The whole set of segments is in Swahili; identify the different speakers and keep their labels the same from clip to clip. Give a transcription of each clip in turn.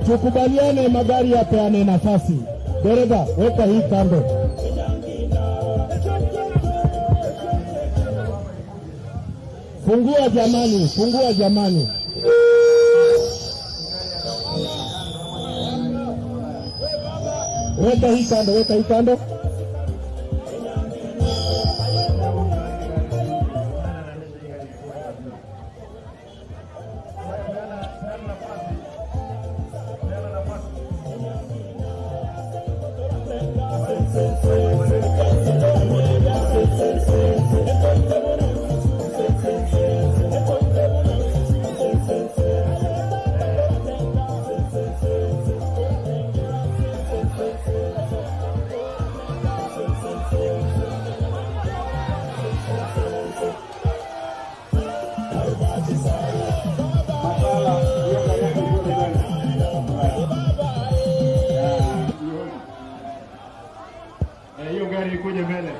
Speaker 1: Tukubaliane magari yapeane nafasi. Dereva, weka hii kando. Fungua jamani, fungua jamani. Weka hii kando, weka hii kando.
Speaker 2: Hiyo gari ikuje mbele.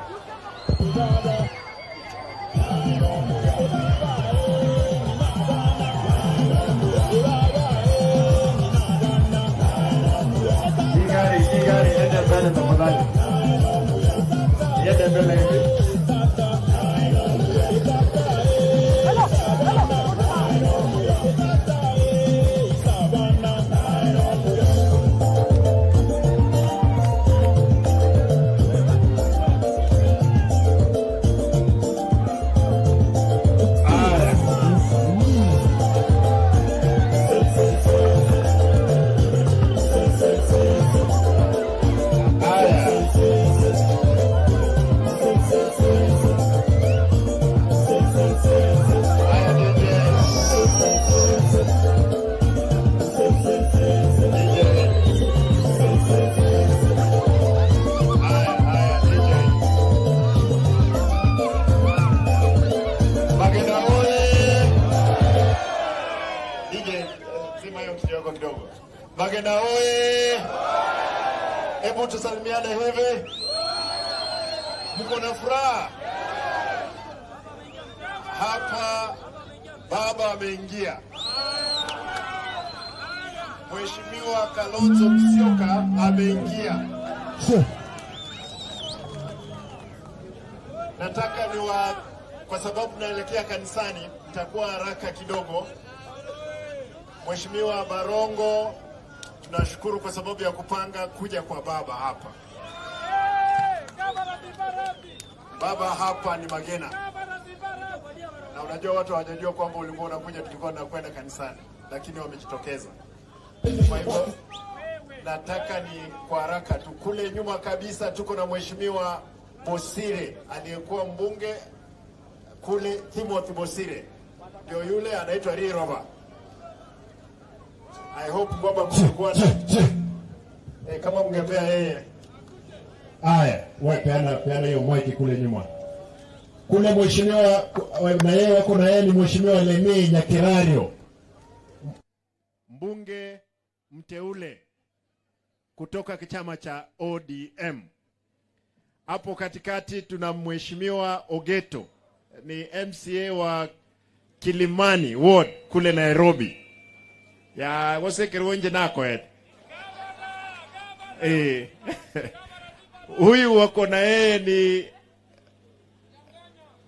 Speaker 2: Hii gari ende mbele tafadhali. Ende mbele hivi. Magena oye! Hebu tusalimiane hivi. Mko na furaha? Hapa baba ameingia. Mheshimiwa Kalonzo Musyoka ameingia. Nataka kwa sababu naelekea kanisani, nitakuwa haraka kidogo. Mheshimiwa Barongo, tunashukuru kwa sababu ya kupanga kuja kwa baba hapa. Baba hapa ni Magena. Na unajua watu hawajajua kwamba ulikuwa unakuja, tulikuwa tunakwenda kanisani, lakini wamejitokeza. Kwa hivyo nataka ni kwa haraka tu. Kule nyuma kabisa tuko na Mheshimiwa Bosire aliyekuwa mbunge kule, Timothy Bosire. Ndio yule anaitwa Rirova. I hope kwamba mngekuwa kama mngepea yeye.
Speaker 1: Haya, wewe peana hiyo mic kule nyuma. Kule mheshimiwa na yeye wako na yeye ni Mheshimiwa Lemei Nyakirario.
Speaker 2: Mbunge mteule kutoka chama cha ODM. Hapo katikati tuna Mheshimiwa Ogeto, ni MCA wa Kilimani Ward kule Nairobi. Ya wase kirunje nako huyu wako na yeye ni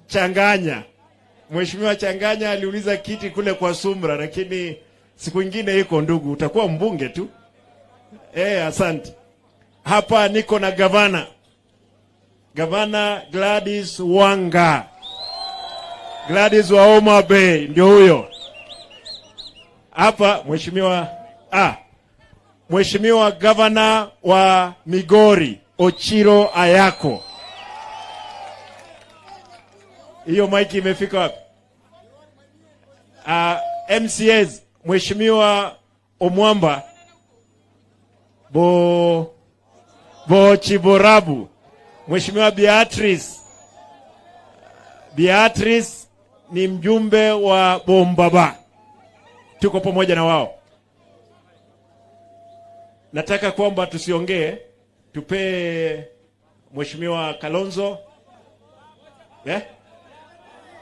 Speaker 2: Changanya. Mheshimiwa Changanya aliuliza kiti kule kwa Sumra, lakini siku nyingine iko ndugu, utakuwa mbunge tu. Asante. Hapa niko na Gavana Gladys Wanga. Gladys wa Homa Bay ndio huyo. Hapa Mheshimiwa Gavana wa Migori Ochiro Ayako. Hiyo maiki imefika wapi? MCAs Mheshimiwa Omwamba Chiborabu, Mheshimiwa Beatrice ni mjumbe wa Bombaba. Tuko pamoja na wao. Nataka kwamba tusiongee, tupe Mheshimiwa Kalonzo.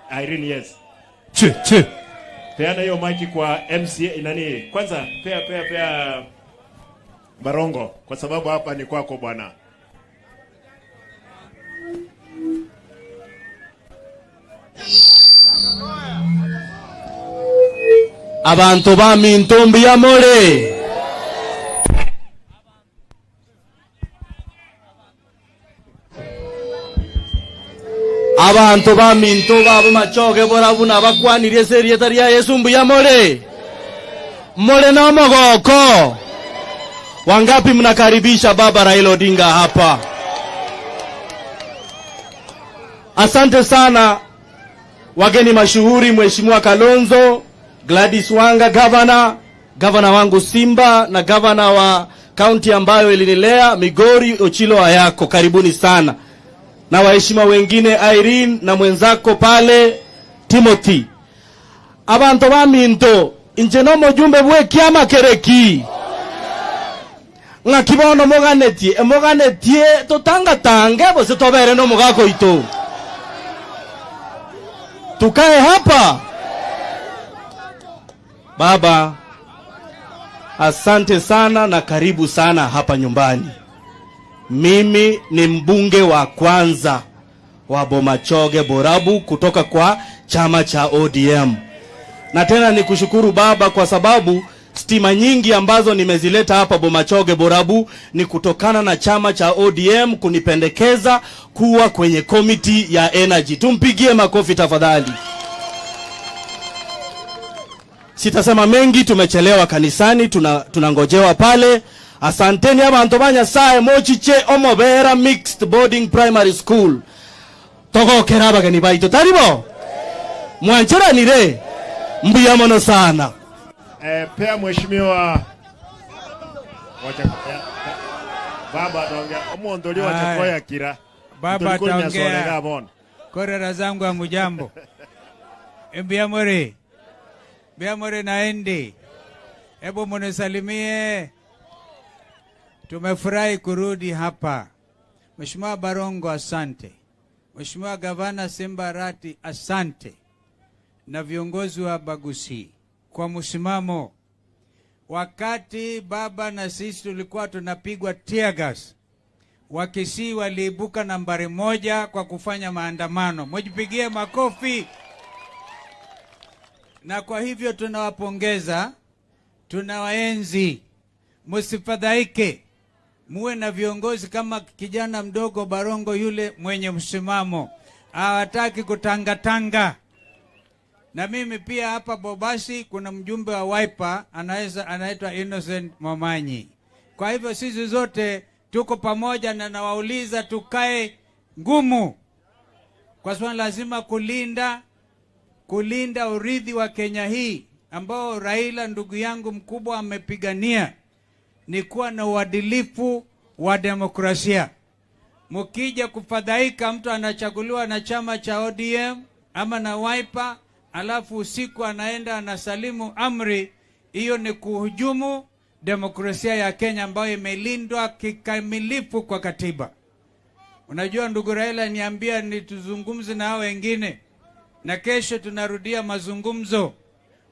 Speaker 1: I really yes. Peana hiyo maiki kwa MCA nani? Kwanza pea Barongo kwa sababu hapa ni kwako bwana.
Speaker 3: Abantu ba mintumbi ya more. Abantu ba minto babo machoge borabuna bakwanire serieta ria Yesu mbuya more. More na mogoko. Wangapi mnakaribisha baba Raila Odinga hapa? Asante sana wageni mashuhuri, Mheshimiwa Kalonzo, Gladys Wanga, gavana wangu Simba na gavana wa kaunti ambayo ilinilea Migori, Ochilo Ayako, karibuni sana. Na waheshimiwa wengine Irene na mwenzako pale Timothy. Abantu ba minto inje no mujumbe bwe kiama kereki. Ngakibono moganetie totangatange bose tobere no mugako ito. Tukae hapa. Baba, asante sana na karibu sana hapa nyumbani. Mimi ni mbunge wa kwanza wa Bomachoge Borabu kutoka kwa chama cha ODM. Na tena nikushukuru baba kwa sababu stima nyingi ambazo nimezileta hapa Bomachoge Borabu ni kutokana na chama cha ODM kunipendekeza kuwa kwenye komiti ya energy. Tumpigie makofi tafadhali. Sitasema mengi, tumechelewa kanisani, tunangojewa pale. Asanteni abantu banyasaye mochiche omobera mixed boarding primary school. Togo keraba gani baito taribo? Mwanchera nire. Mbuya mono sana.
Speaker 1: Pea mheshimiwa baba donga omondoli wa chakoya kira.
Speaker 4: Baba taongea. Korera zangu amujambo. Mbuya more. Mbuya more naende. Ebo monisalimie. Tumefurahi kurudi hapa. Mheshimiwa Barongo asante. Mheshimiwa Gavana Simba Arati asante. Na viongozi wa Bagusi kwa msimamo. Wakati baba na sisi tulikuwa tunapigwa tear gas, Wakisii waliibuka nambari 1 kwa kufanya maandamano. Mjipigie makofi. Na kwa hivyo tunawapongeza, tunawaenzi. Msifadhaike. Muwe na viongozi kama kijana mdogo Barongo yule mwenye msimamo. Hawataki kutangatanga. Na mimi pia hapa Bobasi kuna mjumbe wa Wiper anaitwa Innocent Momanyi. Kwa hivyo sisi zote tuko pamoja na nawauliza tukae ngumu. Kwa sababu lazima kulinda urithi wa Kenya hii ambao Raila ndugu yangu mkubwa amepigania. Ni kuwa na uadilifu wa demokrasia. Mkija kufadhaika mtu anachaguliwa na chama cha ODM ama na Wiper, alafu usiku anaenda anasalimu amri, hiyo ni kuhujumu demokrasia ya Kenya ambayo imelindwa kikamilifu kwa katiba. Unajua ndugu Raila niambia nituzungumze na hao wengine, na kesho tunarudia mazungumzo.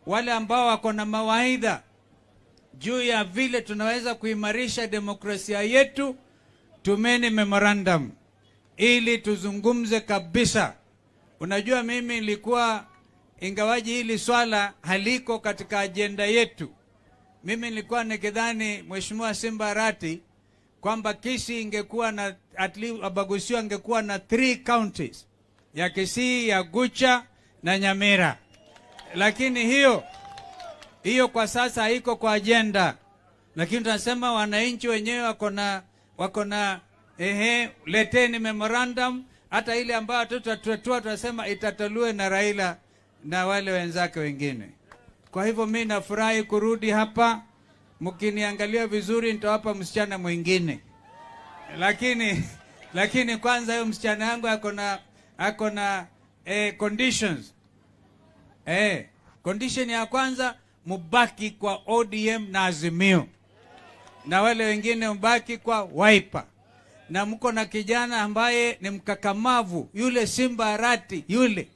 Speaker 4: Wale ambao wako na mawaidha juu ya vile tunaweza kuimarisha demokrasia yetu, tumeni memorandum ili tuzungumze kabisa. Unajua mimi nilikuwa, ingawaji hili swala haliko katika agenda yetu, mimi nilikuwa nikidhani Mheshimiwa Simba Arati kwamba Kisii ingekuwa na Abagusio ingekuwa na 3 counties ya Kisii, ya Gucha na Nyamira. Lakini hiyo kwa sasa haiko kwa agenda. Lakini tunasema wananchi wenyewe wako na leteni memorandum, hata ile ambayo tutatua tunasema itataliwe na Raila na wale wenzake wengine. Kwa hivyo mimi nafurahi kurudi hapa. Mkiniangalia vizuri nitawapa msichana mwingine. Lakini kwanza hiyo msichana yangu ako na conditions. Condition ya kwanza, mubaki kwa ODM na Azimio. Na wale wengine mbaki kwa Wiper. Na mko na kijana ambaye ni mkakamavu, yule Simba Arati yule.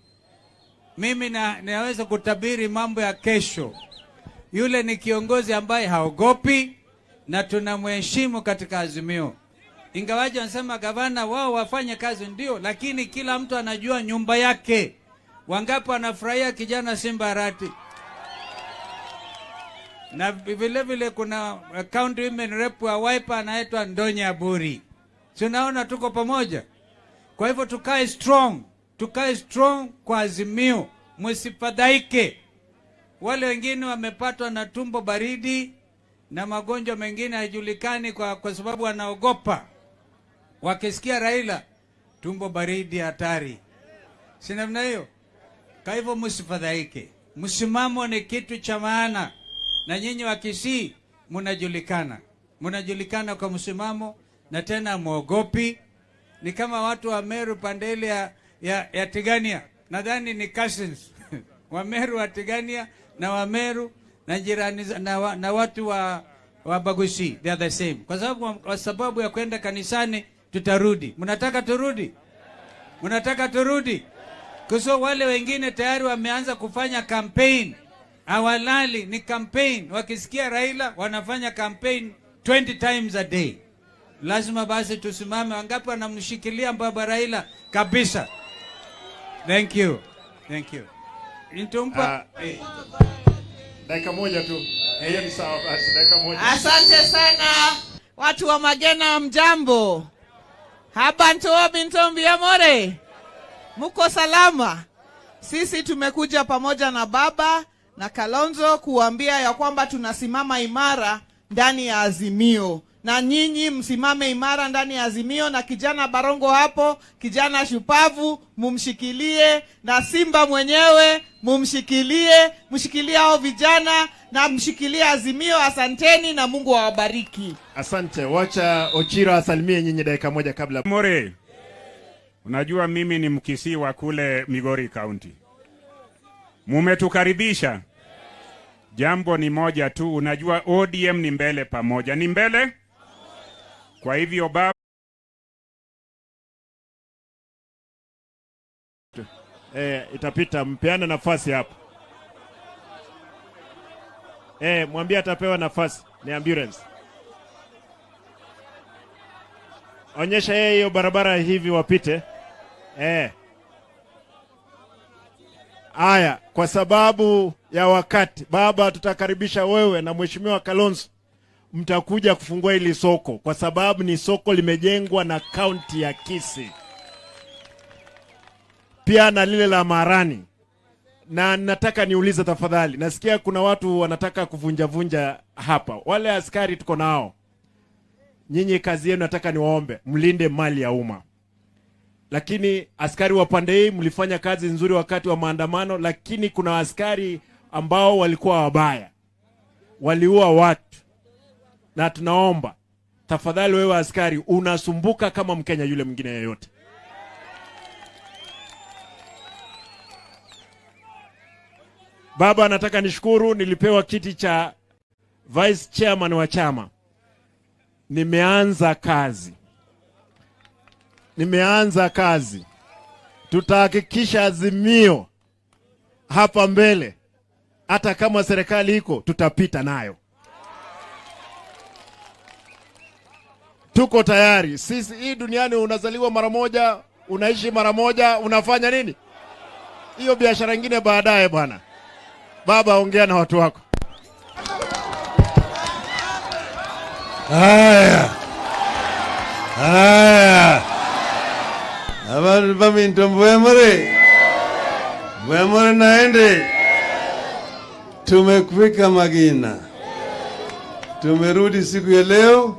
Speaker 4: mimi naweza kutabiri mambo ya kesho. Yule ni kiongozi ambaye haogopi na tunamheshimu katika Azimio. Ingawaje wanasema gavana wao wafanye kazi ndio, lakini kila mtu anajua nyumba yake. Wangapi wanafurahia kijana Simba Arati? Na vile vile kuna county women rep wa Wiper anaitwa Ndonya Buri. Tunaona tuko pamoja. Kwa hivyo tukae strong kwa Azimio, msifadhaike. Wale wengine wamepatwa na tumbo baridi na magonjwa mengine hayajulikani kwa sababu wanaogopa. Wakisikia Raila, tumbo baridi hatari. Si namna hiyo? Kwa hivyo msifadhaike. Msimamo ni kitu cha maana. Na nyinyi wa Kisii mnajulikana. Mnajulikana kwa msimamo na tena muogopi. Ni kama watu wa Meru Pandele ya Tigania. Nadhani ni cousins. Wa Meru wa Tigania na wa Meru na jirani na watu wa Bagusi, they are the same. Kwa sababu ya kwenda kanisani tutarudi. Mnataka turudi? Mnataka turudi? Kwa wale wengine tayari wameanza kufanya campaign. Awalali ni campaign. Wakisikia Raila wanafanya campaign 20 times a day. Lazima basi tusimame. Wangapi wanamshikilia baba Raila kabisa? Thank you. Thank you. Intumpa
Speaker 2: dakika moja tu. Hiyo ni sawa basi, dakika moja.
Speaker 5: Asante sana watu wa Magena, mjambo. Habantu bintombi amore. Muko salama? Sisi tumekuja pamoja na baba na Kalonzo kuambia ya kwamba tunasimama imara ndani ya Azimio. Na nyinyi msimame imara ndani ya Azimio, na kijana Barongo hapo, kijana shupavu, mumshikilie, na Simba mwenyewe mumshikilie, mshikilie hao vijana na mshikilie Azimio. Asanteni na Mungu awabariki.
Speaker 2: Asante. Wacha Ochiro asalimie nyinyi dakika moja kabla.
Speaker 6: More, unajua mimi ni Mkisii wa kule Migori County. Mumetukaribisha. Jambo ni moja tu, unajua ODM ni mbele pamoja. Ni mbele? Kwa hivyo baba
Speaker 2: itapita, mpeane nafasi hapo. Mwambie atapewa nafasi, ni ambulance. Onyesha yeye hiyo barabara hivi wapite. Aya, kwa sababu ya wakati, baba, tutakaribisha wewe na mheshimiwa Kalonzo mtakuja kufungua hili soko, kwa sababu ni soko limejengwa na kaunti ya Kisii. Pia na lile la Marani. Na nataka niulize tafadhali, nasikia kuna watu wanataka kuvunja hapa. Wale askari tuko nao. Nyinyi kazi yenu nataka niwaombe, mlinde mali ya umma. Lakini askari wa pande hii mlifanya kazi nzuri wakati wa maandamano, lakini kuna askari ambao walikuwa wabaya. Waliua watu. Na tunaomba, tafadhali wewe askari, unasumbuka kama Mkenya yule mwingine yeyote. Baba, nataka nishukuru, nilipewa kiti cha vice chairman wa chama. Nimeanza kazi. Tutahakikisha Azimio hapa mbele, hata kama serikali iko, tutapita nayo. Tuko tayari. Sisi hii duniani unazaliwa mara moja, unaishi mara moja, unafanya nini? Hiyo biashara nyingine baadaye bwana. Baba, ongea na watu wako.
Speaker 7: Haya. Abantu bamintombo mwemore naende. Tumefika Magena. Tumerudi siku ya leo.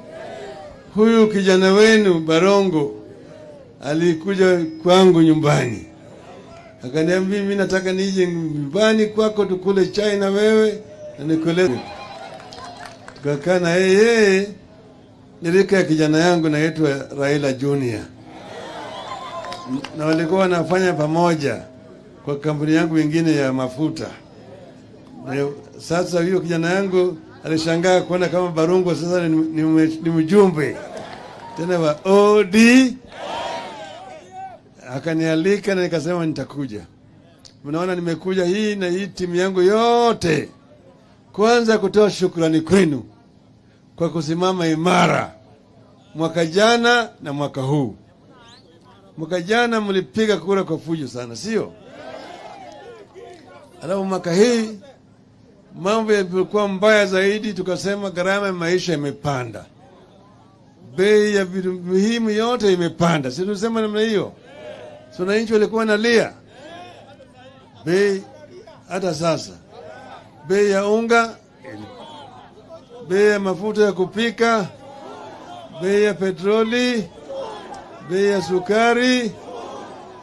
Speaker 7: Huyu kijana wenu Barongo alikuja kwangu nyumbani. Akaniambia mimi nataka nije nyumbani kwako tukule chai na wewe na nikule. Tukakaa na yeye, nilika kijana yangu naitwa Raila Junior. Na walikuwa wanafanya pamoja kwa kampuni yangu nyingine ya mafuta. Na sasa hiyo kijana yangu alishangaa kuona kama Barongo sasa ni mjumbe tena wa OD. Akanialika na nikasema nitakuja. Mnaona nimekuja hii na hii timu yangu yote, kwanza kutoa shukrani kwenu kwa kusimama imara mwaka jana na mwaka huu. Mwaka jana mlipiga kura kwa fujo sana, sio? Alafu mwaka hii mambo yalikuwa mbaya zaidi, tukasema gharama ya maisha imepanda, bei ya vitu muhimu yote imepanda. Si tunasema namna hiyo? So wananchi walikuwa nalia bei. Hata sasa bei ya unga, bei ya mafuta ya kupika, bei ya petroli, bei ya sukari,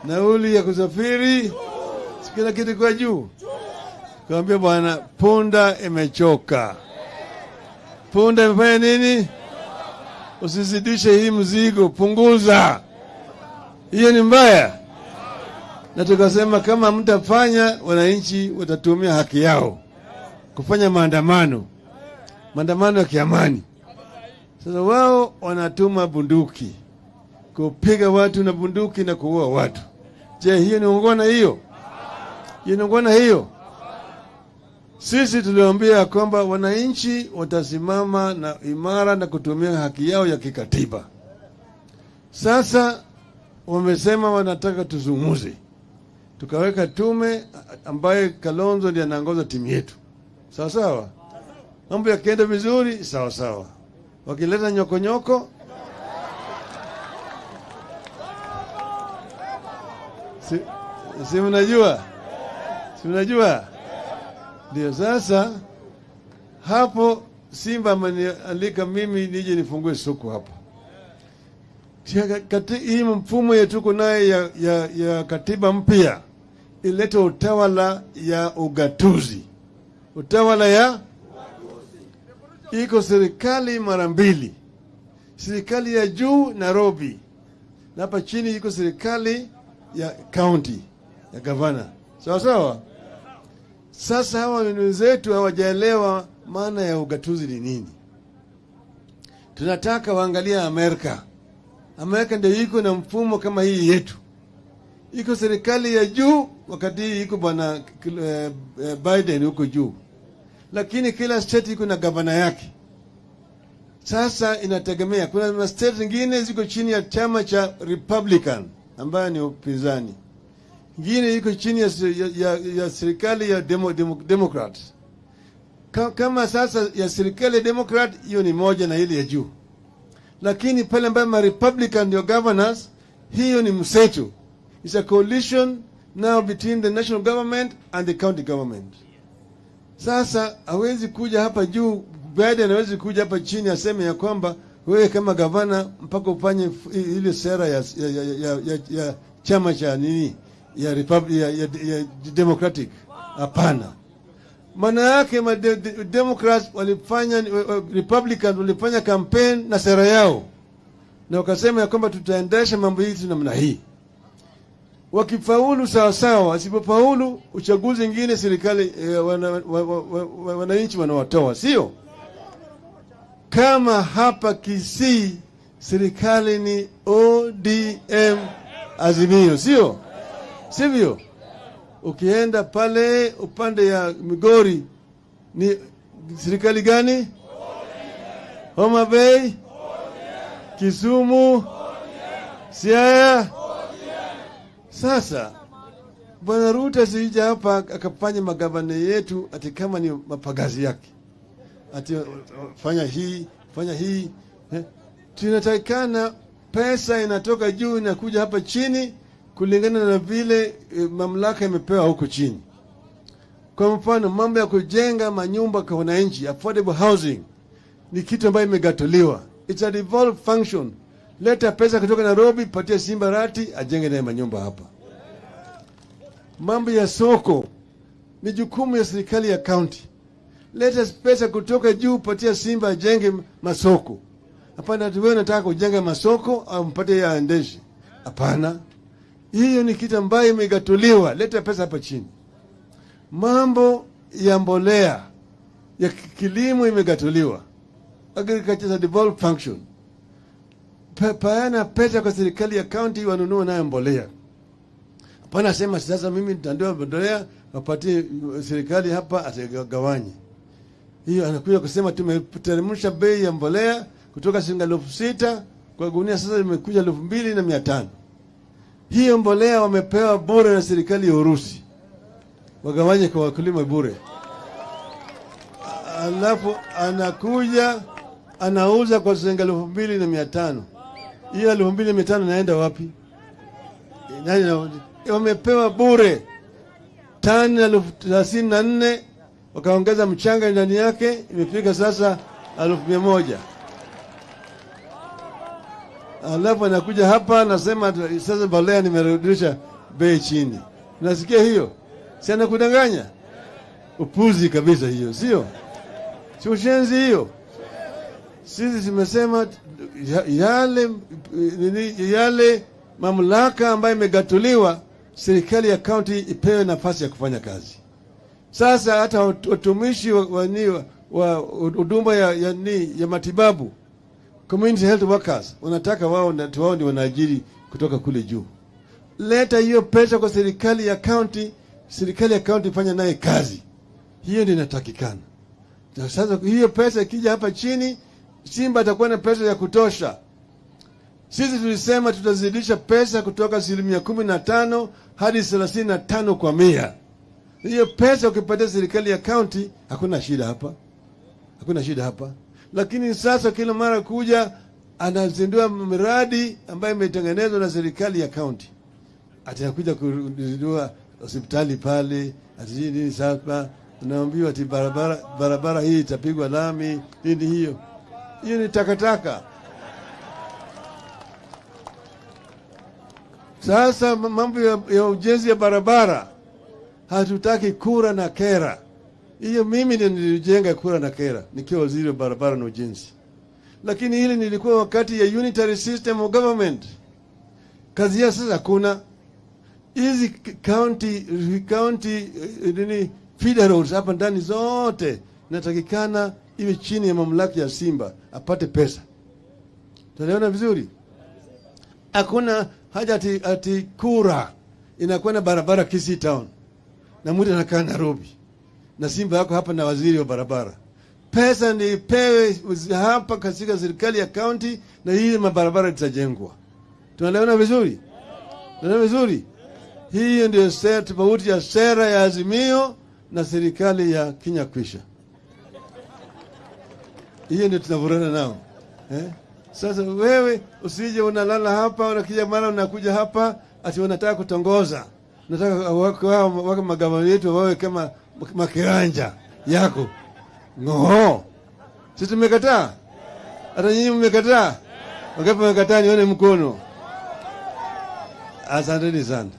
Speaker 7: nauli ya kusafiri, kila kitu kwa juu. Kaambia bwana, punda imechoka. Punda imefanya nini? Usizidishe hii mzigo, punguza. Hiyo ni mbaya. Na tukasema kama mtafanya, wananchi watatumia haki yao kufanya maandamano ya kiamani. Sasa wao wanatuma bunduki kupiga watu na bunduki na kuua watu. Je, hiyo ni ungwana? Hiyo ni ungwana hiyo? Sisi tuliwaambia kwamba wananchi watasimama na imara na kutumia haki yao ya kikatiba. Sasa wamesema wanataka tuzungumze. Tukaweka tume ambaye Kalonzo ndiye anaongoza timu yetu. Sawa sawa. Mambo yakienda vizuri, sawa sawa. Wakileta nyokonyoko, si mnajua? Si mnajua? Ndio sasa hapo Simba amenialika mimi nije nifungue soko hapo. Hii mfumo yetu tuko naye ya katiba mpya ileta utawala ya ugatuzi. Utawala ya iko serikali mara mbili. Serikali ya juu Nairobi, na hapa chini iko serikali ya county ya gavana. Sawa sawa. Sasa hawa wenzetu hawajaelewa maana ya ugatuzi ni nini. Tunataka waangalia Amerika. Amerika ndio iko na mfumo kama hii yetu. Iko serikali ya juu, wakati hii iko bwana Biden huko juu. Lakini kila state iko na gavana yake. Sasa inategemea, kuna state zingine ziko chini ya chama cha Republican ambayo ni upinzani. Ngine iko chini ya serikali ya Democrat. Kama sasa ya serikali ya Democrat, hiyo ni moja na ile ya juu. Lakini pale ambapo Republican ndio governors, hiyo ni mseto. It's a coalition now between the national government and the county government. Sasa hawezi kuja hapa juu, Biden hawezi kuja hapa chini aseme ya kwamba wewe kama gavana mpaka ufanye ile sera ya chama cha nini ya Democratic. Hapana. Maana yake Democrats walifanya, Republicans walifanya campaign na sera yao, na wakasema ya kwamba tutaendesha mambo hizi namna hii. Wakifaulu sawa sawa, wasipofaulu uchaguzi mwingine serikali wananchi wanawatoa, sio? Kama hapa Kisii serikali ni ODM Azimio, sio? Sivyo? Ukienda pale upande ya Migori ni serikali gani? Homa Bay, Kisumu, Siaya. Sasa Bwana Ruto sija hapa akafanya magavana yetu ati kama ni mapagazi yake. Ati fanya hii. Tunatakikana pesa inatoka juu inakuja hapa chini kulingana na vile mamlaka imepewa huko chini. Kwa mfano mambo ya kujenga manyumba kwa wananchi, affordable housing, ni kitu ambayo imegatuliwa. It's a devolved function. Leta pesa kutoka Nairobi, patia Simba Rati ajenge naye manyumba hapa. Mambo ya soko ni jukumu ya serikali ya county. Leta pesa kutoka juu, patia Simba ajenge masoko. Hapana ati wewe unataka kujenga masoko au mpatie ya andeshi. Hapana. Hiyo ni kitu ambayo imegatuliwa. Leta pesa hapa chini. Mambo ya mbolea ya kilimo imegatuliwa. Agriculture is a devolved function. Paana pesa kwa serikali ya county wanunua nayo mbolea. Hapana sema sasa mimi nitandua mbolea wapatie serikali hapa atagawanye. Hiyo anakuja kusema tumeteremsha bei ya mbolea kutoka shilingi 6,000 kwa gunia, sasa imekuja 2,500. Hiyo mbolea wamepewa bure na serikali ya Urusi, wagawanye kwa wakulima bure. Alafu anakuja anauza kwa shilingi 2,500. Hiyo 2,500 naenda wapi? Nani wamepewa bure? Tani 34,000 wakaongeza mchanga ndani yake, imefika sasa 1,100. Alafu anakuja hapa anasema sasa mbolea nimerudisha bei chini. Unasikia hiyo? Si anakudanganya? Upuzi kabisa hiyo, sio? Si ushenzi hiyo? Sisi tumesema yale mamlaka ambayo imegatuliwa, serikali ya county ipewe nafasi ya kufanya kazi. Sasa hata watumishi wa huduma ya matibabu, community health workers, wanataka wao ndio wanaajiri kutoka kule juu. Leta hiyo pesa kwa serikali ya county, serikali ya county ifanye naye kazi. Hiyo ndio inatakikana. Sasa hiyo pesa ikija hapa chini, Simba atakuwa na pesa ya kutosha. Sisi tulisema tutazidisha pesa kutoka 15% hadi 35 kwa 100. Hiyo pesa ukipatia serikali ya county, hakuna shida hapa. Hakuna shida hapa. Lakini sasa kila mara kuja anazindua miradi ambayo imetengenezwa na serikali ya county. Atakuja kuzindua hospitali pale, atijini sasa unaambiwa ati barabara hii itapigwa lami, nini hiyo? Hiyo ni takataka. Sasa mambo ya ujenzi ya barabara, hatutaki kura na kera. Hiyo mimi ndio nilijenga kura na kera nikiwa waziri wa barabara na ujenzi. Lakini hili nilikuwa wakati ya unitary system of government. Kazi ya sasa kuna hizi county feeder roads hapa ndani zote natakikana iwe chini ya mamlaka ya Simba apate pesa. Tunaona vizuri? Hakuna haja ati kura inakuwa na barabara Kisii town na mtu anakaa Nairobi na Simba yako hapa na waziri wa barabara. Pesa ni ipewe hapa katika serikali ya county na hii mabarabara itajengwa. Tunaelewana vizuri? Tunaelewana vizuri? Hii ndio tofauti ya sera ya Azimio na serikali ya Kenya Kwisha. Hiyo ndio tunavurana nao. Sasa wewe usije unalala hapa, unakija mara unakuja hapa ati unataka kutongoza. Nataka wako magavana yetu wawe kama makiranja yako. Ngoho. Sisi tumekataa. Hata nyinyi mmekataa. Wangapi mmekataa nione mkono? Asanteni sana.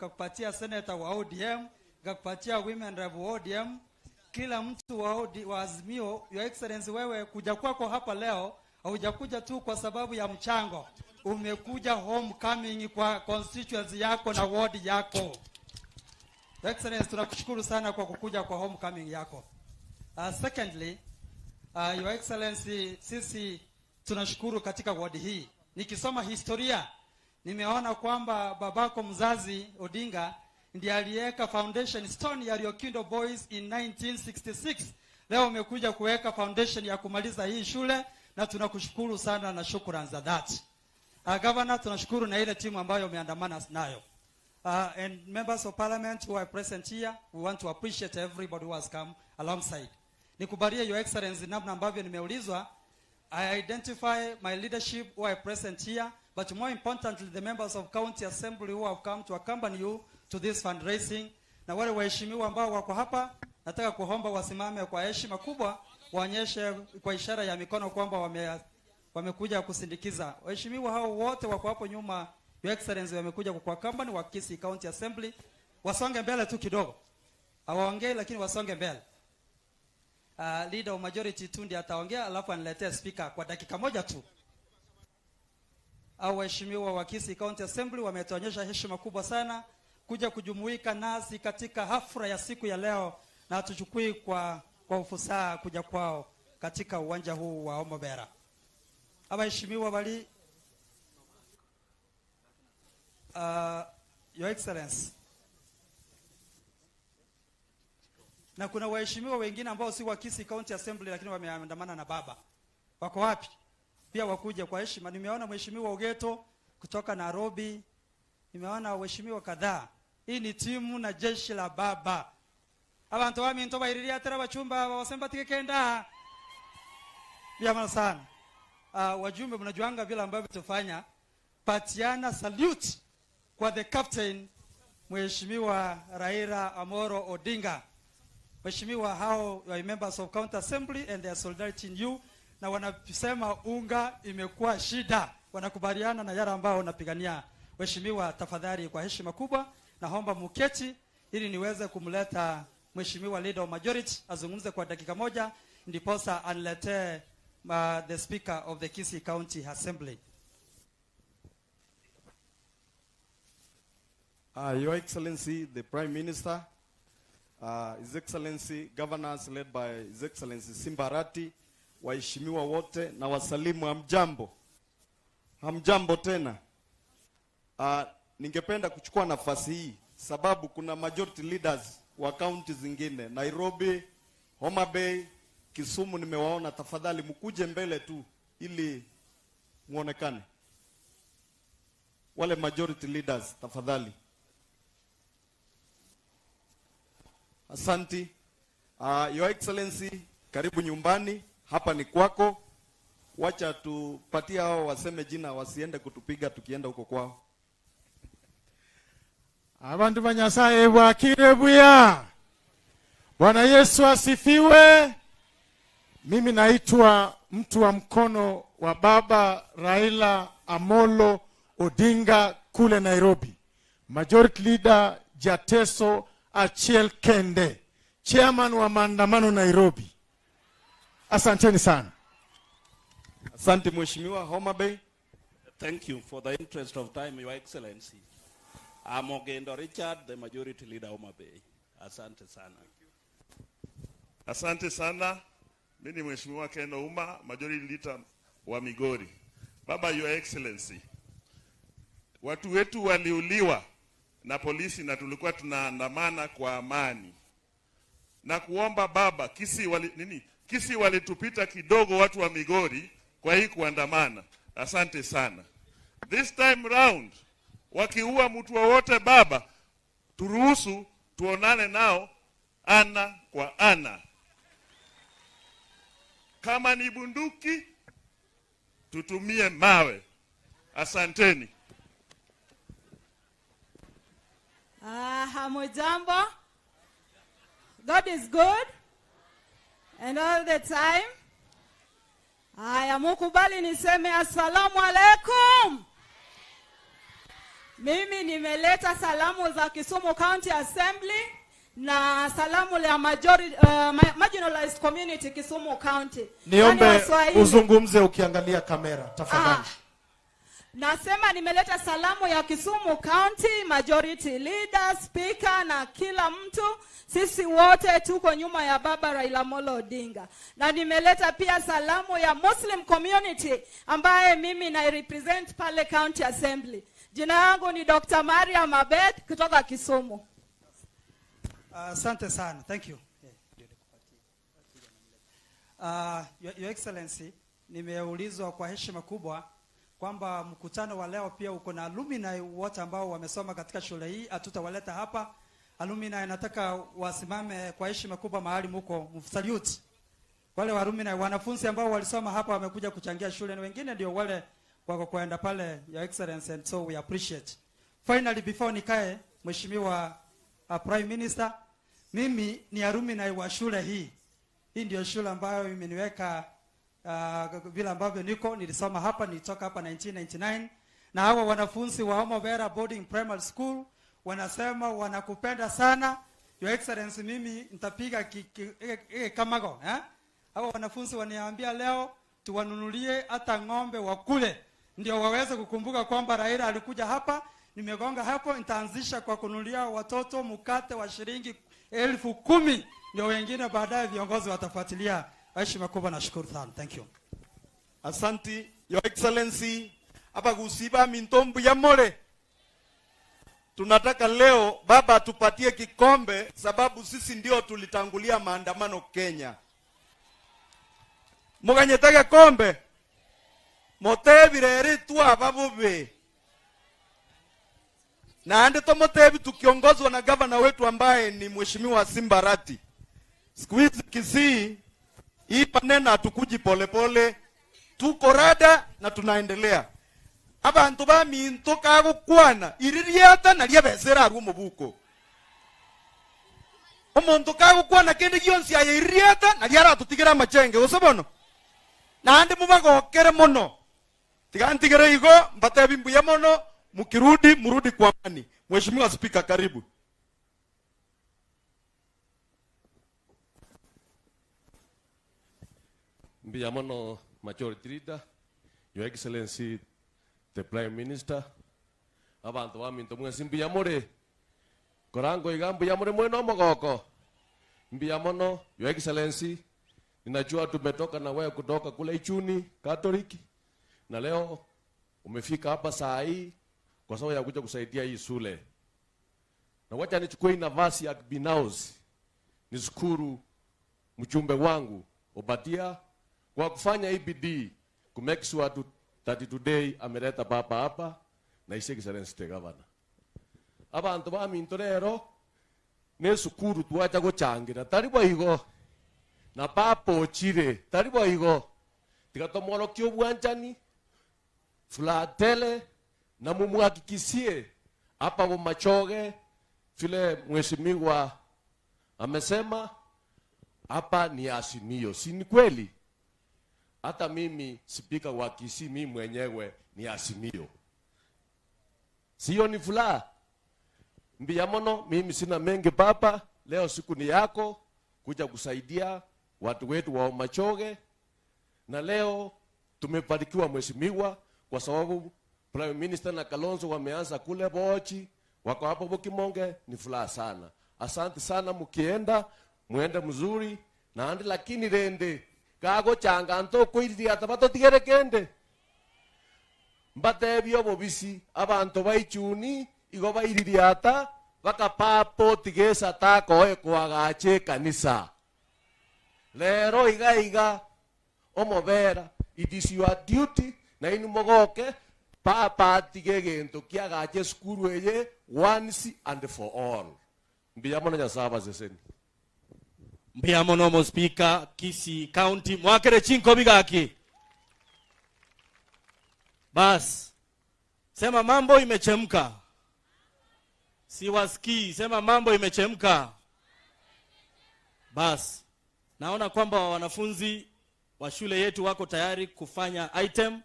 Speaker 8: nikakupatia senator wa ODM, nikakupatia women rep wa ODM, kila mtu wa Azimio. Your Excellency, wewe kuja kwako hapa leo haujakuja tu kwa sababu ya mchango, umekuja homecoming kwa constituency yako na ward yako. Your Excellency, tunakushukuru sana kwa kukuja kwa homecoming yako. Secondly, Your Excellency, sisi tunashukuru katika ward hii. Nikisoma historia, nimeona kwamba babako mzazi Odinga ndiye aliweka foundation stone ya Riokindo Boys in 1966. Leo umekuja kuweka foundation ya kumaliza hii shule, na tunakushukuru sana na shukrani za dhati. Governor, tunashukuru na ile timu ambayo umeandamana nayo. And members of parliament who are present here, we want to appreciate everybody who has come alongside. Nikubalie Your Excellency, namna ambavyo nimeulizwa, I identify my leadership who are present here, but more importantly, the members of county assembly who have come to accompany you to this fundraising. Na wale waheshimiwa ambao wako hapa, nataka kuomba wasimame kwa heshima kubwa, waonyeshe kwa ishara ya mikono kwamba wamekuja kusindikiza. Waheshimiwa hao wote wako hapo nyuma, Your Excellency, wamekuja kwa company wa Kisii County Assembly. Wasonge mbele tu kidogo. Hawaongei lakini wasonge mbele. Leader of majority Tundi ataongea, alafu aniletee speaker kwa dakika moja tu. Waheshimiwa wa Kisii County Assembly wametuonyesha heshima kubwa sana kuja kujumuika nasi katika hafla ya siku ya leo, na tuchukui kwa ufasaha kuja kwao katika uwanja huu wa Omobera. Waheshimiwa wali Your Excellency, na kuna waheshimiwa wengine ambao si wa Kisii County Assembly lakini wameandamana na baba. Wako wapi? Pia wakuje kwa heshima. Nimeona mheshimiwa Ogeto kutoka Nairobi. Nimeona waheshimiwa kadhaa. Hii ni timu na jeshi la baba. Abantu wami ntoba iriria tera bachumba wasemba tikenda. Biamana sana. Wajumbe, mnajuanga vile ambavyo tufanya. Patiana salute kwa the captain Mheshimiwa Raila Amolo Odinga. Mheshimiwa, hao are members of county assembly and their solidarity in you, na wanasema unga imekuwa shida, wanakubaliana na yale ambao wanapigania. Mheshimiwa, tafadhali kwa heshima kubwa naomba muketi ili niweze kumleta Mheshimiwa leader of majority azungumze kwa dakika moja, ndiposa aniletee the speaker of the Kisii County Assembly.
Speaker 9: Your Excellency, the Prime Minister, His Excellency, governors led by His Excellency Simbarati, waheshimiwa wote na wasalimu, hamjambo. Hamjambo tena. Ningependa kuchukua nafasi hii sababu kuna majority leaders wa county zingine, Nairobi, Homa Bay, Kisumu, nimewaona. Tafadhali mkuje mbele tu ili muonekane. Wale majority leaders tafadhali. Asanti. Your Excellency, karibu nyumbani, hapa ni kwako. Wacha tupatie hao waseme jina, wasiende kutupiga tukienda huko kwao.
Speaker 10: Abantu banyasaye bwakire buya. Bwana Yesu asifiwe. Mimi naitwa mtu wa mkono wa baba Raila Amolo Odinga kule Nairobi. Majority leader Jateso Achiel Kende, chairman wa maandamano Nairobi. Asanteni sana.
Speaker 9: Asante Mheshimiwa. Homa Bay.
Speaker 11: Thank you for the interest of time, Your Excellency. I'm Ogendo Richard, the majority leader Homa Bay. Asante sana.
Speaker 12: Asante sana. Mimi ni Mheshimiwa Keno Uma, majority leader wa Migori. Baba, Your Excellency, watu wetu waliuliwa na polisi na tulikuwa tunaandamana kwa amani. Na kuomba baba, Kisii walitupita kidogo watu wa Migori kwa hii kuandamana. Asante sana. This time round, wakiua mtu wote baba, turuhusu tuonane nao ana kwa ana. Kama ni bunduki, tutumie mawe. Asanteni.
Speaker 13: Hamujambo. God is good and all the time. Mukubali niseme assalamu alaikum. Mimi nimeleta salamu za Kisumu County Assembly na salamu ya marginalized community Kisumu County.
Speaker 10: Niombe uzungumze ukiangalia kamera tafadhali.
Speaker 13: Nasema nimeleta salamu ya Kisumu County majority leader, speaker na kila mtu. Sisi wote tuko nyuma ya baba Raila Amolo Odinga. Na nimeleta pia salamu ya Muslim community ambaye mimi na represent pale County Assembly. Jina yangu ni Dr. Mariam Abed kutoka Kisumu.
Speaker 8: Asante sana. Thank you. Your Excellency, nimeulizwa kwa heshima kubwa kwamba mkutano wa leo pia uko na alumni wote ambao wamesoma katika shule hii. Hatutawaleta hapa. Alumni nataka wasimame kwa heshima kubwa mahali mko, msalute. Wale alumni wanafunzi ambao walisoma hapa wamekuja kuchangia shule, na wengine ndio wale wako kwenda pale, Your Excellency, and so we appreciate. Finally, before nikae, Mheshimiwa Prime Minister, mimi ni alumni wa shule hii. Hii ndio shule ambayo imeniweka vile ambavyo nilisoma hapa, nilitoka hapa 1999, na hawa wanafunzi wa Homobera Boarding Primary School wanasema wanakupenda sana Your Excellency. Mimi nitapiga kamago hawa wanafunzi waniambia leo tuwanunulie hata ng'ombe wakule ndio waweze kukumbuka kwamba Raila alikuja hapa. Nimegonga hapo, nitaanzisha kwa kununulia watoto mkate wa shilingi 10,000 ndio wengine baadaye viongozi watafuatilia. Heshima kubwa, nashukuru sana. Thank you.
Speaker 9: Asante Your Excellency. Hapa kusiba mintombu ya mole. Tunataka leo baba tupatie kikombe sababu sisi ndio tulitangulia maandamano Kenya. Muganyetake kombe. Motebirere tu ababobe. Na ande tomotebi tukiongozwa na gavana wetu ambaye ni Mheshimiwa Simbarati. Siku hizi Kisii hii panena hatukuji polepole, tuko rada na tunaendelea. Abantu baminto kagukwana iririata na lyabesera ari umubuko. Omuntu kagukwana kende gyonsi aye iririata na lyara tutigira amachenge osobono. Na ande mubagokere mono. Tigantigere igo mbatebi mbuye mono, murudi kwa amani. Mheshimiwa Speaker, karibu.
Speaker 14: Mbiyamono Majority Leader, Your Excellency the Prime Minister, abantu baminto mwesi mbiyamore korango igambo yamore mweno mogoko. Mbiyamono Your Excellency, ninajua tumetoka na wewe kutoka kule Ichuni Katoliki na leo umefika hapa saa hii kwa sababu ya kuja kusaidia hii shule. Na wacha nichukue nafasi ya binafsi nishukuru mjumbe wangu Obadia kwa kufanya hii bidii ku make sure that today ameleta baba hapa na His Excellency the Governor. Abantu baminto rero ne sukuru tuacha gochangira taribo igo na papo chire taribo igo tigatomoro kyo bwanjani flatele na mumuhakikisie hapa Bomachoge vile mheshimiwa amesema hapa ni Azimio. Si ni kweli? Hata mimi spika wa Kisii mimi mwenyewe ni Azimio. Sio ni fula. Mbiyamono, mimi sina mengi baba, leo siku ni yako kuja kusaidia watu wetu wa Machoge. Na leo tumebarikiwa mheshimiwa kwa sababu Prime Minister na Kalonzo wameanza kule Bochi, wako hapo Bokimonge, ni furaha sana. Asante sana, mukienda muende mzuri na andi, lakini rende kago changanto koiriri atabato tigere kende mbatebyo bobisi abantu baichuni igo bairiri ata bakapapo tigesa tako kwagache kanisa lero iga omobera. It is your duty na inu mogoke papa tigegento kiagache skuru eye once and for all. Mbiyamono nyasaba zeseni.
Speaker 3: Mbiyamono mo Speaker Kisii County mwakere chinko bigaki. Bas. Sema mambo imechemka. Siwasikii, sema mambo imechemka. Bas. Naona kwamba wanafunzi wa shule yetu wako tayari kufanya item.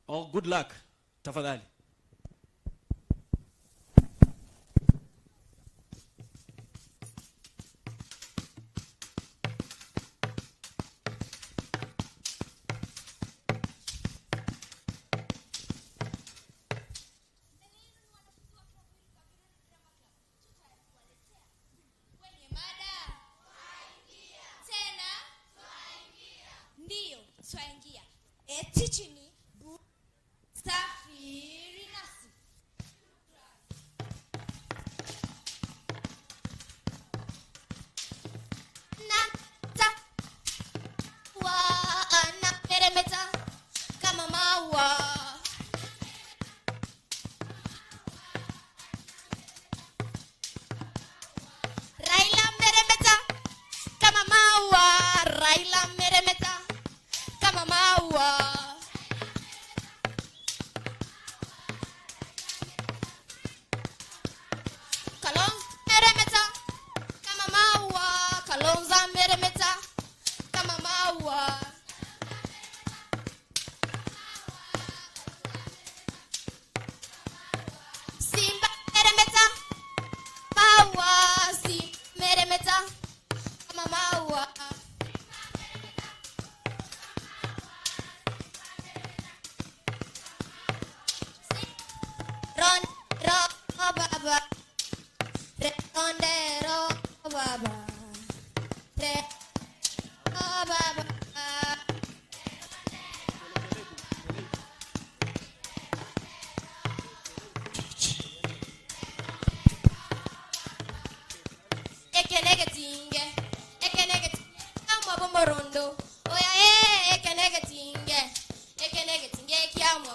Speaker 3: Oh, good luck. Tafadhali.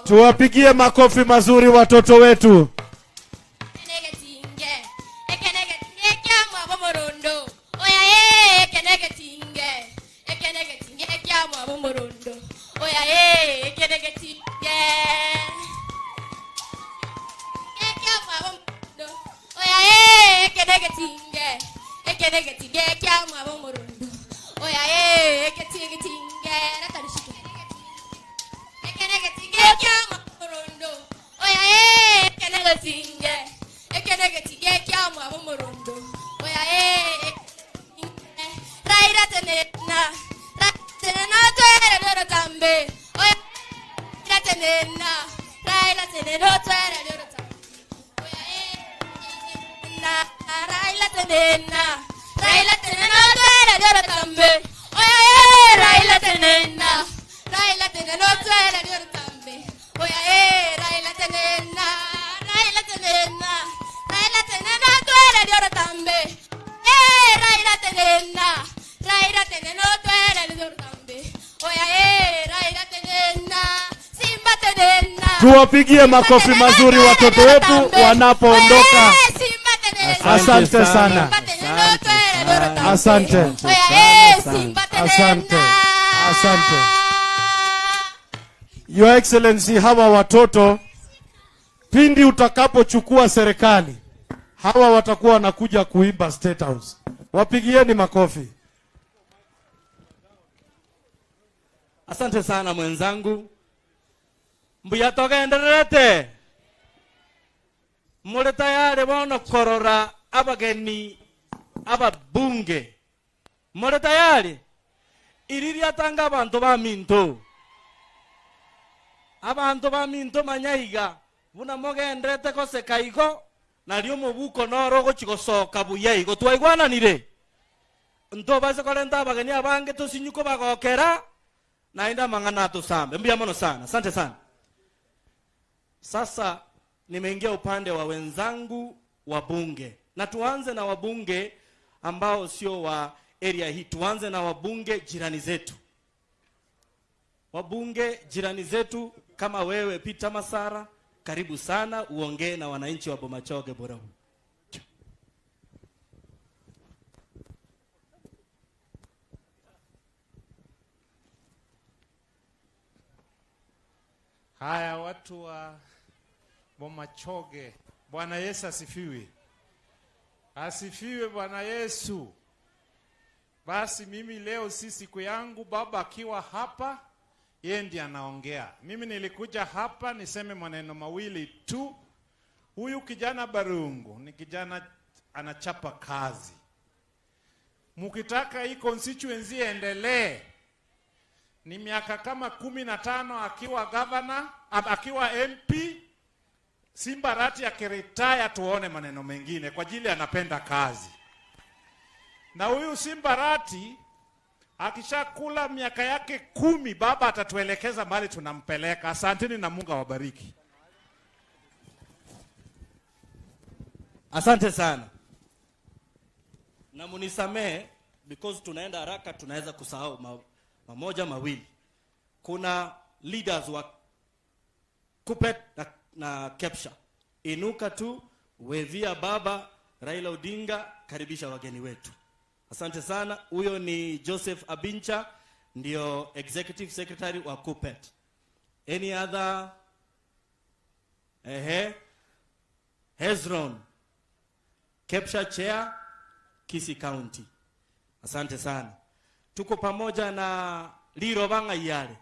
Speaker 10: Tuwapigie makofi mazuri watoto wetu. Tuwapigie makofi mazuri watoto wetu wanapoondoka. Asante sana. Asante. Asante. Asante. Your Excellency, hawa watoto pindi utakapochukua serikali, hawa watakuwa wanakuja kuimba State House. Wapigieni makofi.
Speaker 3: Asante sana mwenzangu. Mbuya togenderete. Mure tayari bono korora abageni ababunge. Mure tayari. Iriri atanga abantu ba minto. Abantu ba minto manyahiga. Buna mogenderete kosekaigo na rio mubuko noro gochigosoka buyaigo twaigwananire. Nto base kolenta abageni abange tosinyuko bagokera na inda mangana tusambe. Mbuya mono sana. Asante sana. Sasa nimeingia upande wa wenzangu wabunge. Na tuanze na wabunge ambao sio wa area hii. Tuanze na wabunge jirani zetu. Wabunge jirani zetu kama wewe Peter Masara, karibu sana uongee na wananchi wa Bomachoge Borabu.
Speaker 15: Haya watu wa Bomachoge, Bwana Yesu asifiwe. Asifiwe Bwana Yesu. Basi mimi leo si siku yangu, baba akiwa hapa, yeye ndiye anaongea. Mimi nilikuja hapa niseme maneno mawili tu. Huyu kijana Barungu ni kijana anachapa kazi. Mukitaka hii constituency endelee, ni miaka kama 15 akiwa governor, akiwa MP, Simbarati akiretire tuone maneno mengine kwa ajili anapenda kazi. Na huyu Simbarati akishakula miaka yake 10, baba atatuelekeza mahali tunampeleka. Asanteni na Mungu awabariki.
Speaker 3: Asante sana. Na munisamee because tunaenda haraka, tunaweza kusahau mamoja mawili. Kuna leaders wa Kupet na Kepsha. Inuka tu, wevia baba Raila Odinga, karibisha wageni wetu. Asante sana. Huyo ni Joseph Abincha, ndio executive secretary wa Kupet. Any other? Hezron, Kepsha chair, Kisii County. Asante sana. Tuko pamoja na Liroba Ngayale.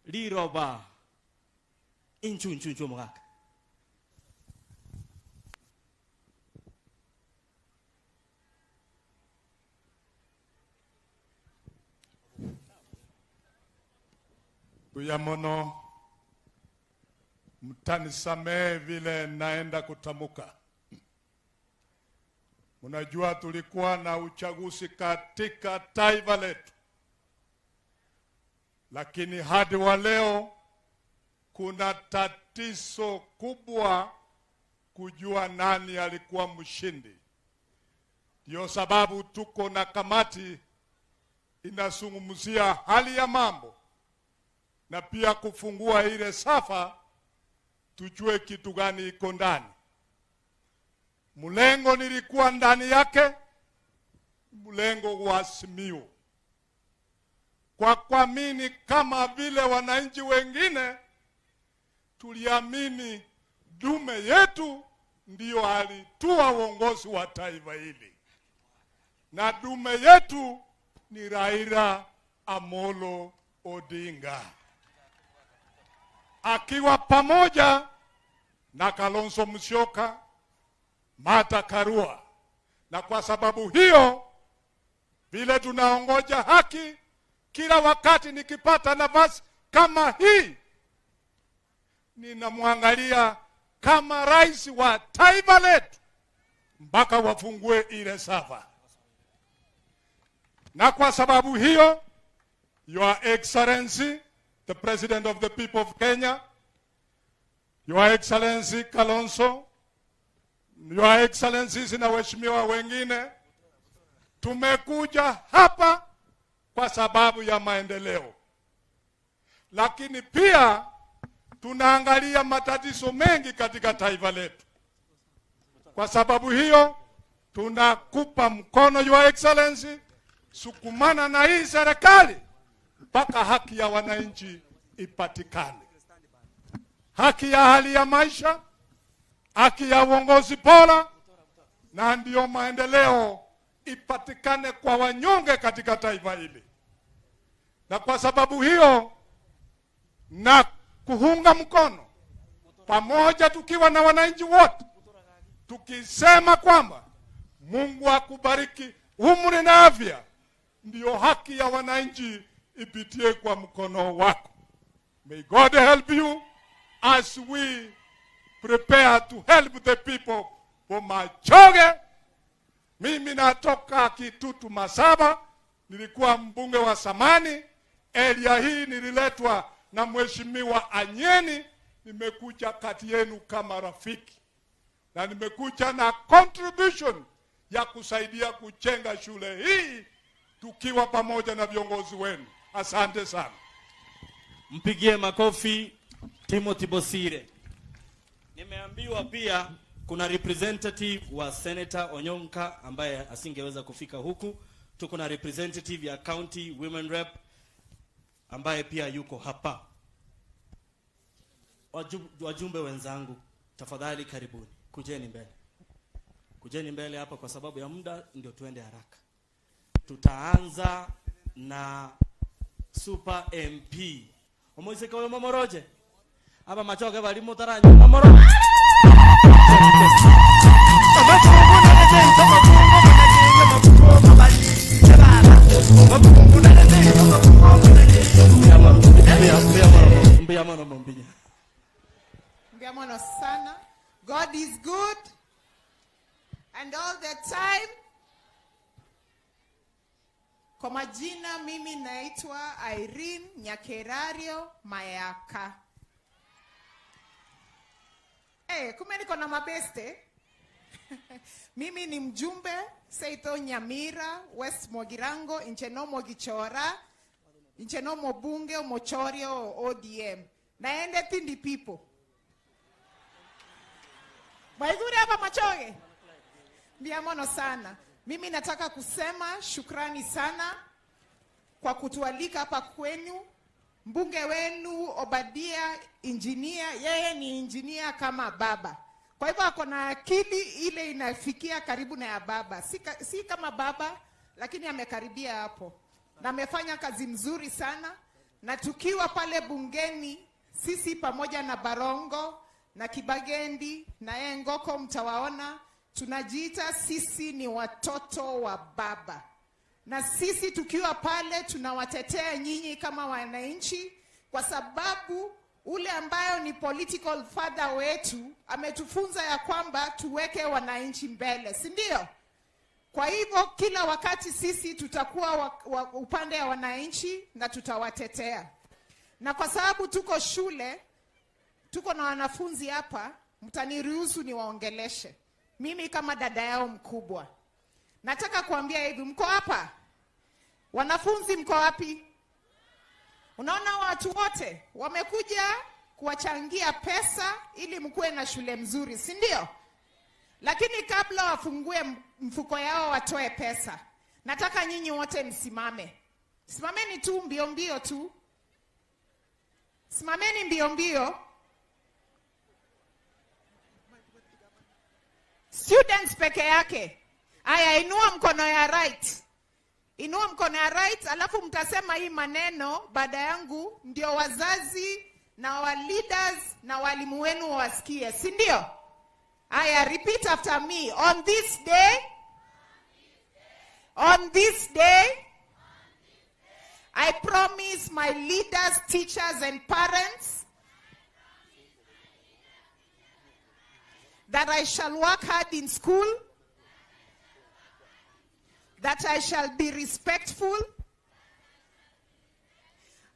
Speaker 3: Liroba. Inchu mwaka.
Speaker 16: Kuyamono, mtanisamehe vile naenda kutamuka. Unajua tulikuwa na uchaguzi katika taifa letu, lakini hadi wa leo kuna tatizo kubwa kujua nani alikuwa mshindi. Ndio sababu tuko na kamati inazungumzia hali ya mambo na pia kufungua ile safa, tujue kitu gani iko ndani. Mlengo nilikuwa ndani yake, mlengo wa Azimio, kwa kuamini kama vile wananchi wengine tuliamini dume yetu ndiyo alitua uongozi wa taifa hili, na dume yetu ni Raila Amolo Odinga, akiwa pamoja na Kalonzo Musyoka, Martha Karua. Na kwa sababu hiyo, vile tunaongoja haki, kila wakati nikipata nafasi kama hii, ninamwangalia kama rais wa taifa letu mpaka wafungue ile safa. Na kwa sababu hiyo, Your Excellency, the President of the people of Kenya, Your Excellency Kalonzo, Your Excellencies na waheshimiwa wengine, tumekuja hapa kwa sababu ya maendeleo. Lakini pia tunaangalia matatizo mengi katika taifa letu. Kwa sababu hiyo, tunakupa mkono Your Excellency, sukumana na hii serikali mpaka haki ya wananchi ipatikane. Haki ya hali ya maisha, haki ya uongozi bora, na ndio maendeleo ipatikane kwa wanyonge katika taifa hili. Na kwa sababu hiyo, na kuunga mkono pamoja, tukiwa na wananchi wote, tukisema kwamba Mungu akubariki umri na afya, ndio haki ya wananchi ipitie kwa mkono wako. May God help you as we prepare to help the people for Machoge. Mimi natoka Kitutu Masaba, nilikuwa mbunge wa zamani. Area hii nililetwa na Mheshimiwa Anyeni. Nimekuja kati yenu kama rafiki, na nimekuja na contribution ya kusaidia kujenga shule hii tukiwa pamoja na viongozi wenu. Asante sana.
Speaker 3: Mpigie makofi Timothy Bosire. Nimeambiwa pia kuna representative wa Senator Onyonka ambaye asingeweza kufika huku. Tuko na representative ya County Women Rep ambaye pia yuko hapa. Wajumbe wenzangu, tafadhali karibuni. Kujeni mbele. Kujeni mbele hapa kwa sababu ya muda, ndio tuende haraka. Tutaanza na Super MP. Omoiseka we Momoroje. Aba Machoge bali mutaranya Momoroje.
Speaker 5: Mbiamono sana. God is good and all the time. Kwa majina mimi naitwa Irene Nyakerario Mayaka. Kumbe niko na mabeste. Mimi ni mjumbe Seito Nyamira, West Mogirango, Inchenomo Gichora, Inchenomo Bunge, Mochorio, ODM. Naende Tindi people. Baiguri hapa Machoge. Mbiamono sana. Mimi nataka kusema shukrani sana kwa kutualika hapa kwenu. Mbunge wenu Obadia engineer, yeye ni engineer kama baba. Kwa hivyo ako na akili ile inafikia karibu na ya baba. Si kama baba, lakini amekaribia hapo. Na amefanya kazi mzuri sana. Na tukiwa pale bungeni, sisi pamoja na Barongo na Kibagendi na Engoko mtawaona, tunajiita sisi ni watoto wa baba. Na sisi tukiwa pale tunawatetea nyinyi kama wananchi, kwa sababu ule ambayo ni political father wetu ametufunza ya kwamba tuweke wananchi mbele, si ndio? Kwa hivyo kila wakati sisi tutakuwa upande wa wananchi na tutawatetea. Na kwa sababu tuko shule, tuko na wanafunzi hapa, mtaniruhusu niwaongeleshe. Mimi kama dada yao mkubwa, nataka kuambia hivi, mko hapa? Wanafunzi mko wapi? Unaona watu wote wamekuja kuwachangia pesa ili mkuwe na shule mzuri, si ndio? Lakini kabla wafungue mfuko yao watoe pesa, nataka nyinyi wote msimame. Simameni tu mbio mbio tu. Simameni mbio mbio. Students peke yake. Aya, inua mkono ya right. Inua mkono ya right, alafu mtasema hii maneno baada yangu ndio wazazi na wa leaders na walimu wenu wasikie, si ndio? Aya, repeat after me. On this day, I promise my leaders, teachers and parents that I shall work hard in school, that I shall be respectful,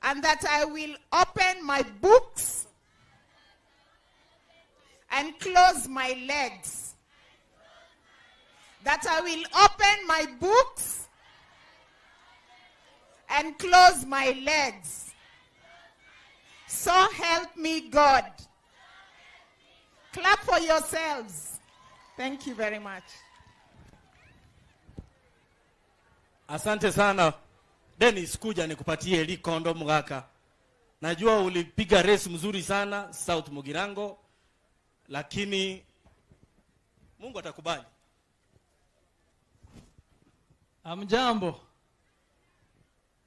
Speaker 5: and that I will open my books and close my legs. That I will open my books and close my legs. So help me God. Clap for yourselves. Thank you very much.
Speaker 3: Asante sana. Dennis, kuja nikupatie li kondom gaka. Najua ulipiga race mzuri sana South Mugirango, lakini Mungu atakubali.
Speaker 17: Hamjambo.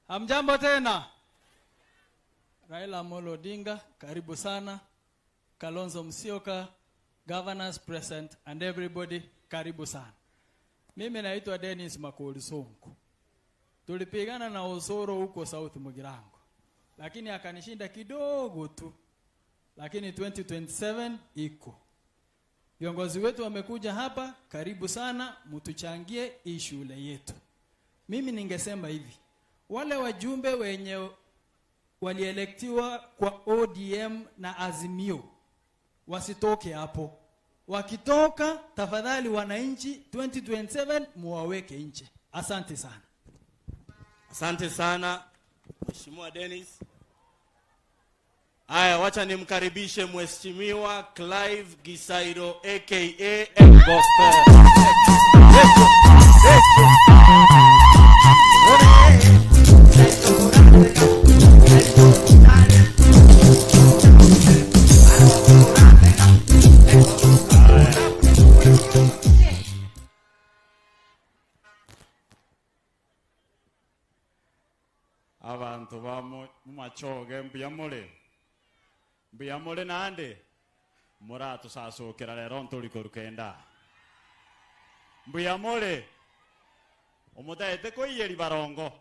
Speaker 17: Hamjambo tena. Raila Amolo Odinga, karibu sana. Kalonzo Musyoka, governors present and everybody, karibu sana. Mimi naitwa Dennis Makoli Sonko. Tulipigana na Osoro huko South Mugirango, lakini akanishinda kidogo tu. Lakini 2027 iko. Viongozi wetu wamekuja hapa, karibu sana, mtuchangie hii shule yetu. Mimi ningesema hivi, wale wajumbe wenye walielektiwa kwa ODM na Azimio wasitoke hapo. Wakitoka, tafadhali wananchi 2027 muwaweke nje. Asante sana.
Speaker 3: Asante sana Mheshimiwa Dennis. Aya, wacha nimkaribishe Mheshimiwa Clive Gisairo aka Mgosto.
Speaker 6: Abantu ba Machoge mbiyamole nande muratu sasokera lero ntoliko rukenda mbiyamole omutaete ko yeri barongo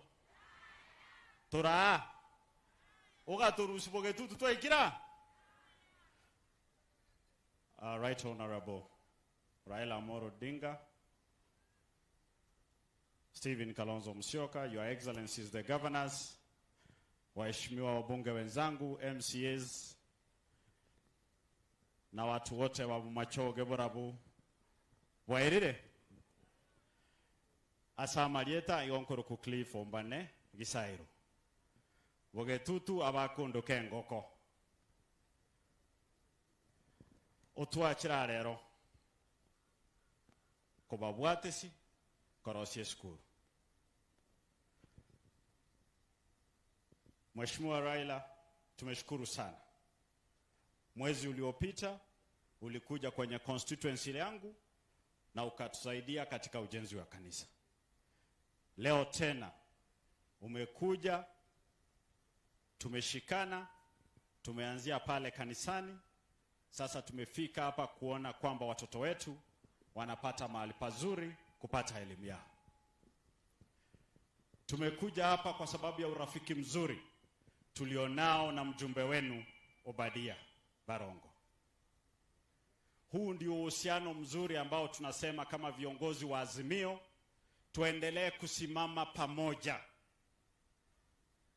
Speaker 6: tora ogaturusi bogetutu twaikira. Right Honorable Raila Amolo Odinga, Stephen Kalonzo Musyoka, Your Excellencies the Governors, waheshimiwa wabunge wenzangu, MCAs, na watu wote wa Machoge Borabu wairire. Asama lieta yonkoro Cliff Ombane Gisairo. Bogetutu abakondo kengoko. Otuachira rero. Kobabwatesi korosie skuru. Mheshimiwa Raila, tumeshukuru sana. Mwezi uliopita ulikuja kwenye constituency yangu na ukatusaidia katika ujenzi wa kanisa. Leo tena umekuja, tumeshikana, tumeanzia pale kanisani, sasa tumefika hapa kuona kwamba watoto wetu wanapata mahali pazuri kupata elimu yao. Tumekuja hapa kwa sababu ya urafiki mzuri tulionao na mjumbe wenu Obadia Barongo. Huu ndio uhusiano mzuri ambao tunasema kama viongozi wa Azimio tuendelee kusimama pamoja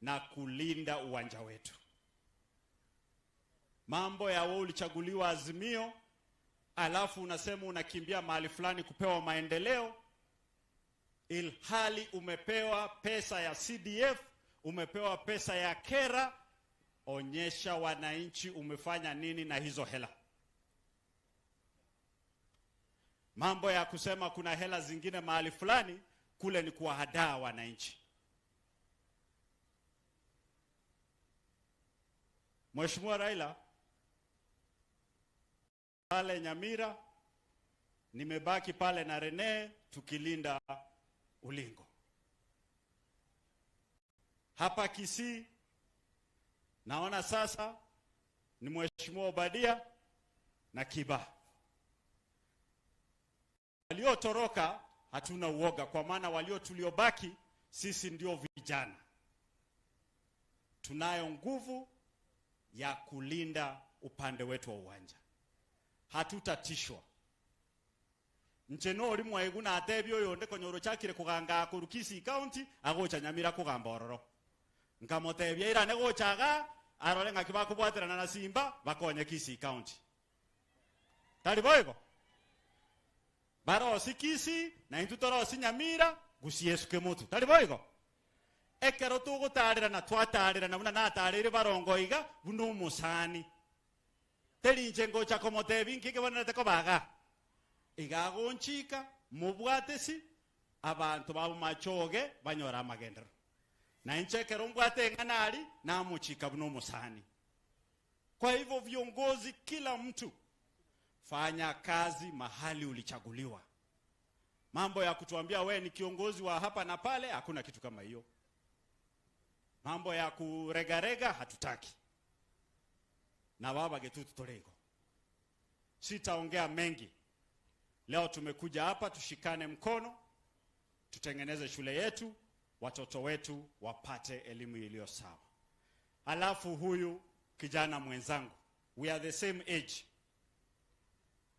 Speaker 6: na kulinda uwanja wetu. Mambo ya wewe ulichaguliwa Azimio alafu unasema unakimbia mahali fulani kupewa maendeleo, ilhali umepewa pesa ya CDF umepewa pesa ya kera, onyesha wananchi umefanya nini na hizo hela. Mambo ya kusema kuna hela zingine mahali fulani, kule ni kuwahadaa wananchi. Mheshimiwa Raila, pale Nyamira, nimebaki pale na Rene tukilinda ulingo. Hapa Kisii, naona sasa ni Mheshimiwa Obadia na Kiba. Waliotoroka hatuna uoga, kwa maana tuliobaki sisi ndio vijana. Tunayo nguvu ya kulinda upande wetu wa uwanja. Hatutatishwa. Ncheno oli mwaegu na atebyo yonde konyoro chakire kuganga ku Kisii County agocha Nyamira kugamba ororo. Nkamotebya ira ne gochaga arole ngakiba kubwaterana na Simba bakonye Kisii County. Tali boyego. Baro sikisi na intutoro Nyamira gusiesuke mutu. Tali boyego. Ekero tugutarira na twatarira na muna natarire barongo iga bunu musani. Teli nchengo cha komotebi nkike bonete ko baga. Iga gonchika mubwatesi abantu babo machoge banyora Magena. Na inchekero mbwate nganali na muchika bunu musani. Kwa hivyo viongozi, kila mtu fanya kazi mahali ulichaguliwa. Mambo ya kutuambia we ni kiongozi wa hapa na pale, hakuna kitu kama hiyo. Mambo ya kuregarega hatutaki. Na baba getutu tolego. Sitaongea mengi. Leo tumekuja hapa tushikane mkono, tutengeneze shule yetu, watoto wetu wapate elimu iliyo sawa. Alafu huyu kijana mwenzangu, we are the same age.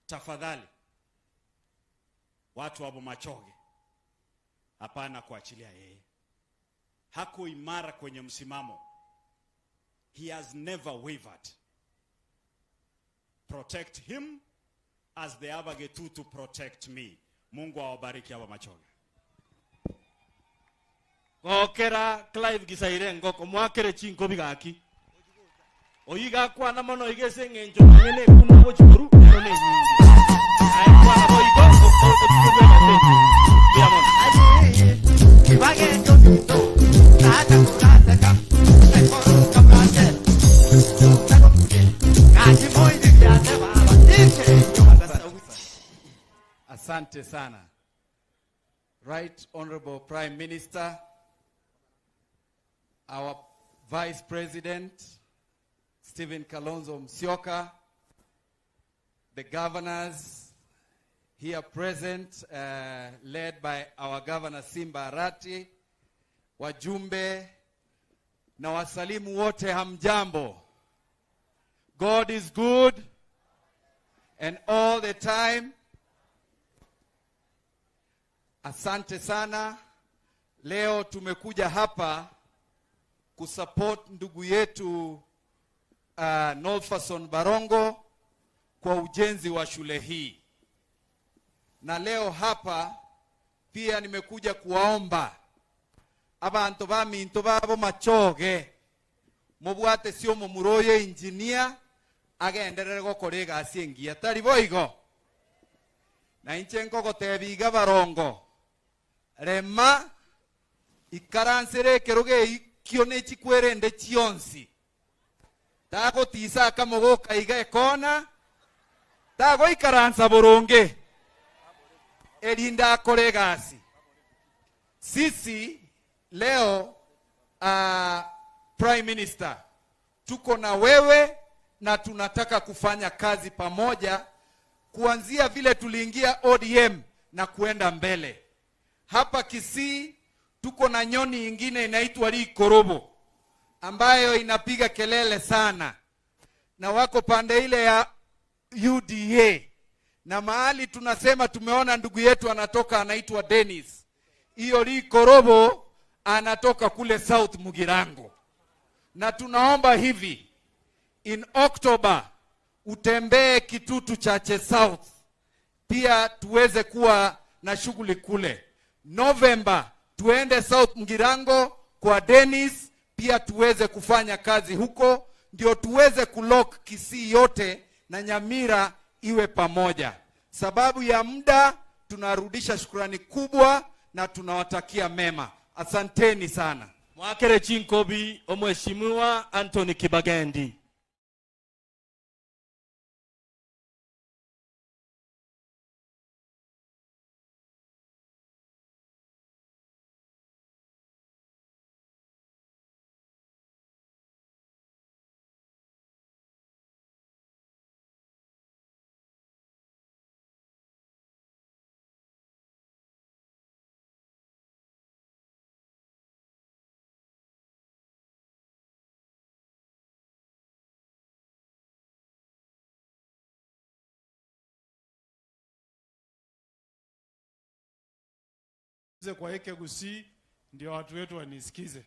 Speaker 6: Tafadhali watu wa Bomachoge, hapana kuachilia yeye. Hako imara kwenye msimamo. He has never wavered. Protect him as the Abagetu to protect me. Mungu awabariki Bomachoge.
Speaker 3: Gokera Clive Gisaire ngoko mwakere chinko bigaki. Oyiga kwa na mono igese ngenjo nyene kuno bochuru none nyingi. Ai kwa na boyigo ko chikube na tete. Diamond. Aji bage to ata kurata kam. Ekoro kamate. Kaji boy dikiate baba.
Speaker 4: Asante sana. Right Honorable Prime Minister, our Vice President, Stephen Kalonzo Musyoka, the governors here present, led by our Governor Simba Arati, wajumbe na wasalimu wote hamjambo. God is good and all the time. Asante sana. Leo tumekuja hapa kusupport ndugu yetu Nolfason Barongo kwa ujenzi wa shule hii. Na leo hapa pia nimekuja kuwaomba abantu baminto babo Machoge mubwate sio mumuroye engineer agenderere gokorega asiengia tari boigo na inchenko gotebiga Barongo rema ikaransere keroge kione chikwerende chionsi tago tisa kamogo kaiga ekona tago ikaransa boronge elinda kolegasi. Sisi leo Prime Minister tuko na wewe na tunataka kufanya kazi pamoja kuanzia vile tuliingia ODM na kuenda mbele. Hapa Kisii tuko na nyoni ingine inaitwa Likorobo ambayo inapiga kelele sana na wako pande ile ya UDA, na mahali tunasema tumeona ndugu yetu anatoka anaitwa Dennis. Hiyo Likorobo anatoka kule South Mugirango, na tunaomba hivi in October utembee Kitutu Chache South pia tuweze kuwa na shughuli kule. November tuende South Mugirango kwa Dennis
Speaker 18: pia tuweze kufanya kazi huko, ndio tuweze kulock Kisii yote na Nyamira iwe pamoja. Sababu ya muda, tunarudisha shukrani kubwa na tunawatakia mema. Asanteni sana.
Speaker 3: Mwakere Chinkobi Omheshimiwa Anthony Kibagendi.
Speaker 15: Kwa heke Gusii ndio watu wetu wanisikize.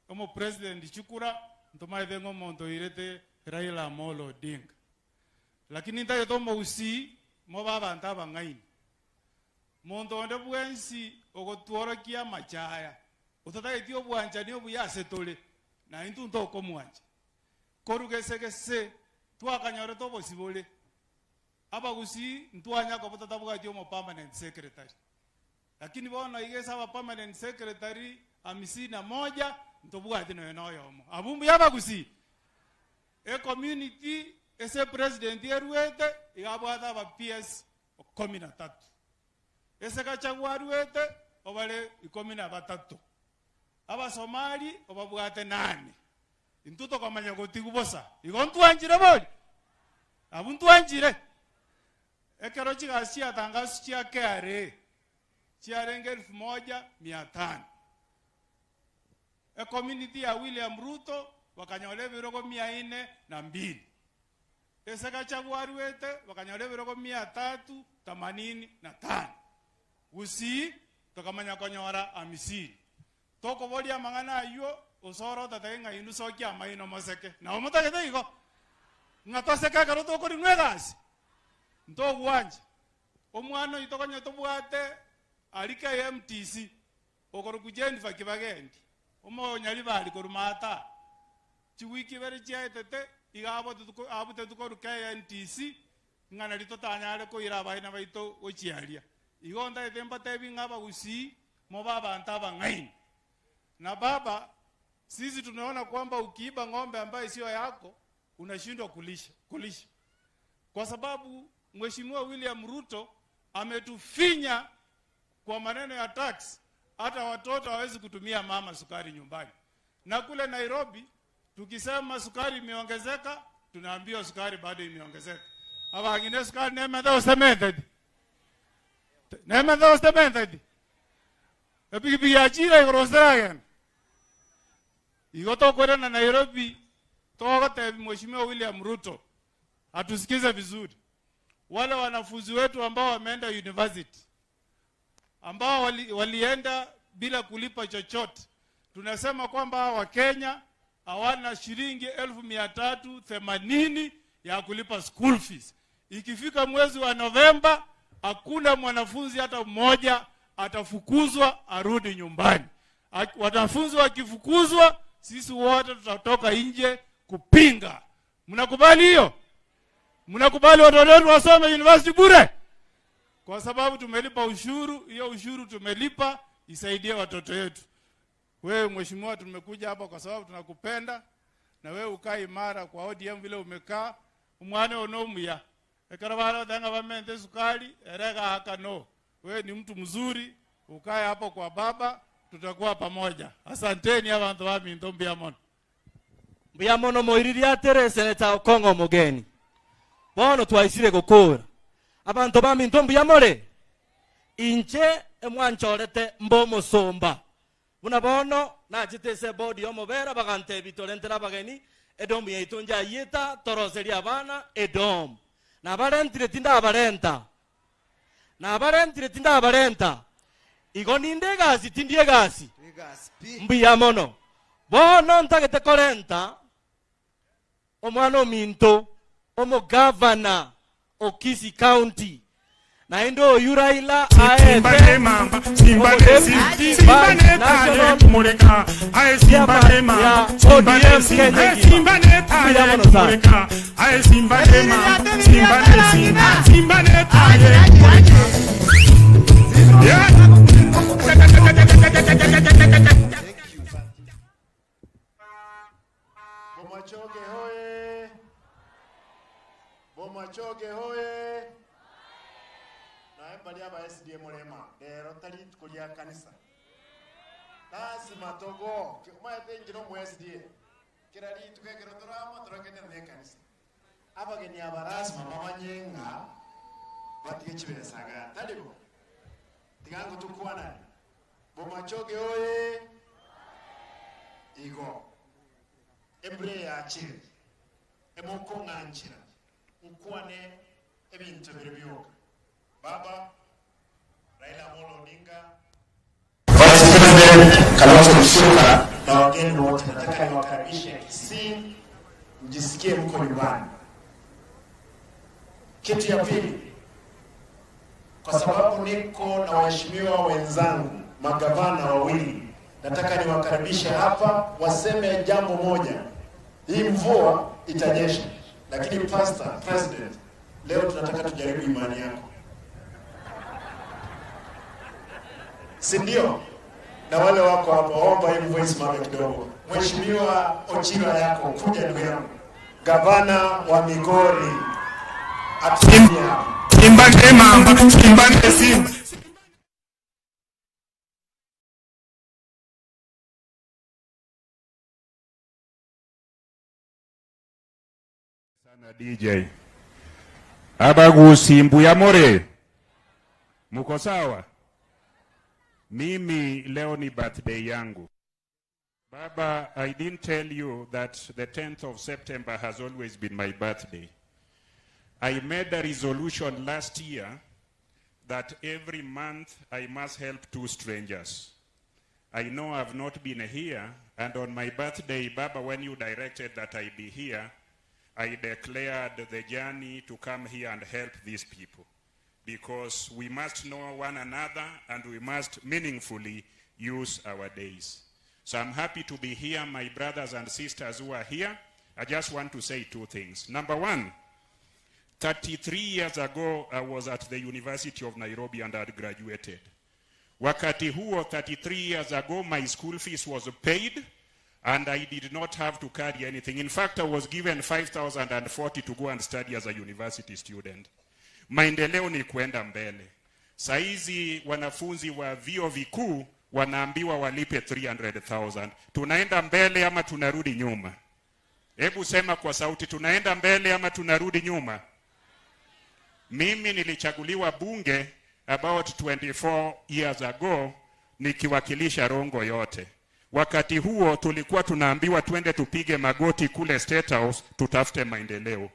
Speaker 15: Omo president chukura ntomaithe ngomonto irete Raila Amolo Odinga. Lakini ndaye tomo Gusii mo baba ntaba ngaini. Mondo onde bwensi ogotworokia machaya. Utataitio bwanjani obuyase tole na intu ntoko mwanje. Korugesegese twakanyore tobo sibole. Aba Gusii ntwanya ko butatabuga jomo permanent secretary. Lakini bona igesa aba permanent secretary 51 ntobuga tino enoyomo. Abumbu yaba Gusii. Community ese president yeruete igabwata aba PS 13. Ese kachagwa ruete obale 13. Aba Somali obabwate 8. Intuto kamanya gotigubosa. Igontwanjire boli. Abuntwanjire. Ekero chigasia tangazo chia KRA. Chiarenge 1500. Community ya William Ruto wakanyole birogo 402. Ese kachagwa ruete wakanyole birogo 385. Gusii tokamanya konyora 50. Toko bolia mangana ayo osoro tataenga indu sokia maino moseke. Na omotagete iko. Ngatoseka karo toko rinwegas. Nto gwanje. Omwana itokonya tobwate alika MTC. Okoro kujendi fakibagendi. Omo nyali bali korumata. Chiwiki bere chiaitete igabo tuko abute tuko KNTC ngana litotanyale ko iraba ina baito ochialia. Igonda etemba tebi ngaba Gusii mo baba antaba ngaini. Na baba, sisi tunaona kwamba ukiiba ng'ombe ambaye sio yako unashindwa kulisha. Kwa sababu Mheshimiwa William Ruto ametufinya kwa maneno ya tax, hata watoto hawezi kutumia mama sukari nyumbani. Na kule Nairobi tukisema sukari imeongezeka, tunaambiwa sukari bado imeongezeka. Aba wengine sukari nemenda usemete. Nemenda usemete. Epi ajira ikoroseragen. Igoto kwenda na Nairobi toka Mheshimiwa William Ruto atusikize vizuri. Wale wanafunzi wetu ambao wameenda university ambao walienda bila kulipa chochote, tunasema kwamba wa Kenya hawana shilingi 1380 ya kulipa school fees. Ikifika mwezi wa Novemba hakuna mwanafunzi hata mmoja atafukuzwa arudi nyumbani. Wanafunzi wakifukuzwa sisi wote tutatoka nje kupinga. Mnakubali hiyo? Mnakubali watoto wetu wasome university bure? Kwa sababu tumelipa ushuru, hiyo ushuru tumelipa isaidie watoto wetu. Wewe mheshimiwa, tumekuja hapa kwa sababu tunakupenda na wewe ukae imara kwa ODM vile umekaa. Umwane onomuya. Ekarabara danga bamente sukari erega haka no. Wewe ni mtu mzuri, ukae hapo kwa baba, tutakuwa pamoja. Asanteni abantu wa Minto Mbiamono.
Speaker 3: Mbiamono moiriri atere seneta Okongo Mogeni. Bono twaisire gukura. Abantu ba Minto Mbiamore. Inche emwanchorete mbomo somba. Buna bono na chitese body omobera bagante bitolentera bageni edom yaitonja yeta toroseria abana edom. Na barentire tinda abarenta. igoninde gasi tindie gasi mbuya mono bono ntagete korenta omwana ominto omo governor Okisi County na endo Raila
Speaker 19: Simba mamba Simba ne tale muleka ae Simba ne mamba Simba ne Simba ne tale muleka ae Simba ne mamba Simba ne tale muleka
Speaker 2: Bomachoge hoye! Bomachoge hoye! Naemba liaba SDM mulema lero tali tukulia kanisa lazima togo kumaya tengiro mu SDM kira li tukekero torama torakenya ne kanisa abageni abarazima mamanyenga batige chibesaga talibo tigango tukwana Bomachoge hoye! Igo Ebre ya chiri emoko nganchira ukwane ebintu biribyoka Baba Raila Odinga Kalonzo Musyoka na wageni wote nataka niwakaribishe Kisii mjisikie mko nyumbani. Kitu ya pili, kwa sababu niko na waheshimiwa wenzangu magavana wawili, nataka niwakaribishe hapa waseme jambo moja. Hii mvua itanyesha, lakini pastor, president, leo tunataka tujaribu imani yako. Si ndio? Na wale wako hapa, omba hii mvua isimame kidogo. Mheshimiwa Ochira yako, kuja ndugu yangu. Gavana wa Migori.
Speaker 19: Simba ne mamba Simba ne Simba sana DJ Abagusi ya more muko sawa? Mimi leo ni birthday yangu. Baba, I didn't tell you that the 10th of September has always been my birthday. I made a resolution last year that every month I must help 2 strangers. I know I've not been here, and on my birthday, Baba, when you directed that I be here, I declared the journey to come here and help these people, because we must know one another and we must meaningfully use our days. So I'm happy to be here, my brothers and sisters who are here. I just want to say 2 things. Number 1, 33 years ago, I was at the University of Nairobi and had graduated. Wakati huo, 33 years ago, my school fees was paid and I did not have to carry anything. In fact, I was given 5,040 to go and study as a university student. Maendeleo ni kwenda mbele. Saizi wanafunzi wa vyuo vikuu wanaambiwa walipe 300,000. Tunaenda mbele ama tunarudi nyuma? Hebu sema kwa sauti, tunaenda mbele ama tunarudi nyuma? Mimi nilichaguliwa bunge about 24 years ago nikiwakilisha Rongo yote. Wakati huo tulikuwa tunaambiwa twende tupige magoti kule State House tutafute maendeleo.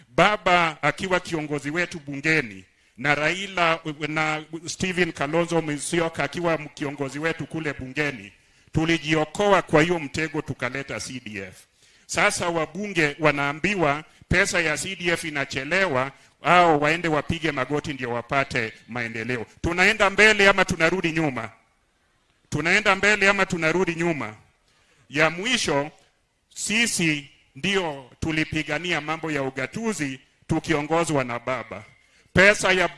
Speaker 19: Baba akiwa kiongozi wetu bungeni na Raila na Stephen Kalonzo Musyoka akiwa kiongozi wetu kule bungeni, tulijiokoa kwa hiyo mtego tukaleta CDF. Sasa wabunge wanaambiwa pesa ya CDF inachelewa, au waende wapige magoti ndio wapate maendeleo. Tunaenda mbele ama tunarudi nyuma? Tunaenda mbele ama tunarudi nyuma? Ya mwisho, sisi ndio tulipigania mambo ya ugatuzi tukiongozwa na baba. Pesa ya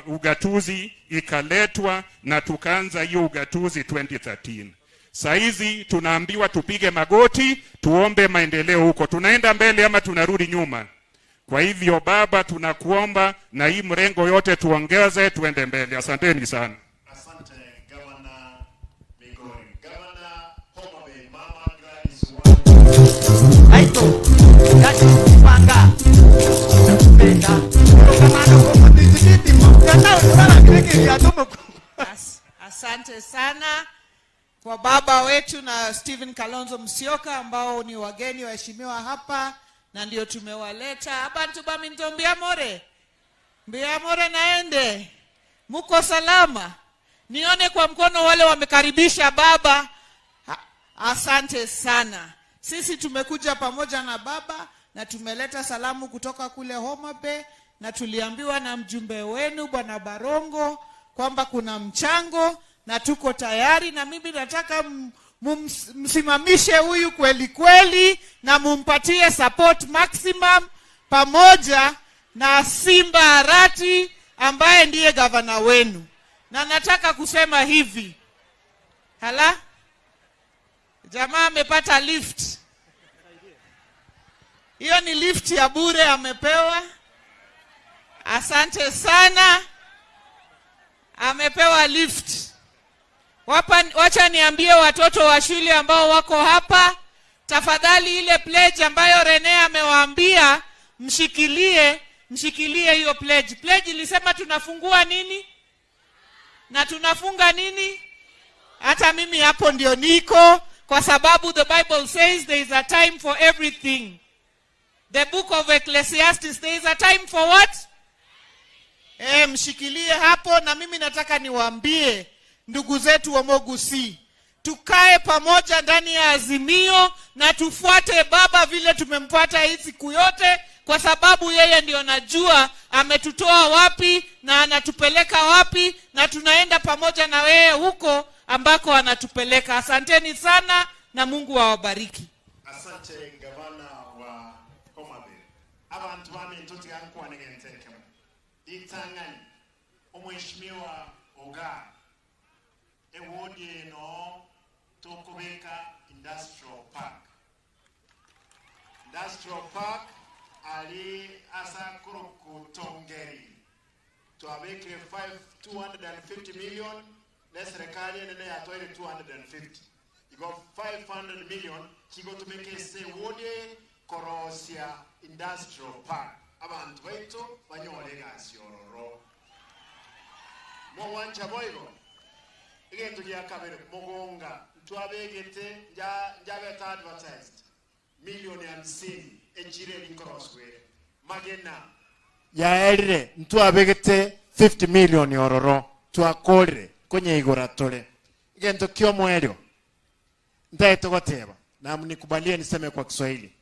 Speaker 19: ugatuzi ikaletwa na tukaanza hiyo ugatuzi 2013. Saizi tunaambiwa tupige magoti, tuombe maendeleo huko. Tunaenda mbele ama tunarudi nyuma? Kwa hivyo baba, tunakuomba na hii mrengo yote tuongeze tuende mbele. Asanteni sana.
Speaker 2: Asante Gavana Migori. Gavana Homa Bay, Mama Gladys Aito. Gati panga. Penda.
Speaker 5: Asante sana kwa baba wetu na Stephen Kalonzo Musyoka ambao ni wageni waheshimiwa hapa na ndio tumewaleta. Abantu baminto mbia more naende. Muko salama. Nione kwa mkono wale wamekaribisha baba. Asante sana. Sisi tumekuja pamoja na baba na tumeleta salamu kutoka kule Homa Bay, na tuliambiwa na mjumbe wenu Bwana Barongo kwamba kuna mchango na tuko tayari, na mimi nataka msimamishe huyu kweli kweli na mumpatie support maximum pamoja na Simba Arati ambaye ndiye gavana wenu. Na nataka kusema hivi. Jamaa amepata lift. Hiyo ni lift ya bure amepewa. Asante sana. Amepewa lift. Wacha niambie watoto wa shule ambao wako hapa, tafadhali ile pledge ambayo Rene amewaambia mshikilie hiyo pledge. Pledge ilisema tunafungua nini? Na tunafunga nini? Hata mimi hapo ndio niko, kwa sababu the Bible says there is a time for everything. The book of Ecclesiastes, there is a time for what? Mshikilie hapo. Na mimi nataka niwaambie ndugu zetu wa Mogusi, tukae pamoja ndani ya Azimio na tufuate baba vile tumempata hii siku yote, kwa sababu yeye ndio najua ametutoa wapi na anatupeleka wapi, na tunaenda pamoja na yeye huko ambako anatupeleka. Asanteni sana na Mungu awabariki.
Speaker 2: Asante gavana wa Homa Bay. Abantu bami ntuti yankuwa nigentekemo. Itangani omweshimiwa Oga ewodi eno tokubeka industrial park. Industrial park ali asakuro kutongeri tuabeke 250 million na serikali nene yatoile 250. Iko 500 million kigo tumeke se wodi korosia industrial park. Abantu baitu banyole gasi ororo. Mo wancha boygo igento ya kabere mugonga twabegete njabeta advertised milioni 50 ejire linkoroswe Magena yaerire twabegete 50 million ororo twakorire kwenye igora tole igento kio mwelio ndaito goteba na mnikubalie niseme kwa Kiswahili.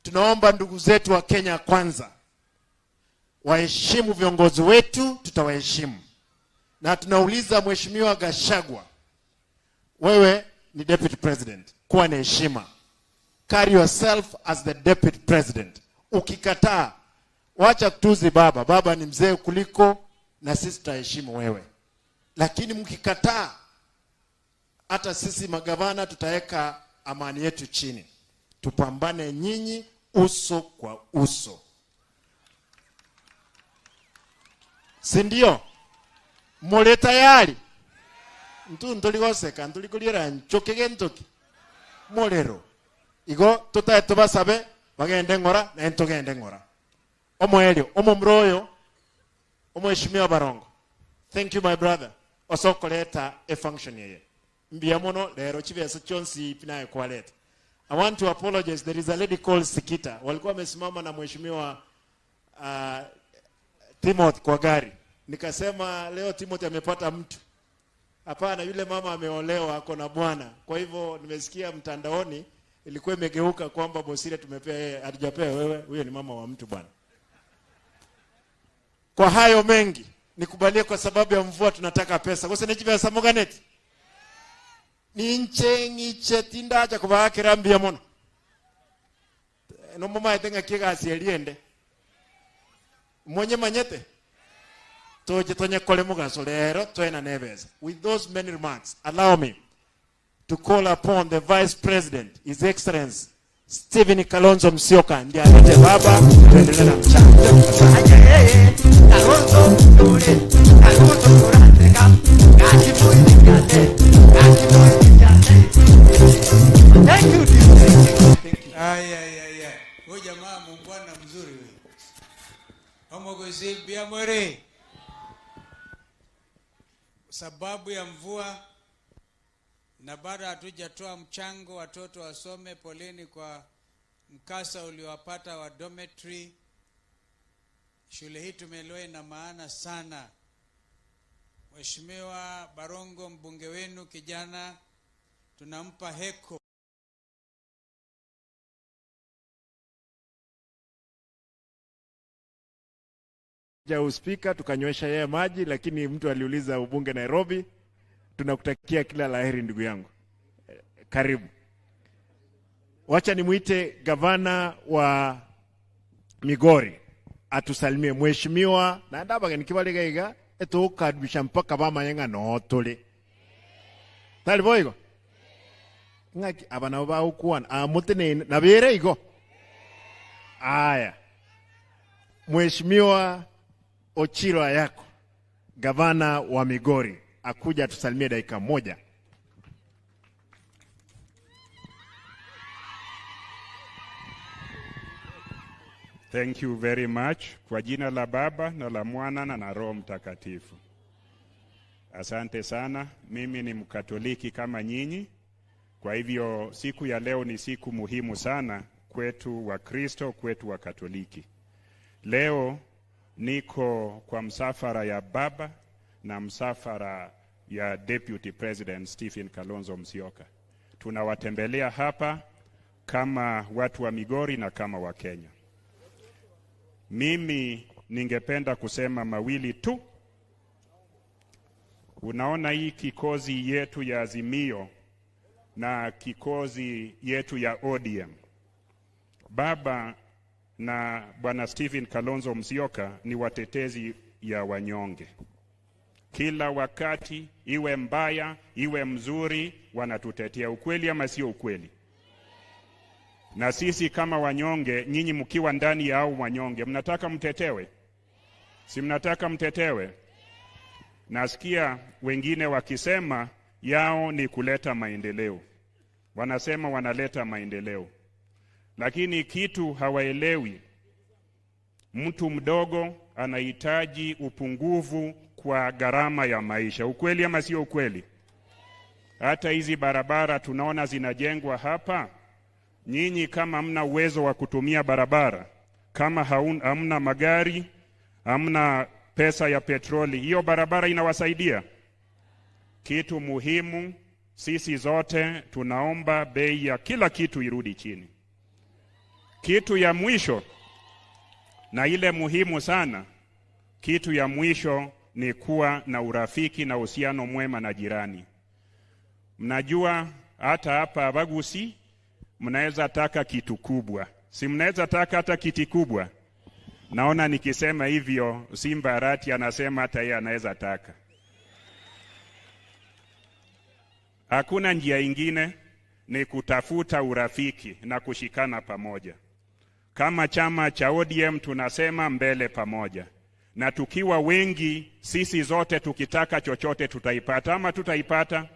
Speaker 2: Tunaomba ndugu zetu wa Kenya kwanza waheshimu viongozi wetu, tutawaheshimu. Na tunauliza Mheshimiwa Gachagua, wewe ni deputy president, kuwa na heshima. Carry yourself as the deputy president. Ukikataa, wacha kutuzi baba. Baba ni mzee kuliko na sisi tutaheshimu wewe. Lakini mkikataa, hata sisi magavana tutaweka amani yetu chini. Tupambane nyinyi uso kwa uso. Si ndio? Mole tayari. Ntuligoseka ntulikuliera nchokege ntoki. Molero. Igo tutaye tubasabe bagende ngora na entogende ngora. Omwelio, omomroyo, omweshimiwa Barongo. Thank you my brother. Osokoleta a function yeye. Mbiamono lero chibeso chonsi pinaye kwaleta. I want to apologize. There is a lady called Sikita. Walikuwa wamesimama na mheshimiwa Timothy kwa gari. Nikasema leo Timothy amepata mtu. Hapana, yule mama ameolewa ako na bwana. Kwa hivyo nimesikia mtandaoni ilikuwa imegeuka kwamba Bosire tumepea yeye, hatujapea wewe. Huyo ni mama wa mtu bwana. Kwa hayo mengi nikubalie, kwa sababu ya mvua tunataka pesa. Kwa sababu nijibe samoganeti. Ni nche tinda acha kubaka rambi ya mono. No mama itenga kiga asieliende. Mwenye manyete. Toje tonye kole mugaso lero toena nebeza. With those many remarks, allow me to call upon the Vice President, His Excellency Stephen Kalonzo Musyoka, ndiye alete baba tuendelee na mchango.
Speaker 4: Thank you. Huyu jamaa muungwana mzuri huyu. Omogozi biamore. Sababu ya mvua na bado hatujatoa mchango watoto wasome. Poleni kwa mkasa uliowapata wa dormitory. Shule hii tumeelewa ina maana sana. Mheshimiwa Barongo, mbunge wenu kijana, tunampa heko.
Speaker 19: Ja uspika tukanywesha yeye maji, lakini mtu aliuliza ubunge Nairobi. Tunakutakia kila laheri ndugu yangu. Karibu. Wacha nimuite gavana wa Migori atusalimie. Mheshimiwa na ndabaga nikibalega iga etukaribisha mpaka bamanyenga notole. Tali boygo. Ngaki abana ba ukuana amutene nabere igo. Aya. Mheshimiwa Ochilo Ayako, gavana wa Migori, akuja tusalimie dakika moja.
Speaker 20: Thank you very much. Kwa jina la Baba na la Mwana na la Roho Mtakatifu. Asante sana. Mimi ni Mkatoliki kama nyinyi. Kwa hivyo siku ya leo ni siku muhimu sana kwetu wa Kristo, kwetu wa Katoliki. Leo niko kwa msafara ya baba na msafara ya Deputy President Stephen Kalonzo Musyoka. Tunawatembelea hapa kama watu wa Migori na kama wa Kenya. Mimi ningependa kusema mawili tu. Unaona hii kikozi yetu ya Azimio na kikozi yetu ya ODM. Baba na Bwana Stephen Kalonzo Musyoka ni watetezi ya wanyonge. Kila wakati, iwe mbaya, iwe mzuri, wanatutetea. Ukweli ama sio ukweli? Na sisi kama wanyonge, nyinyi mkiwa ndani ya hao wanyonge, mnataka mtetewe? Si mnataka mtetewe? Nasikia wengine wakisema yao ni kuleta maendeleo. Wanasema wanaleta maendeleo. Lakini kitu hawaelewi, mtu mdogo anahitaji upungufu kwa gharama ya maisha. Ukweli ama sio ukweli? Hata hizi barabara tunaona zinajengwa hapa, nyinyi kama mna uwezo wa kutumia barabara, kama hamna magari, hamna pesa ya petroli, hiyo barabara inawasaidia? Kitu muhimu, sisi zote tunaomba bei ya kila kitu irudi chini. Kitu ya mwisho na ile muhimu sana, kitu ya mwisho ni kuwa na urafiki na uhusiano mwema na jirani. Mnajua hata hapa Abagusi mnaweza taka kitu kubwa. Si mnaweza taka hata kiti kubwa? Naona nikisema hivyo Simba Arati anasema hata yeye anaweza taka. Hakuna njia ingine, ni kutafuta urafiki na kushikana pamoja. Kama chama cha ODM tunasema mbele pamoja. Na tukiwa wengi, sisi zote tukitaka chochote tutaipata ama tutaipata.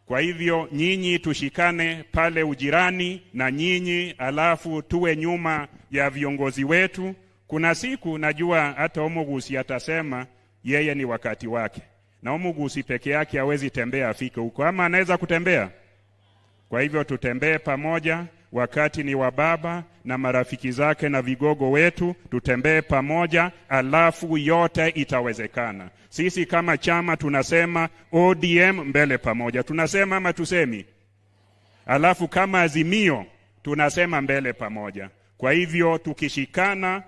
Speaker 20: Kwa hivyo nyinyi tushikane pale ujirani na nyinyi, alafu tuwe nyuma ya viongozi wetu. Kuna siku najua hata Omugusi atasema yeye ni wakati wake. Na Omugusi peke yake hawezi tembea afike huko, ama anaweza kutembea? Kwa hivyo tutembee pamoja, wakati ni wa baba na marafiki zake na vigogo wetu, tutembee pamoja, alafu yote itawezekana. Sisi kama chama tunasema ODM mbele pamoja. Tunasema ama tusemi? Alafu kama Azimio tunasema mbele pamoja. Kwa hivyo tukishikana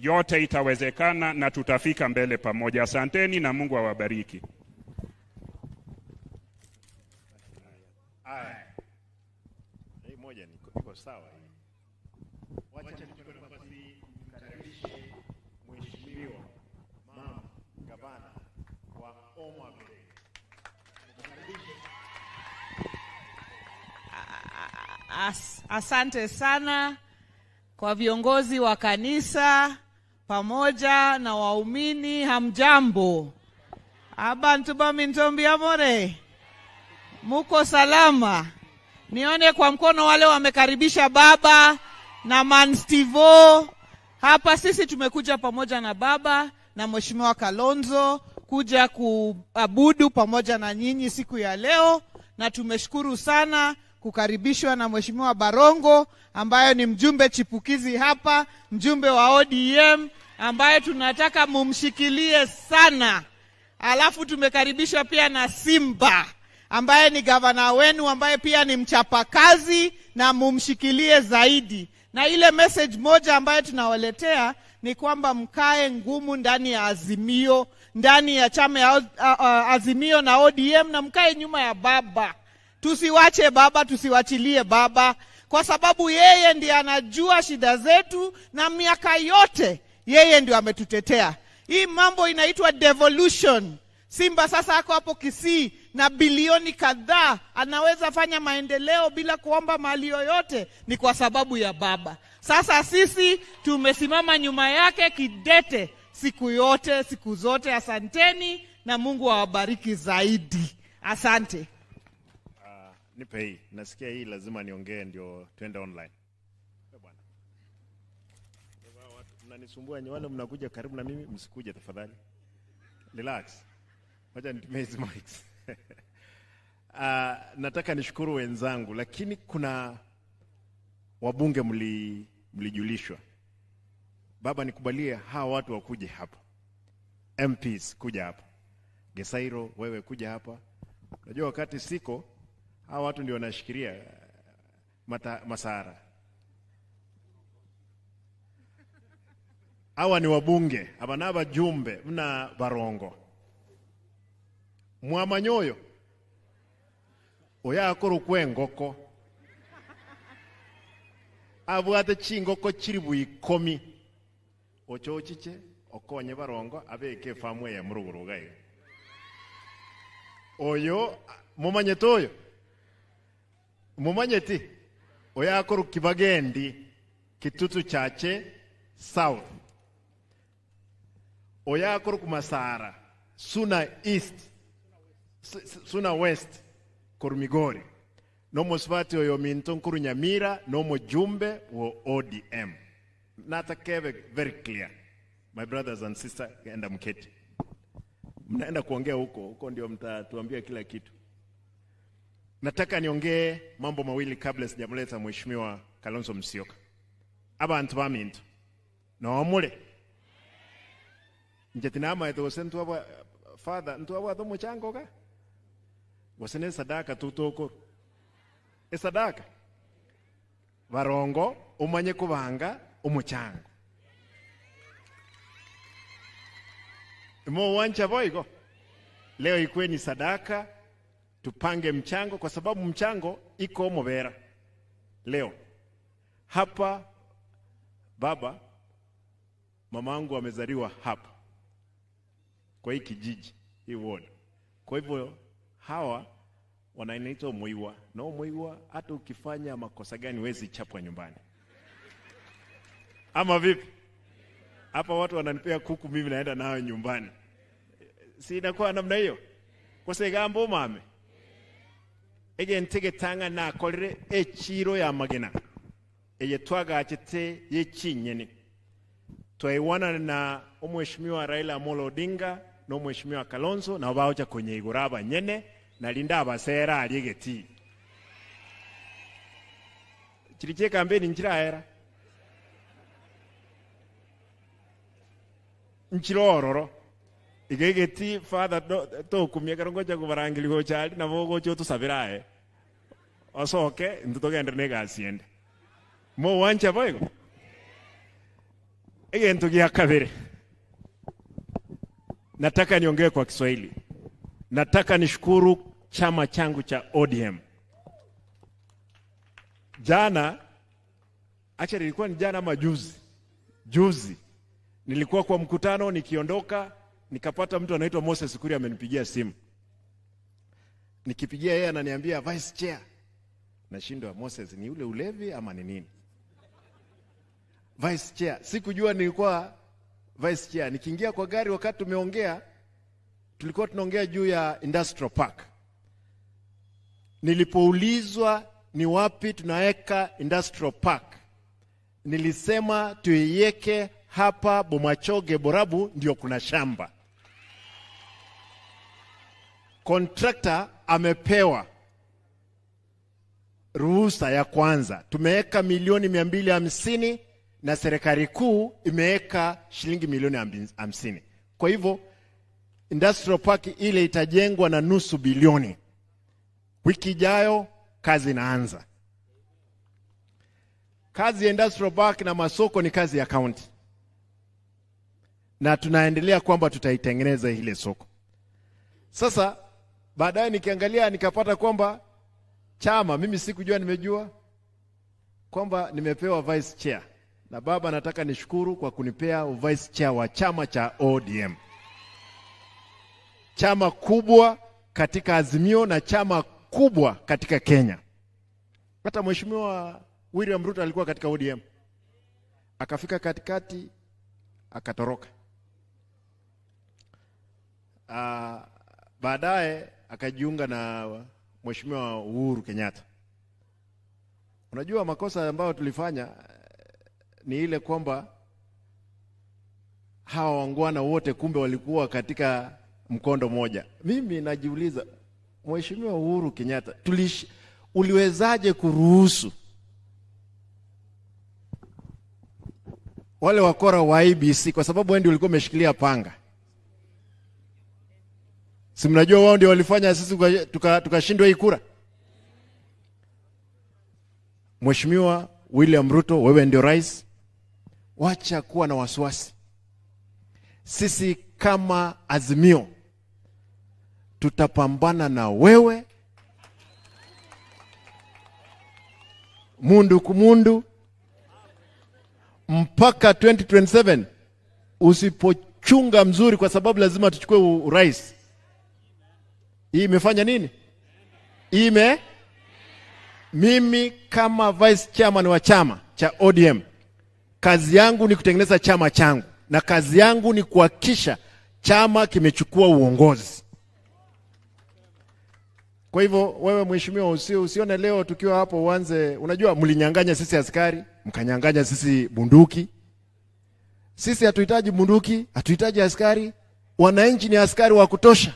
Speaker 20: yote itawezekana na tutafika mbele pamoja. Asanteni na Mungu awabariki.
Speaker 19: Hii moja niko sawa. Wacha nichukue nafasi kukaribisha Mheshimiwa Mama Gavana wa Homa Bay.
Speaker 5: Asante sana kwa viongozi wa kanisa pamoja na waumini. Hamjambo? Abantu bamintombi amore, muko salama? Nione kwa mkono wale wamekaribisha baba na Manstivo. Hapa sisi tumekuja pamoja na baba na Mheshimiwa Kalonzo kuja kuabudu pamoja na nyinyi siku ya leo, na tumeshukuru sana kukaribishwa na Mheshimiwa Barongo ambaye ni mjumbe chipukizi hapa, mjumbe wa ODM ambaye tunataka mumshikilie sana. Alafu tumekaribishwa pia na Simba ambaye ni gavana wenu, ambaye pia ni mchapakazi, na mumshikilie zaidi. Na ile message moja ambayo tunawaletea ni kwamba mkae ngumu ndani ya Azimio, ndani ya chama ya Azimio na ODM, na mkae nyuma ya baba. Tusiwache baba, tusiwachilie baba, kwa sababu yeye ndiye anajua shida zetu, na miaka yote yeye ndiye ametutetea. Hii mambo inaitwa devolution. Simba sasa ako hapo Kisii na bilioni kadhaa, anaweza fanya maendeleo bila kuomba mali yoyote, ni kwa sababu ya baba. Sasa sisi tumesimama nyuma yake kidete siku yote, siku zote. Asanteni na Mungu awabariki zaidi. Asante.
Speaker 2: Nipe hii. Nasikia hii lazima niongee ndio tuende online. Bwana. Mnanisumbua ni wale mnakuja karibu na mimi, msikuje tafadhali. Relax. Wacha nitumie hizi mics. Nataka nishukuru wenzangu, lakini kuna wabunge mlijulishwa. Baba, nikubalie hawa watu wakuje hapa. MPs kuja hapa. Gesairo, wewe kuja hapa. Unajua wakati siko, hawa watu ndio wanashikilia masara. Hawa ni wabunge, abanaba jumbe, mna barongo. Mwamanyoyo. Oya akoro kwengoko. Abwate chingoko chiri buikomi. Ochochiche okonye barongo abeke famwe ya murugurugaye. Oyo mumanyetoyo. Mumanyeti. Oya akoro kibagendi kitutu chache south. Oya akoro kumasara Suna East, Suna West, Kurumigori. Nomo swati oyo minton kuru Nyamira, nomo jumbe wo ODM. Natakeve very clear. My brothers and sisters, enda mketi. Mnaenda kuongea huko ndio mtatuambia kila kitu. Nataka niongee mambo mawili kabla sijamleta Mheshimiwa Kalonzo Musyoka. Abantu baminto. Nomule. Njetinama eto sentu aba father ntu aba to muchango ka. Wasene sadaka tutoko. Sadaka. Barongo umanye kubanga umuchango. Mo wancha boygo. Leo ikwe ni sadaka, tupange mchango kwa sababu mchango iko mobera. Leo hapa baba mamangu amezaliwa hapa kwa hii kijiji, hii ward. Kwa hivyo hawa wanaitwa muiwa. Na muiwa hata ukifanya makosa gani wezi chapwa nyumbani. Ama vipi? Hapa watu wananipea kuku, mimi naenda nao nyumbani. Si inakuwa namna hiyo? Kwa segambo mame. Ege ntege tanga na kolere echiro ya Magena. Eye twagachete yechinyeni. Twaiwana na Mheshimiwa Raila Amolo Odinga no Mheshimiwa Kalonzo na baocha kwenye igoraba nyene na linda abasera aligeti. Chiriche kampeni nchiraera. Nchirororo. Igegeti father to kumye karongocha kubarangili go chali na bogo cho tusabirae. Osoke ntutogende nega asiende. Mo wancha boygo. Egento gia kabere. Nataka niongee kwa Kiswahili. Nataka nishukuru chama changu cha ODM. Jana, actually ilikuwa ni jana ama juzi. Nilikuwa kwa mkutano, nikiondoka, nikapata mtu anaitwa Moses Kuria amenipigia simu. Nikipigia yeye ananiambia vice chair. Nashindwa Moses ni ule ulevi ama ni nini? Vice chair. Sikujua nilikuwa vice chair. Nikiingia kwa gari wakati tumeongea, tulikuwa tunaongea juu ya industrial park. Nilipoulizwa ni wapi tunaweka industrial park, nilisema tuiweke hapa Bomachoge Borabu, ndio kuna shamba. Contractor amepewa ruhusa ya kwanza. Tumeweka milioni 250 na serikali kuu imeweka shilingi milioni 50. Kwa hivyo
Speaker 1: industrial park ile itajengwa na nusu bilioni. Wiki ijayo kazi inaanza. Kazi ya industrial park na masoko ni kazi ya county, na tunaendelea kwamba tutaitengeneza ile soko. Sasa baadaye nikiangalia nikapata kwamba chama, mimi sikujua, nimejua kwamba nimepewa vice chair, na baba nataka nishukuru kwa kunipea vice chair wa chama cha ODM, chama kubwa katika Azimio na chama kubwa katika Kenya. Hata Mheshimiwa William Ruto alikuwa katika ODM, akafika katikati akatoroka. Baadaye akajiunga na Mheshimiwa Uhuru Kenyatta. Unajua makosa ambayo tulifanya ni ile kwamba hawa wangwana wote kumbe walikuwa katika mkondo moja. Mimi najiuliza, Mheshimiwa Uhuru Kenyatta, uliwezaje kuruhusu wale wakora wa IBC, kwa sababu wewe ndio ulikuwa umeshikilia panga? Si mnajua wao ndio walifanya sisi tukashindwa hii kura? Mheshimiwa William Ruto, wewe ndio rais, wacha kuwa na wasiwasi. Sisi kama Azimio tutapambana na wewe mundu kumundu mpaka 2027 usipochunga mzuri, kwa sababu lazima tuchukue urais. Hii imefanya nini? Mimi kama vice chairman wa chama cha ODM, kazi yangu ni kutengeneza chama changu, na kazi yangu ni kuhakikisha chama kimechukua uongozi. Kwa hivyo wewe mheshimiwa, usione leo tukiwa hapo uanze, unajua mlinyang'anya sisi askari, mkanyang'anya sisi bunduki. Sisi hatuhitaji bunduki, hatuhitaji askari. Wananchi ni askari wa kutosha.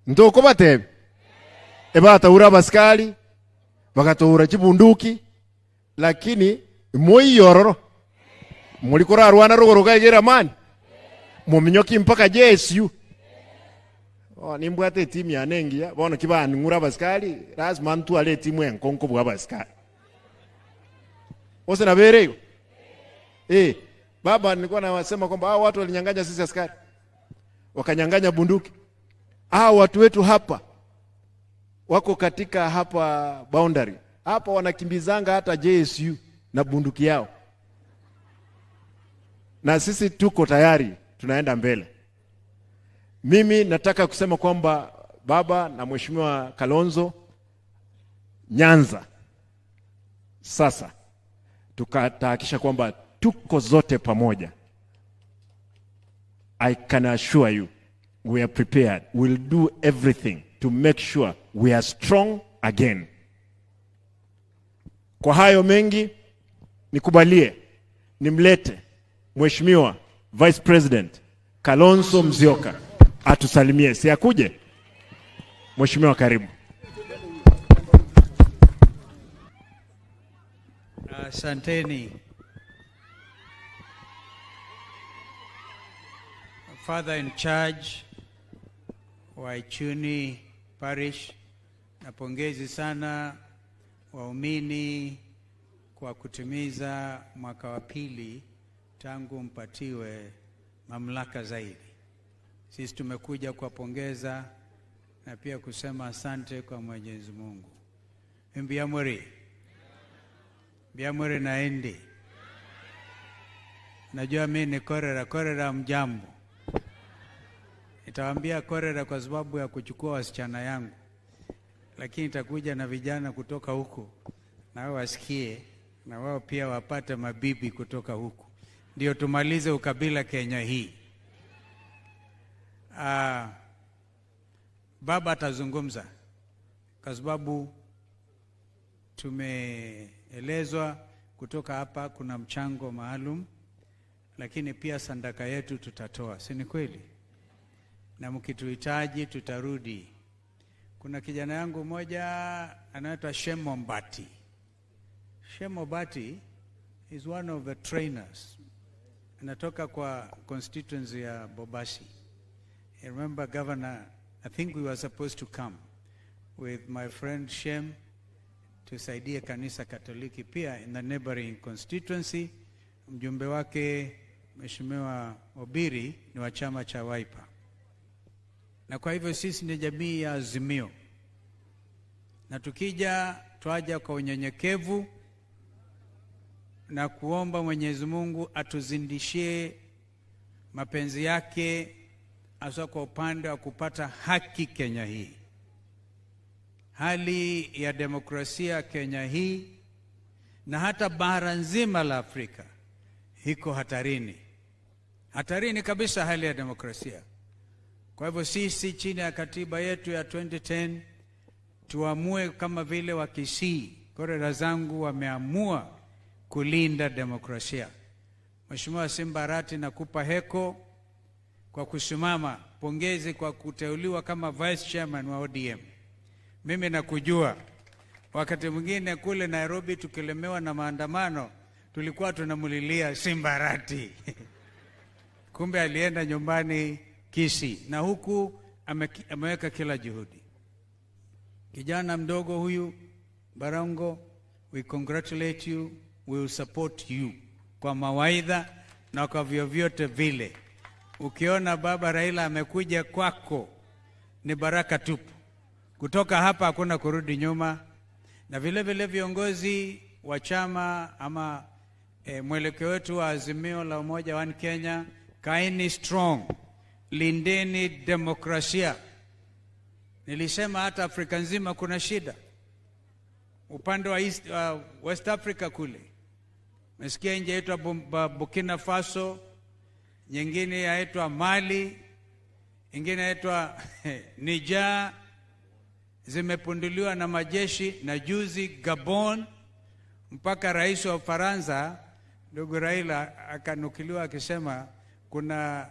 Speaker 1: Ndoko batebe ebataura abaskari bagatora kibunduki, lakini moi yororo mulikora rwana rugoroga gera mani muminyoki mpaka JSU. Nimbwate timu ya nengia bona kibani ngura abaskari lazima mtu ale timu enkonko bwa abaskari ose na berego. Baba nilikuwa nasema kwamba hao watu walinyang'anya sisi askari, wakanyang'anya bunduki. Watu wetu hapa wako katika hapa boundary hapa, wanakimbizanga hata JSU na bunduki yao, na sisi tuko tayari, tunaenda mbele. Mimi nataka kusema kwamba baba na Mheshimiwa Kalonzo, Nyanza sasa tukatahakisha kwamba tuko zote pamoja. I can assure you we are prepared. We'll do everything to make sure we are strong again. Kwa hayo mengi, nikubalie nimlete Mheshimiwa Vice President Kalonzo Musyoka atusalimie. Si akuje? Mheshimiwa, karibu.
Speaker 4: Asanteni. Father in charge wa Ichuni Parish, napongezi sana waumini kwa kutimiza mwaka wa pili tangu mpatiwe mamlaka zaidi. Sisi tumekuja kuwapongeza na pia kusema asante kwa Mwenyezi Mungu. Mbiamuri naendi. Najua mimi ni korera mjambo. Nitawaambia korera kwa sababu ya kuchukua wasichana yangu, lakini itakuja na vijana kutoka huko na wao wasikie, na wao pia wapate mabibi kutoka huko, ndio tumalize ukabila Kenya hii. Baba atazungumza kwa sababu tumeelezwa kutoka hapa kuna mchango maalum, lakini pia sandaka yetu tutatoa, si ni kweli? Na mkituhitaji tutarudi. Kuna kijana yangu mmoja anaitwa Shemombati. Shemombati is one of the trainers natoka kwa constituency ya Bobasi. I remember Governor, I think we were supposed to come with my friend Shem tusaidia kanisa Katoliki pia in the neighboring constituency. Mjumbe wake Mheshimiwa Obiri ni wa chama cha Wiper. Na kwa hivyo sisi ni jamii ya Azimio. Na tukija twaja kwa unyenyekevu na kuomba Mwenyezi Mungu atuzindishie mapenzi yake hasa kwa upande wa kupata haki Kenya hii. Hali ya demokrasia Kenya hii na hata bara nzima la Afrika iko hatarini. Hatarini kabisa hali ya demokrasia. Kwa hivyo sisi chini ya katiba yetu ya 2010 tuamue kama vile Wakisii, korera zangu wameamua kulinda demokrasia. Mheshimiwa Simbarati, nakupa heko kwa kusimama. Pongezi kwa kuteuliwa kama vice chairman wa ODM. Mimi nakujua wakati mwingine kule Nairobi tukilemewa na maandamano tulikuwa tunamulilia Simbarati. Kumbe alienda nyumbani Kisii na huku ameweka kila juhudi. Kijana mdogo huyu Barongo, we congratulate you, we will support you kwa mawaidha na kwa vyovyote vile. Ukiona baba Raila amekuja kwako ni baraka tupu. Kutoka hapa hakuna kurudi nyuma. Na vile vile viongozi wa chama ama mwelekeo wetu wa Azimio la Umoja One Kenya, kaini strong, lindeni demokrasia. Nilisema hata Afrika nzima kuna shida. Upande wa West Africa kule, mesikia nje yaitwa Burkina Faso, nyingine yaitwa Mali, ingine yaitwa Niger, zimepunduliwa na majeshi, na juzi Gabon, mpaka rais wa Ufaransa ndugu Raila akanukiliwa akisema kuna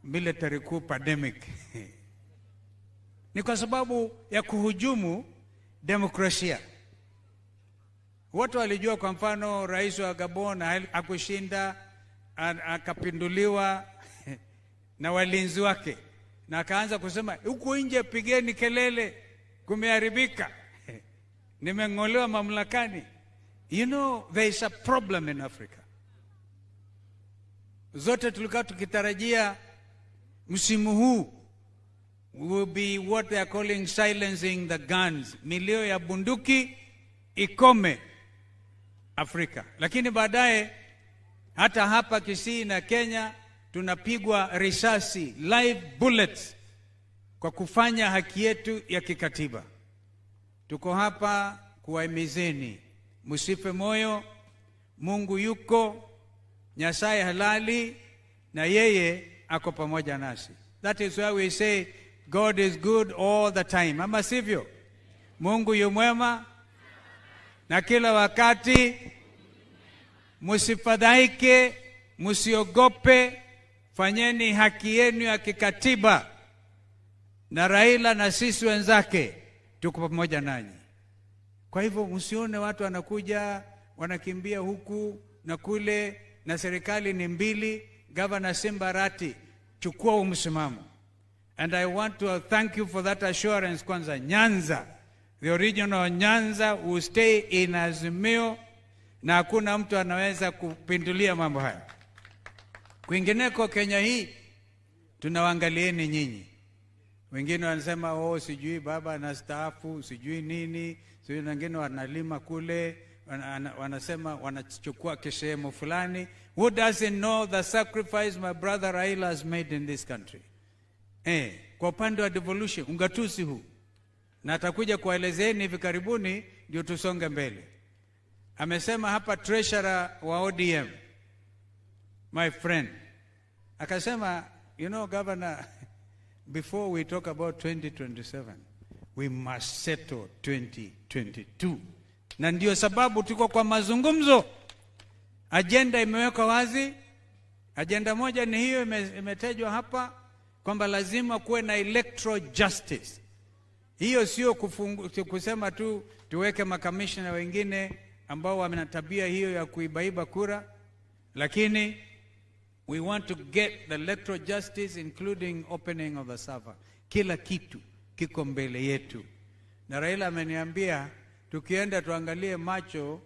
Speaker 4: military coup pandemic. Ni kwa sababu ya kuhujumu demokrasia. Watu walijua kwa mfano rais wa Gabon hakushinda, akapinduliwa na walinzi wake, na akaanza kusema huku nje pigeni kelele, kumeharibika, nimeng'olewa mamlakani. You know, there is a problem in Africa. Zote tulikuwa tukitarajia msimu huu will be what they are calling silencing the guns. Milio ya bunduki ikome Afrika. Lakini baadaye hata hapa Kisii na Kenya tunapigwa risasi, live bullets, kwa kufanya haki yetu ya kikatiba. Tuko hapa kuwahimizeni, msife moyo, Mungu yuko, Nyasaye halali, na yeye ako pamoja nasi. That is why we say God is good all the time. Ama sivyo? Mungu yu mwema na kila wakati. Msifadhaike, msiogope, fanyeni haki yenu ya kikatiba. Na Raila na sisi wenzake tuko pamoja nanyi. Kwa hivyo msione watu wanakuja wanakimbia huku na kule, na serikali ni mbili. Governor Simbarati, chukua msimamo. And I want to thank you for that assurance. Kwanza Nyanza, the original Nyanza will stay in Azimio, na hakuna mtu anaweza kupindulia mambo haya. Kwingineko Kenya hii tunawaangalieni nyinyi. Wengine wanasema sijui baba anastaafu, sijui nini, sijui wengine wanalima kule, wanasema wanachukua kisehemu fulani. Who doesn't know the sacrifice my brother Raila has made in this country? Kwa upande wa devolution, ungatusi huu. Na atakuja kuelezeni hivi karibuni ndio tusonge mbele. Amesema hapa treasurer wa ODM, my friend, akasema, you know governor, before we talk about 2027, we must settle 2022. Na ndio sababu tuko kwa mazungumzo. Agenda imewekwa wazi. Agenda moja ni hiyo imetajwa hapa, kwamba lazima kuwe na electoral justice. Hiyo sio kusema tu tuweke makamishna wengine ambao wana tabia hiyo ya kuibaiba kura, lakini We want to get the electoral justice, including opening of the server. Kila kitu kiko mbele yetu. Na Raila ameniambia tukienda tuangalie macho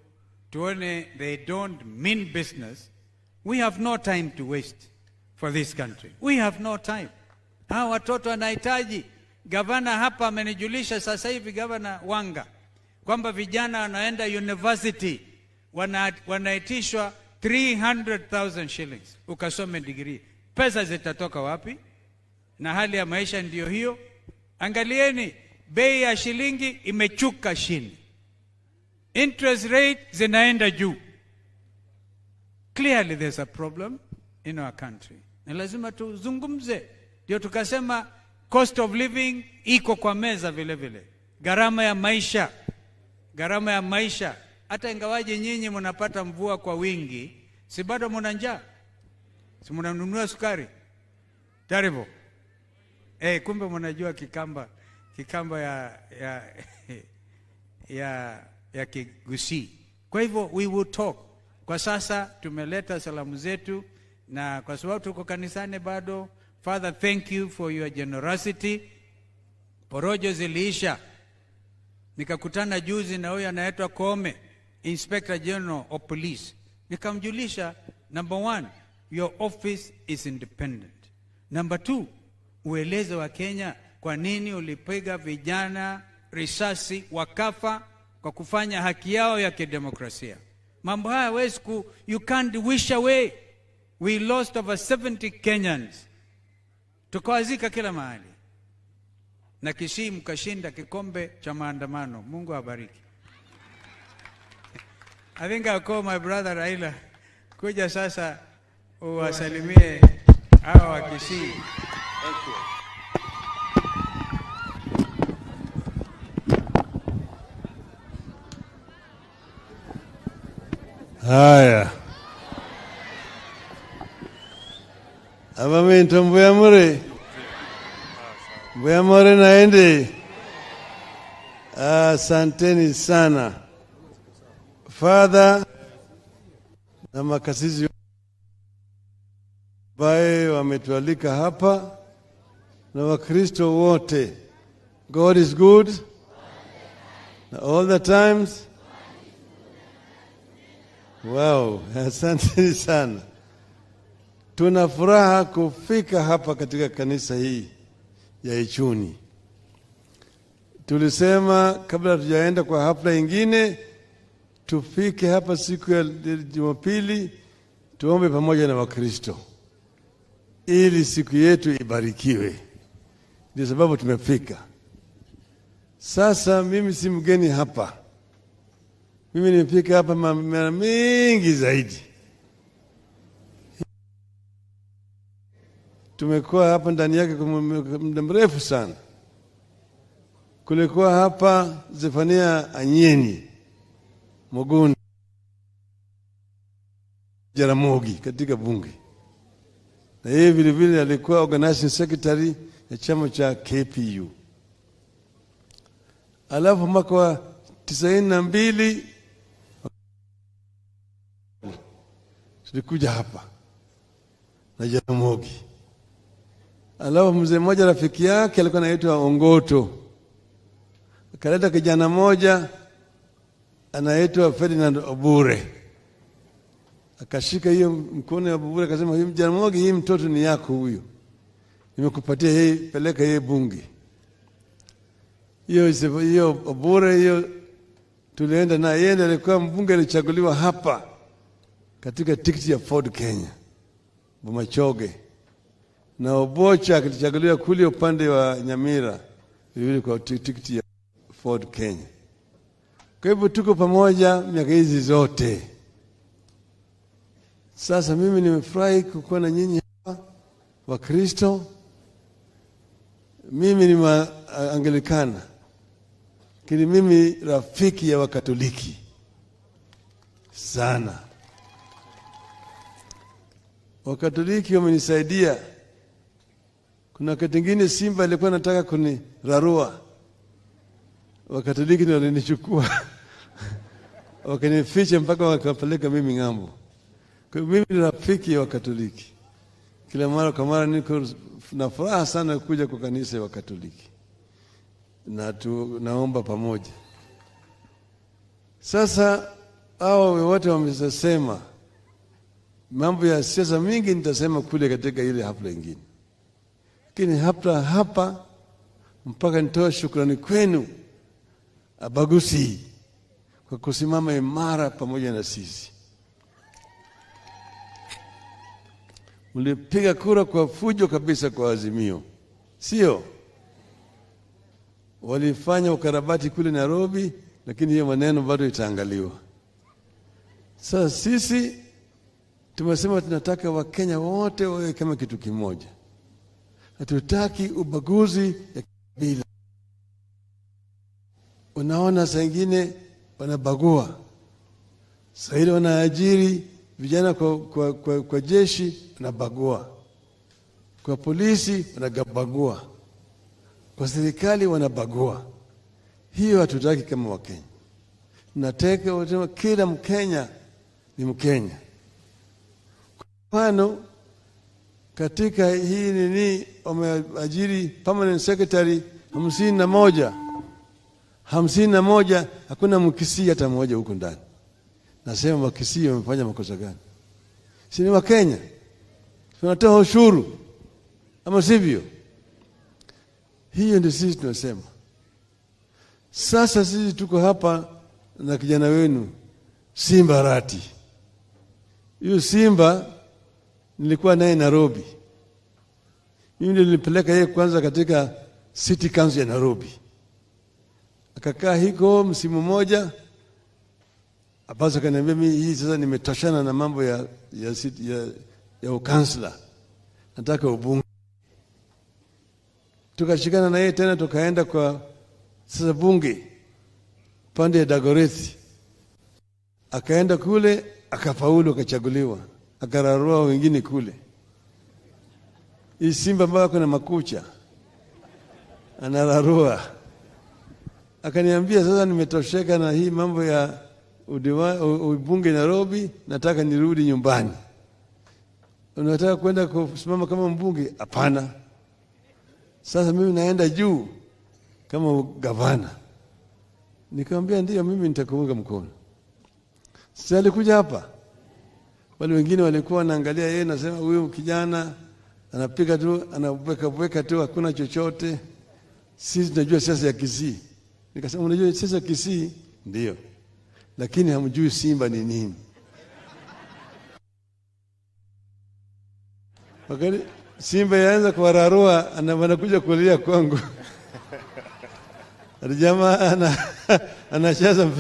Speaker 4: tuone they don't mean business. We have no time to waste for this country. We have no time. Hawa watoto wanahitaji. Gavana hapa amenijulisha sasa hivi, Gavana Wanga, kwamba vijana wanaenda university wanaitishwa 300,000 shillings ukasome degree. Pesa zitatoka wapi? Na hali ya maisha ndiyo hiyo. Angalieni, bei ya shilingi imechuka chini, interest rate zinaenda juu. Clearly there's a problem in our country. Na lazima tuzungumze. Ndio tukasema cost of living iko kwa meza vile vile. Gharama ya maisha. Hata ingawaje nyinyi mnapata mvua kwa wingi, si bado mna njaa? Si mnanunua sukari? Terrible. Kumbe mnajua kikamba ya Kigusii. Kwa hivyo we will talk. Kwa sasa tumeleta salamu zetu, na kwa sababu tuko kanisani bado, Father, thank you for your generosity. Porojo ziliisha. Nikakutana juzi na huyo anaitwa Kome, Inspector General of Police. Nikamjulisha, number 1, your office is independent. Number 2, ueleze wa Kenya kwa nini ulipiga vijana risasi wakafa kwa kufanya haki yao ya kidemokrasia. Mambo haya you can't wish away. We lost over 70 Kenyans. Tukawazika kila mahali. Na Kisii mkashinda kikombe cha maandamano. Mungu awabariki. I think I'll call my brother Raila kuja sasa uwasalimie hawa wa Kisii.
Speaker 14: Thank you.
Speaker 7: Haya. Abamento mbuyamure. Mbuyamure naende. Asanteni sana. Father na makasisi bae wametualika hapa na Wakristo wote. God is good all the times. Wow, asante sana. Tuna furaha kufika hapa katika kanisa hii ya Ichuni. Tulisema kabla tujaenda kwa hafla ingine, tufike hapa siku ya Jumapili tuombe pamoja na Wakristo ili siku yetu ibarikiwe. Ndio sababu tumefika. Sasa mimi si mgeni hapa. Mimi nimefika hapa mara mingi zaidi. Tumekuwa hapa ndani yake kwa muda mrefu sana. Kulikuwa hapa Zefania Anyeni Mugundi Jaramogi katika bunge. Na yeye vile vile alikuwa organizing secretary ya chama cha KPU. Alafu mwaka wa 92 tulikuja hapa na Jaramogi. Alafu mzee mmoja rafiki yake alikuwa anaitwa Ongoto. Akaleta kijana moja anaitwa Ferdinand Obure. Akashika hiyo mkono ya Obure akasema, huyu Jaramogi, hii mtoto ni yako huyo. Nimekupatia yeye, peleka yeye bunge. Hiyo Obure hiyo tulienda na yeye, alikuwa mbunge alichaguliwa hapa katika tikiti ya Ford Kenya. Bomachoge. Na Obocha alichaguliwa kule upande wa Nyamira vile kwa tikiti ya Ford Kenya. Kwa hivyo tuko pamoja miaka hizi zote. Sasa mimi nimefurahi kukuwa na nyinyi hapa Wakristo. Mimi ni Anglikana. Lakini mimi rafiki ya Wakatoliki sana. Wakatoliki wamenisaidia. Kuna wakati mwingine Simba alikuwa anataka kunirarua. Wakatoliki ndio walinichukua. Wakanificha mpaka wakapeleka mimi ng'ambo. Kwa mimi ni rafiki ya Wakatoliki. Kila mara kwa mara niko na furaha sana kuja kwa kanisa wa Katoliki. Na naomba pamoja. Sasa hao wote wamesema mambo ya siasa mingi nitasema kule katika ile hafla nyingine. Lakini hapa mpaka nitoa shukrani kwenu Abagusi kwa kusimama imara pamoja na sisi. Mlipiga kura kwa fujo kabisa kwa Azimio, sio? Walifanya ukarabati kule Nairobi, lakini hiyo maneno bado itaangaliwa. Sasa sisi tumesema tunataka Wakenya wote wawe kama kitu kimoja. Hatutaki ubaguzi ya kabila. Unaona saa ingine wanabagua. Saa ile wanaajiri vijana kwa jeshi wanabagua. Kwa polisi wanabagua. Kwa serikali wanabagua. Hiyo hatutaki kama Wakenya. Tunataka kila Mkenya ni Mkenya. Kwa mfano katika hii nini wameajiri permanent secretary 51 hakuna Mkisii hata mmoja huko ndani. Nasema Wakisii wamefanya makosa gani? Si ni Wakenya? Tunatoa ushuru ama sivyo? Hiyo ndio sisi tunasema. Sasa sisi tuko hapa na kijana wenu Simba Rati. Hiyo Simba nilikuwa naye Nairobi. Mimi nilipeleka yeye kwanza katika City Council ya Nairobi. Akakaa hiko msimu moja. Abaza kaniambia mimi hii sasa nimetoshana na mambo ya ukansla. Nataka ubunge. Tukashikana na yeye tena tukaenda kwa sasa bunge pande ya Dagoretti. Akaenda kule akafaulu akachaguliwa. Akararua wengine kule. Hii Simba ambayo kuna makucha anararua. Akaniambia sasa nimetosheka na hii mambo ya ubunge Nairobi, nataka nirudi nyumbani. Unataka kwenda kusimama kama mbunge? Hapana. Sasa mimi naenda juu kama gavana. Nikamwambia ndio mimi nitakuunga mkono. Sasa alikuja hapa. Wale wengine walikuwa wanaangalia yeye, nasema huyu kijana anapiga tu, anaweka tu, hakuna chochote. Sisi tunajua siasa ya Kisii. Nikasema unajua siasa ya Kisii? Ndio. Lakini hamjui Simba ni nini. Wakati Simba yaanza kuwararua, anakuja kulia kwangu. Jamaa anacheza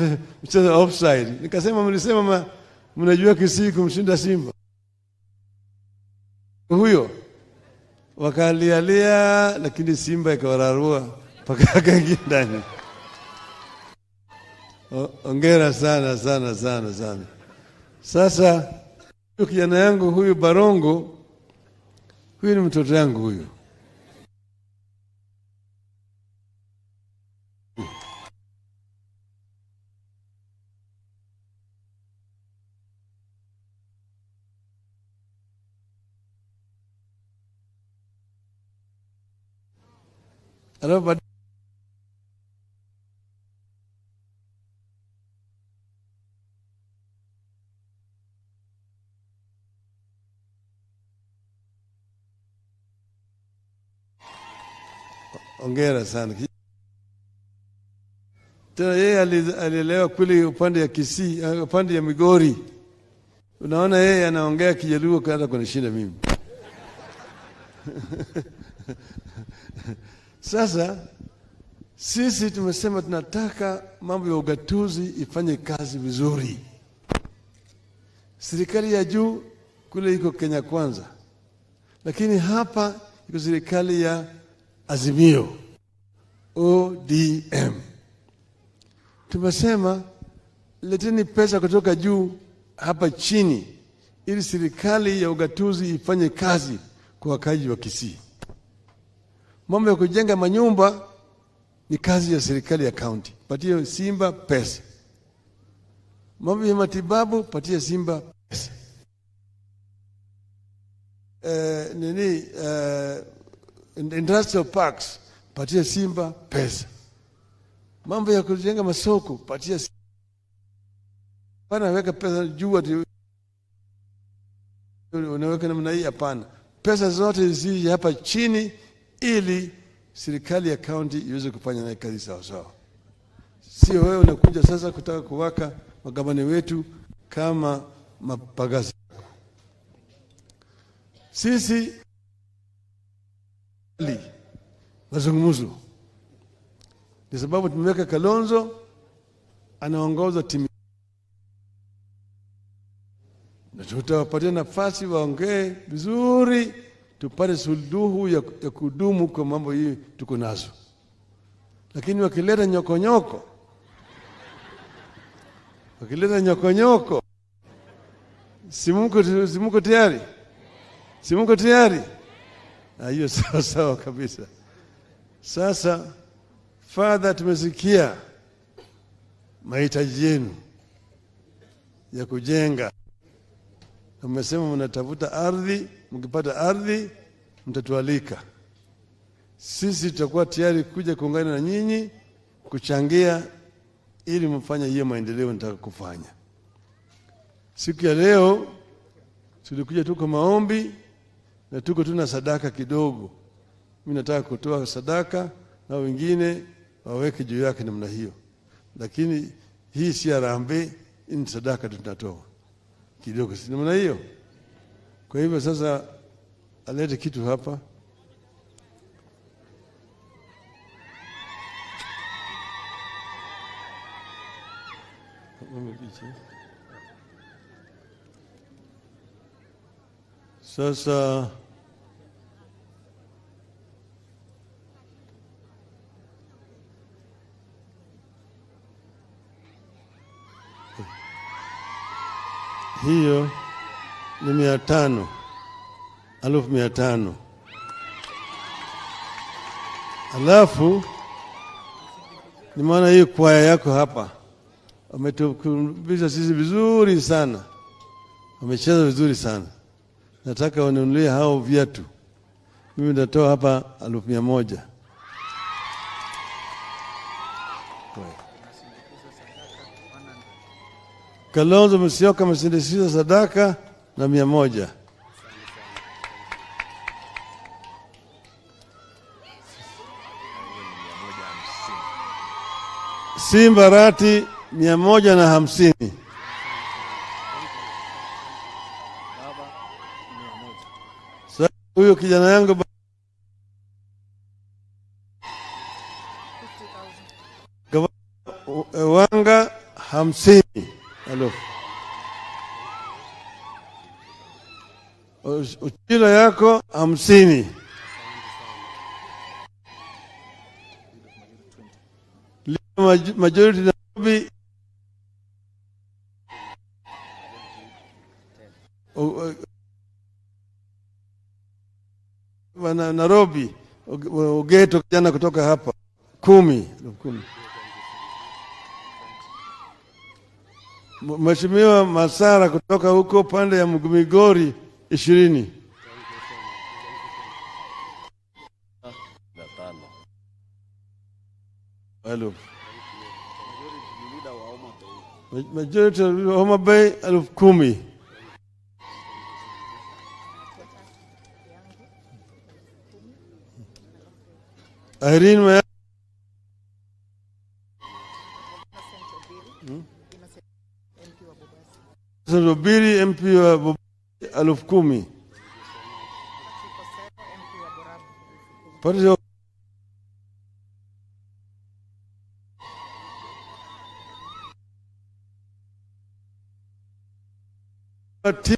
Speaker 7: mchezo offside. Nikasema mlisema mnajua Kisii kumshinda Simba. Huyo wakalialia, lakini Simba ikawararua mpaka akaingia ndani. Hongera sana sana sana sana. Sasa kijana yangu huyu Barongo, huyu ni mtoto yangu huyu. Alafu ongera sana. Tena yeye alielewa kule upande ya Kisii, upande ya Migori. Unaona yeye anaongea Kijaluo hata kunishinda mimi. Sasa sisi tumesema tunataka mambo ya ugatuzi ifanye kazi vizuri. Serikali ya juu kule iko Kenya Kwanza. Lakini hapa iko serikali ya Azimio, ODM. Tumesema leteni pesa kutoka juu hapa chini ili serikali ya ugatuzi ifanye kazi kwa wakazi wa Kisii. Mambo ya kujenga manyumba ni kazi ya serikali ya county. Patia Simba pesa. Mambo ya matibabu patia Simba pesa. industrial parks, patia Simba pesa. Mambo ya kujenga masoko, patia Simba. Pana weka pesa juu ati unaweka namna hii, hapana. Pesa zote zije hapa chini ili serikali ya county iweze kufanya naye kazi sawa sawa. Sio wewe unakuja sasa kutaka kuwaka magavana wetu kama mapagasi. Sisi mazungumzo ni sababu tumeweka Kalonzo anaongoza timu, na tutawapatia nafasi waongee vizuri, tupate suluhu ya kudumu kwa mambo hii tuko nazo. Lakini wakileta nyokonyoko, simuko tayari? Simuko tayari? Hiyo sawa sawa kabisa. Sasa Father, tumesikia mahitaji yenu ya kujenga. Umesema mnatafuta ardhi, mkipata ardhi mtatualika. Sisi tutakuwa tayari kuja kuungana na nyinyi kuchangia ili mfanye hiyo maendeleo nataka kufanya. Siku ya leo tulikuja tuko maombi na tuko tuna sadaka kidogo. Mimi nataka kutoa sadaka na wengine waweke juu yake namna hiyo. Lakini hii si harambee, ni sadaka tunatoa kidogo, si namna hiyo. Kwa hivyo sasa alete kitu hapa. Sasa hiyo ni 500, 1,500. Alafu ni maana hii kwaya yako hapa wametukumbisha sisi vizuri sana, wamecheza vizuri sana. Nataka wanunulie hao viatu. Mimi nitatoa hapa 1,100. Kalonzo Musyoka amesindikisha sadaka na 100. Simba Rati 150. Sasa huyo kijana yangu wanga 50. Halo. Uchila yako 50. Majority Nairobi Nairobi ugeto kijana kutoka hapa 10. Mheshimiwa Masara kutoka huko pande ya Migori 20. Hello. Majority wa Homa Bay 10,000. Irene Robiri MP wa Bobasi 10,000. Pati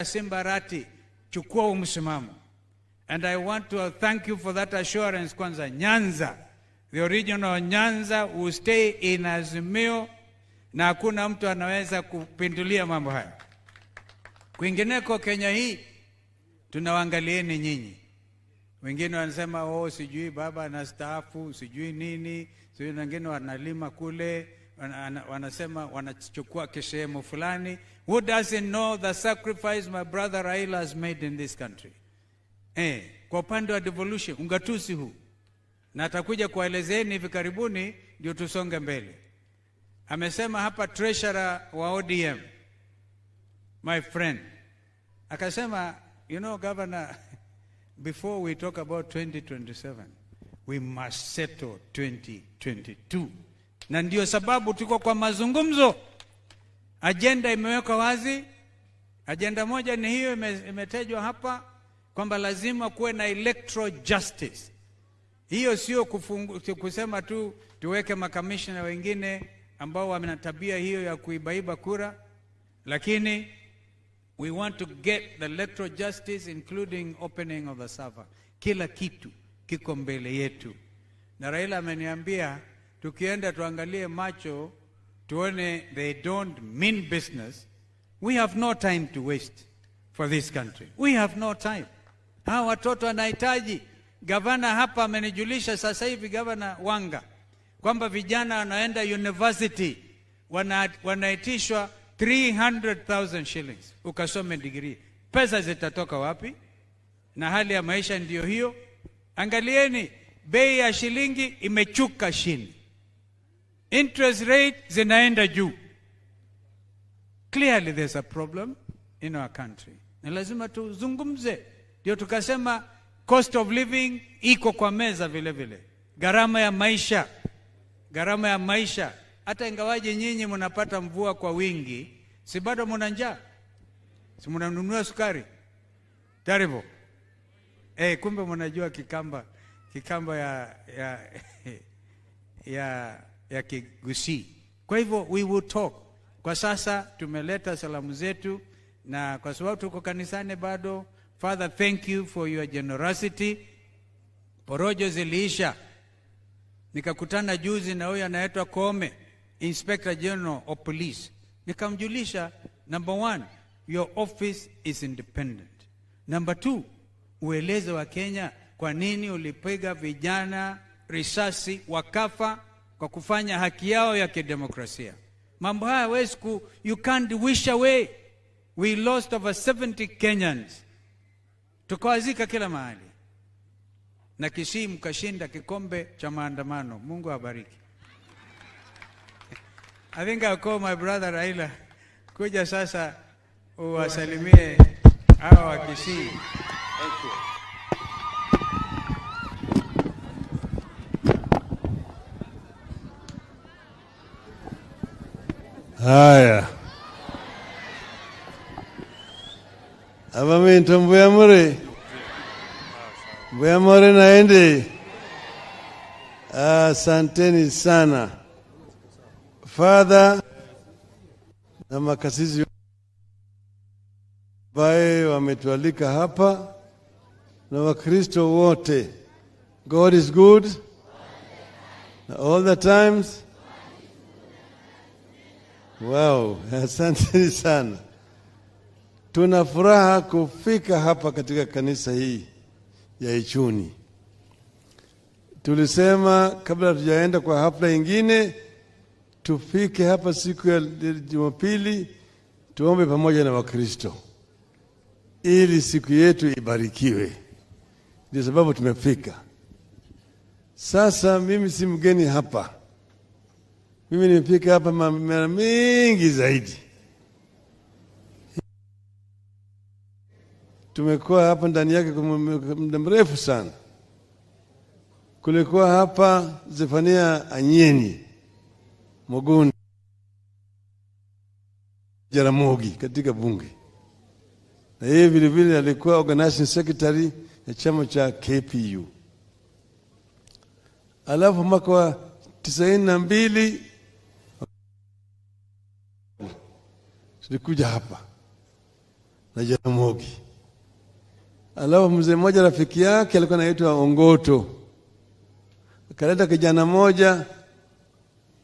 Speaker 4: Simbarati, chukua msimamo. And I want to thank you for that assurance. Kwanza, Nyanza, the original Nyanza will stay in Azimio, na hakuna mtu anaweza kupindulia mambo haya. Kwingineko Kenya hii, tunawaangalieni nyinyi. Wengine wanasema, oh, sijui baba anastaafu, sijui nini, sijui wengine wanalima kule, wanasema wanachukua kisehemu fulani. Who doesn't know the sacrifice my brother Raila has made in this country? Kwa upande wa devolution, ungatusi huu. Na atakuja kuelezeni hivi karibuni ndio tusonge mbele. Amesema hapa treasurer wa ODM, my friend, akasema, you know governor, before we talk about 2027, we must settle 2022. Na ndio sababu tuko kwa mazungumzo. Agenda imewekwa wazi. Agenda moja ni hiyo imetajwa hapa, kwamba lazima kuwe na electoral justice. Hiyo sio kusema tu tuweke makamishna wengine ambao wana tabia hiyo ya kuibaiba kura, lakini we want to get the electoral justice, including opening of the server. Kila kitu kiko mbele yetu. Na Raila ameniambia tukienda tuangalie macho, tuone they don't mean business. We have no time to waste for this country. We have no time. Hawa watoto wanahitaji. Gavana hapa amenijulisha sasa hivi, Gavana Wanga, kwamba vijana wanaenda university wanaitishwa 300,000 shillings ukasome degree. Pesa zitatoka wapi? Na hali ya maisha ndiyo hiyo. Angalieni, bei ya shilingi imechuka chini. Interest rate zinaenda juu. Clearly there's a problem in our country. Na lazima tuzungumze. Ndio tukasema cost of living iko kwa meza vile vile. Gharama ya maisha. Hata ingawaje nyinyi mnapata mvua kwa wingi, si bado mna njaa? Si mnanunua sukari? Terrible. Kumbe mnajua kikamba ya Kigusi. Kwa hivyo we will talk. Kwa sasa tumeleta salamu zetu, na kwa sababu tuko kanisani bado, Father, thank you for your generosity. Porojo ziliisha. Nikakutana juzi na huyu anaitwa Kome, Inspector General of Police. Nikamjulisha, number 1, your office is independent. Number 2, ueleze wa Kenya kwa nini ulipiga vijana risasi wakafa kwa kufanya haki yao ya kidemokrasia. Mambo haya you can't wish away. We lost over 70 Kenyans. Tukawazika kila mahali. Na Kisii mkashinda kikombe cha maandamano. Mungu awabariki. I think I'll call my brother Raila kuja sasa uwasalimie hawa wa Kisii. Thank you.
Speaker 7: Haya. Abami ntombuya muri. Mbuya muri naende. Asanteni sana. Father na makasisi bae wametualika hapa na Wakristo wote. God is good all the times. Wow, asante sana. Tuna furaha kufika hapa katika kanisa hii ya Ichuni. Tulisema kabla tujaenda kwa hafla ingine, tufike hapa siku ya Jumapili tuombe pamoja na Wakristo ili siku yetu ibarikiwe. Ndio sababu tumefika. Sasa mimi si mgeni hapa. Mimi nimefika hapa mara mingi zaidi. Tumekuwa hapa ndani yake kwa muda mrefu sana. Kulikuwa hapa Zefania Anyeni Mogundi Jaramogi katika bunge. Na yeye vile vile alikuwa organizing secretary ya chama cha KPU. Alafu mwaka wa 92 tulikuja hapa. na Jaramogi. Alafu mzee mmoja rafiki yake alikuwa anaitwa Ongoto, akaleta kijana moja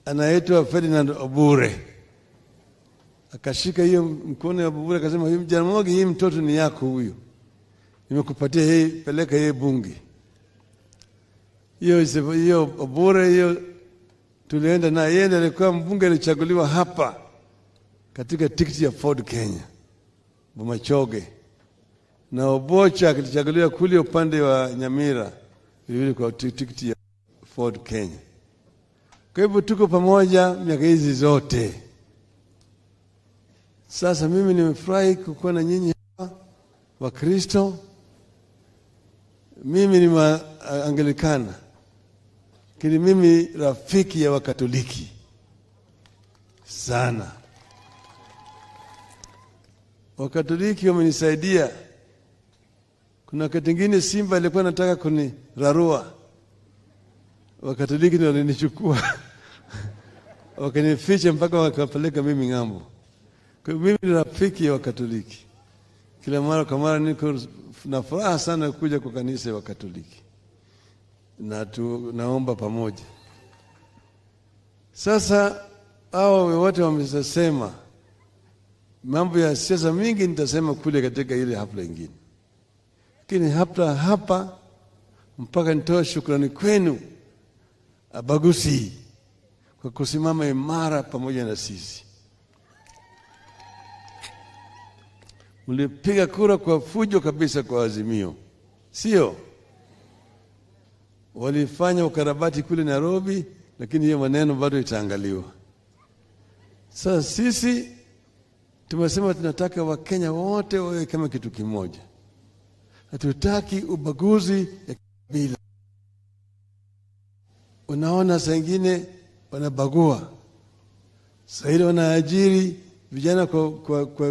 Speaker 7: anaitwa Ferdinand Obure, akashika hiyo mkono ya Obure akasema, huyu Jaramogi, hii mtoto ni yako huyu, nimekupatia hii, peleka hii bunge. Hiyo Obure hiyo tulienda na yeye, ndiye alikuwa mbunge alichaguliwa hapa katika tikiti ya Ford Kenya, Bomachoge, na Obocha alichaguliwa kule upande wa Nyamira vile kwa tikiti ya Ford Kenya. Kwa hivyo tuko pamoja miaka hizi zote. Sasa mimi nimefurahi kukuwa na nyinyi hapa wa Kristo. Mimi ni Anglikana, lakini mimi rafiki ya Wakatoliki sana. Wakatoliki wamenisaidia. Kuna wakati mwingine simba ilikuwa nataka kunirarua, Wakatoliki ndio walinichukua wakanificha mpaka wakapeleka mimi ng'ambo. Kwa mimi ni rafiki ya Wakatoliki. Kila mara kwa mara niko na furaha sana kuja kwa kanisa ya Wakatoliki, na naomba pamoja. Sasa hao wote wamesema mambo ya siasa mingi, nitasema kule katika ile hafla nyingine, lakini hapa mpaka nitoa shukrani kwenu Abagusi kwa kusimama imara pamoja na sisi. Mlipiga kura kwa fujo kabisa kwa Azimio, sio? Walifanya ukarabati kule Nairobi, lakini hiyo maneno bado itaangaliwa. Sasa sisi tumesema tunataka Wakenya wote wawe kama kitu kimoja. Hatutaki ubaguzi ya kabila. Unaona saa ingine wanabagua. Saa ile wanaajiri vijana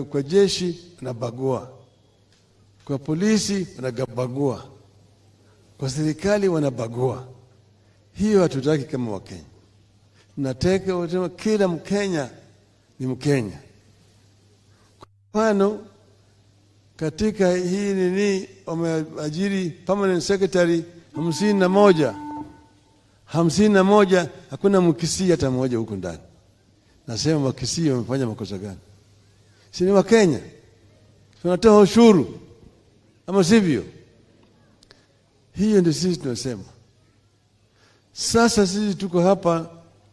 Speaker 7: kwa jeshi, wanabagua. Kwa polisi wanabagua. Kwa serikali wanabagua. Hiyo hatutaki kama Wakenya. Nataka kila Mkenya ni Mkenya. Kwa mfano, katika hii nini wameajiri permanent secretary 51, hakuna Mkisii hata mmoja huko ndani. Nasema Wakisii wamefanya makosa gani? Si ni Wakenya? Tunatoa ushuru ama sivyo? Hiyo ndio sisi tunasema. Sasa sisi tuko hapa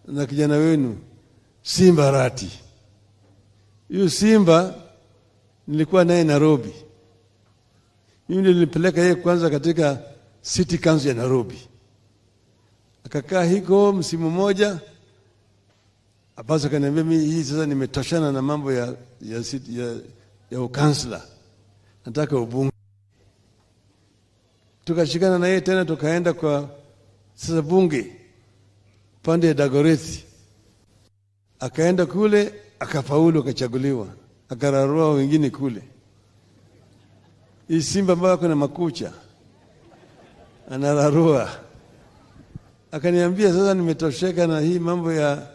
Speaker 7: na kijana wenu Simba Rati. Hiyo Simba nilikuwa naye Nairobi. Mimi nilipeleka yeye kwanza katika City Council ya Nairobi. Akakaa hiko msimu moja. Abazo akaniambia mimi hii sasa nimetoshana na mambo ya ukansla. Nataka ubunge. Tukashikana na yeye tena tukaenda kwa sasa bunge pande ya Dagoretti. Akaenda kule akafaulu akachaguliwa. Akararua wengine kule. Hii Simba ambayo kuna makucha anararua. Akaniambia sasa nimetosheka na hii mambo ya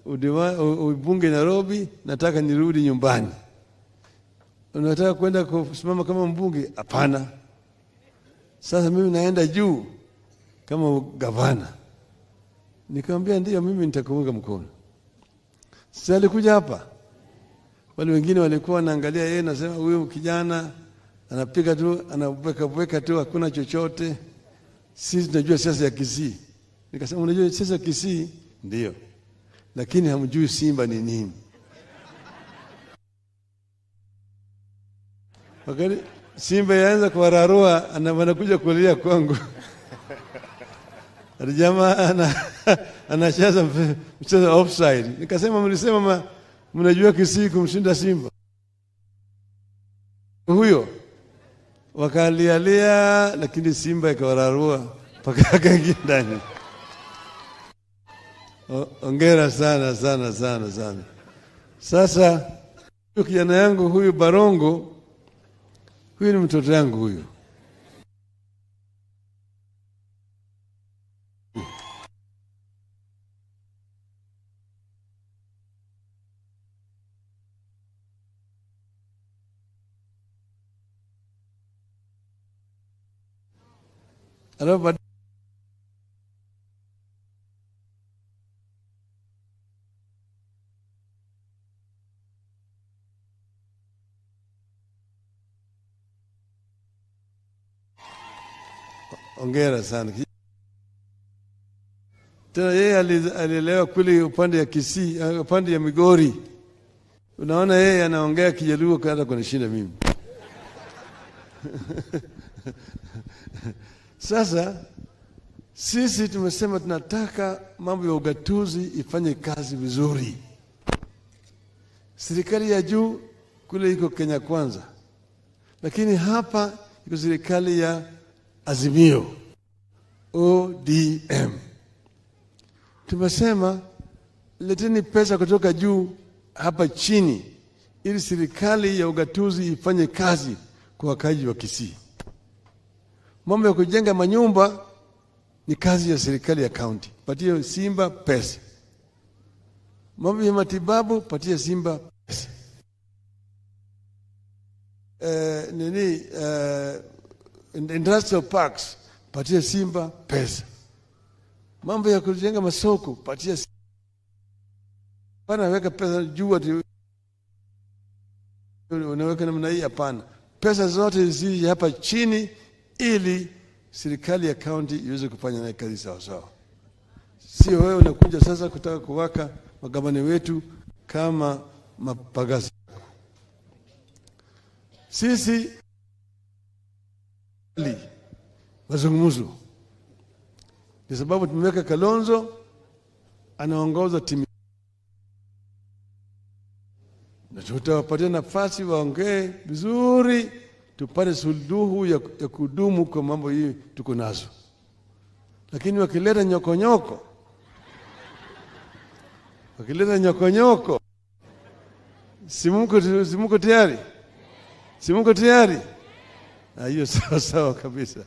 Speaker 7: ubunge Nairobi, nataka nirudi nyumbani. Unataka kwenda kusimama kama mbunge? Hapana. Sasa mimi naenda juu kama gavana. Nikamwambia ndio, mimi nitakuunga mkono. Sasa alikuja hapa. Wale wengine walikuwa wanaangalia yeye, nasema huyu kijana anapiga tu, anaweka tu, hakuna chochote. Sisi tunajua siasa ya Kisii. Nikasema unajua siasa ya Kisii? Ndio. Lakini hamjui Simba ni nini. Wakati Simba yaanza kuwararua, wanakuja kulia kwangu. Jamaa anacheza mchezo offside. Nikasema mlisema mnajua Kisii kumshinda Simba. Huyo wakalialia, lakini Simba ikawararua mpaka akaingia ndani. Hongera sana sana sana sana. Sasa kijana yangu huyu Barongo, huyu ni mtoto yangu huyu. Alafu ongera sana. Tena yeye alielewa kule upande ya Kisii, upande ya Migori. Unaona yeye anaongea Kijaluo hata kunishinda mimi. Sasa sisi tumesema tunataka mambo ya ugatuzi ifanye kazi vizuri. Serikali ya juu kule iko Kenya Kwanza, lakini hapa iko serikali ya Azimio, ODM. Tumesema leteni pesa kutoka juu hapa chini ili serikali ya ugatuzi ifanye kazi kwa wakazi wa Kisii. Mambo ya kujenga manyumba ni kazi ya serikali ya county, patie Simba pesa. Mambo ya matibabu patie Simba pesa. Industrial parks patie Simba pesa. Mambo ya kujenga masoko patie Simba. Pana weka pesa juu ati unaweka namna hii, hapana. Pesa zote zije hapa chini ili serikali ya county iweze kufanya naye kazi sawa sawa. Sio wewe unakuja sasa kutaka kuwaka magavana wetu kama mapagasi. Sisi mazungumzo ni sababu tumeweka Kalonzo anaongoza timu, na tutawapatia nafasi waongee vizuri, tupate suluhu ya kudumu kwa mambo hii tuko nazo. Lakini wakileta nyokonyoko, simuko tayari? Simuko tayari? Hiyo sawa sawa kabisa.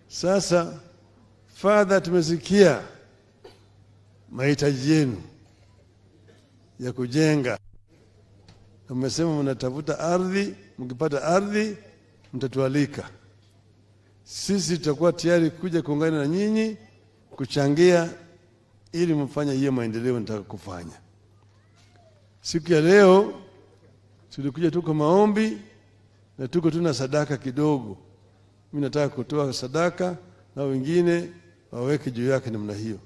Speaker 7: Sasa Father, tumesikia mahitaji yenu ya kujenga. Umesema mnatafuta ardhi, mkipata ardhi mtatualika. Sisi tutakuwa tayari kuja kuungana na nyinyi kuchangia ili mfanye hiyo maendeleo nataka kufanya. Siku ya leo tulikuja tuko maombi na tuko tuna sadaka kidogo. Mimi nataka kutoa sadaka na wengine waweke juu yake namna hiyo.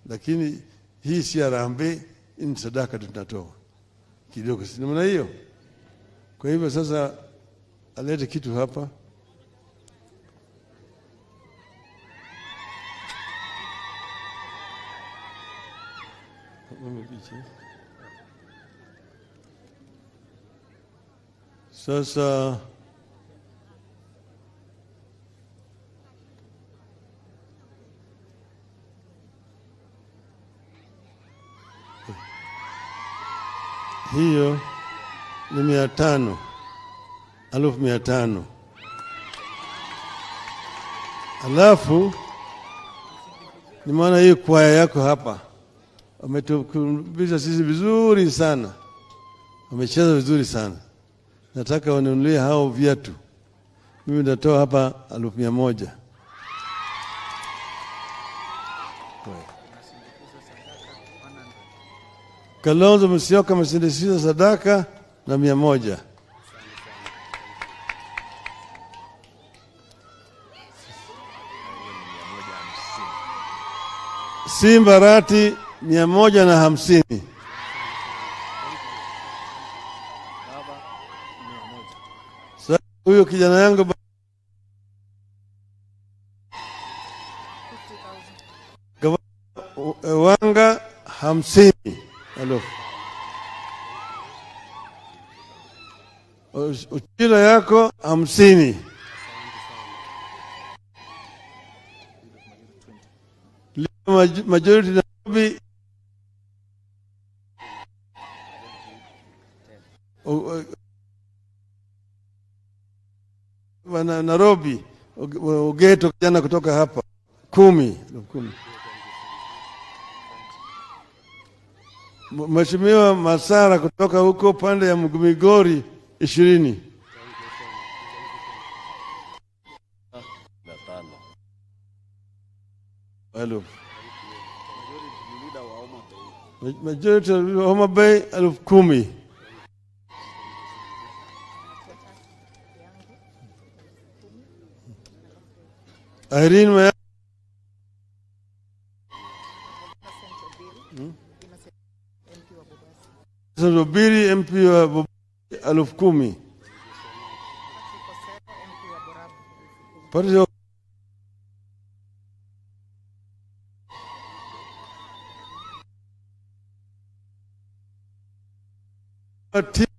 Speaker 7: Lakini hii si harambee, ni sadaka tunatoa kidogo, si namna hiyo. Kwa hivyo sasa alete kitu hapa. Sasa hiyo ni 500, 1500. Alafu ni maana hii kwaya yako hapa wametukumbisha sisi vizuri sana, wamecheza vizuri sana. Nataka wanunulie hao viatu. Mimi nitatoa hapa 100,000. Kalonzo Musyoka amesindikiza sadaka na 100. Simba Rati 150. Sasa huyo kijana yangu Wanga 50. Halo. Uchila yako 50. Majority Nairobi Nairobi ugeto kijana kutoka hapa 10. Mheshimiwa Masara kutoka huko pande ya Migori 20. 1000. Majority wa Homa Bay 10,000. Irene Maya Zobiri MP wa Bobasi 10,000. Patrick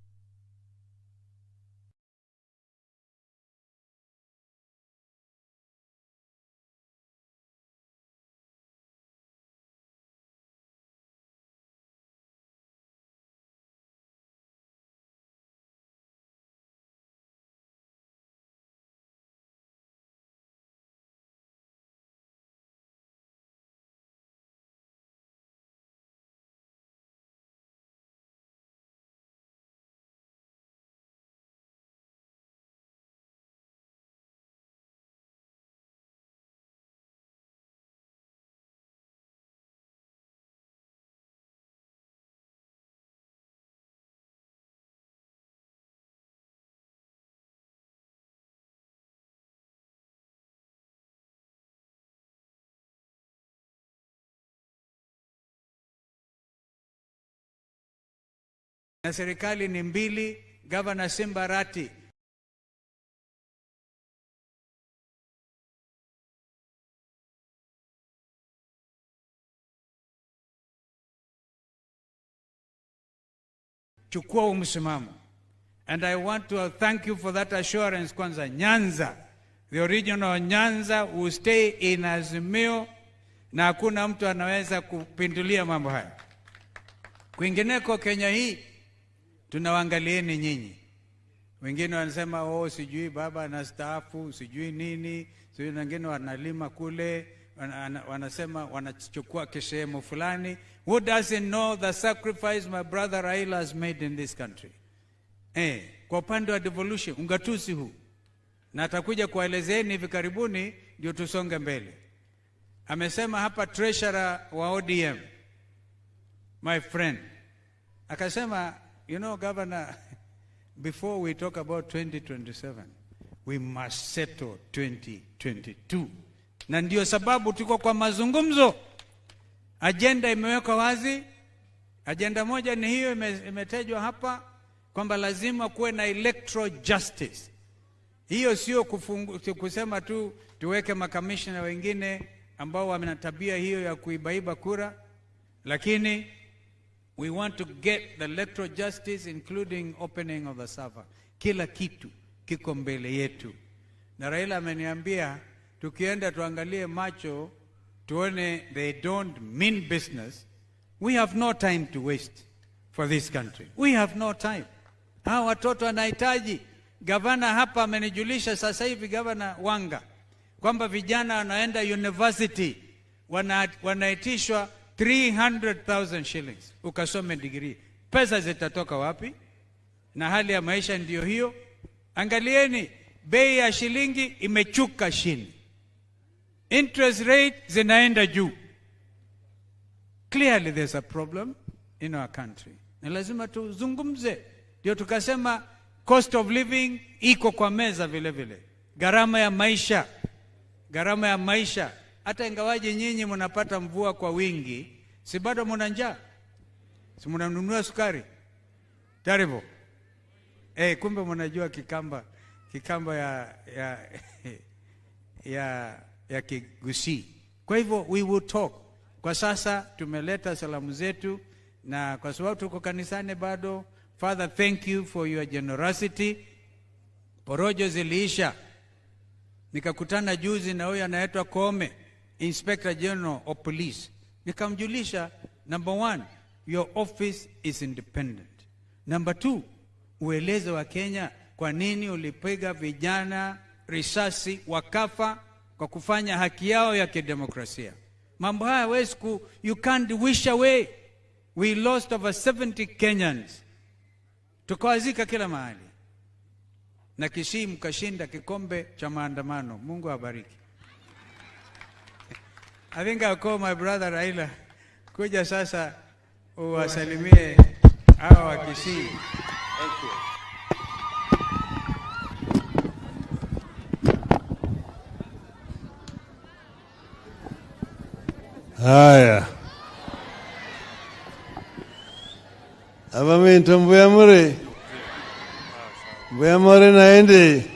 Speaker 4: na serikali ni mbili, Governor Simbarati chukua msimamo. And I want to thank you for that assurance. Kwanza Nyanza, the original Nyanza will stay in Azimio na hakuna mtu anaweza kupindulia mambo haya. Kwingineko Kenya hii tunawaangalieni nyinyi. Wengine wanasema oh sijui baba anastaafu, sijui nini, sijui wengine wanalima kule, wanasema wanachukua kisehemu fulani. Who doesn't know the sacrifice my brother Raila has made in this country? Kwa upande wa devolution ungatusi huu. Na atakuja kuelezeni hivi karibuni ndio tusonge mbele. Amesema hapa treasurer wa ODM, my friend, akasema, you know governor, before we talk about 2027, we must settle 2022. Na ndio sababu tuko kwa mazungumzo. Agenda imewekwa wazi. Agenda moja ni hiyo imetajwa hapa kwamba lazima kuwe na electoral justice. Hiyo sio kusema tu tuweke makamishna wengine ambao wana tabia hiyo ya kuibaiba kura, lakini we want to get the electoral justice including opening of the server. Kila kitu kiko mbele yetu. Na Raila ameniambia tukienda tuangalie macho tuone they don't mean business. We have no time to waste for this country. We have no time. Hawa watoto wanahitaji. Gavana hapa amenijulisha sasa hivi, Gavana Wanga, kwamba vijana wanaenda university wanaitishwa 300,000 shillings ukasome degree. Pesa zitatoka wapi? Na hali ya maisha ndiyo hiyo. Angalieni, bei ya shilingi imechuka chini. Interest rate zinaenda juu. Clearly there's a problem in our country. Na lazima tuzungumze. Ndio tukasema cost of living iko kwa meza vile vile. Gharama ya maisha. Hata ingawaje nyinyi mnapata mvua kwa wingi, si bado mna njaa? Si mnanunua sukari? Terrible. Kumbe mnajua kikamba ya Kigusi. Kwa hivyo we will talk. Kwa sasa tumeleta salamu zetu, na kwa sababu tuko kanisani bado, Father, thank you for your generosity. Porojo ziliisha. Nikakutana juzi na huyo anaitwa Kome, Inspector General of Police. Nikamjulisha, number 1, your office is independent. Number 2, ueleze wa Kenya kwa nini ulipiga vijana risasi wakafa kwa kufanya haki yao ya kidemokrasia. Mambo haya you can't wish away. We lost over 70 Kenyans. Tukawazika kila mahali. Na Kisii mkashinda kikombe cha maandamano. Mungu awabariki. I think I'll call my brother Raila. Kuja sasa uwasalimie hao wa Kisii.
Speaker 14: Thank you.
Speaker 7: Haya. Abamento mbuyamure. Mbuyamure naende.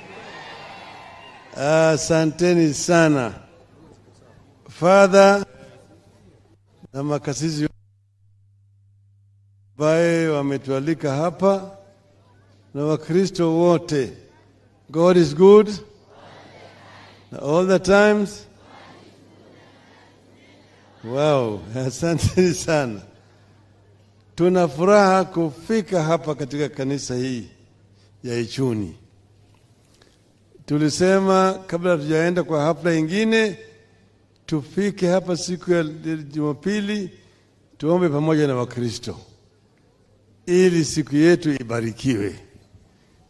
Speaker 7: Asanteni sana. Father na makasisi ambaye wametualika hapa na Wakristo wote. God is good all the times. Wow, asante sana. Tuna furaha kufika hapa katika kanisa hii ya Ichuni. Tulisema kabla tujaenda kwa hafla ingine, tufike hapa siku ya Jumapili, tuombe pamoja na Wakristo ili siku yetu ibarikiwe.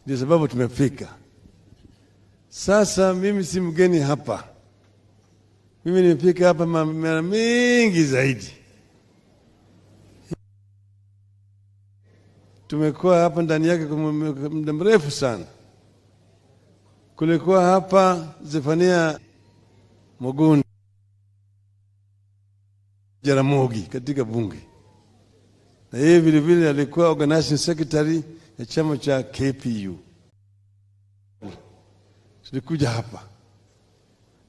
Speaker 7: Ndio sababu tumefika. Sasa mimi si mgeni hapa. Mimi nimefika hapa mara mingi zaidi. Tumekuwa hapa ndani yake kwa muda mrefu sana. Kulikuwa hapa Zefania Mugundi Jaramogi katika bunge. Na yeye vile vile alikuwa organizing secretary ya chama cha KPU. Tulikuja hapa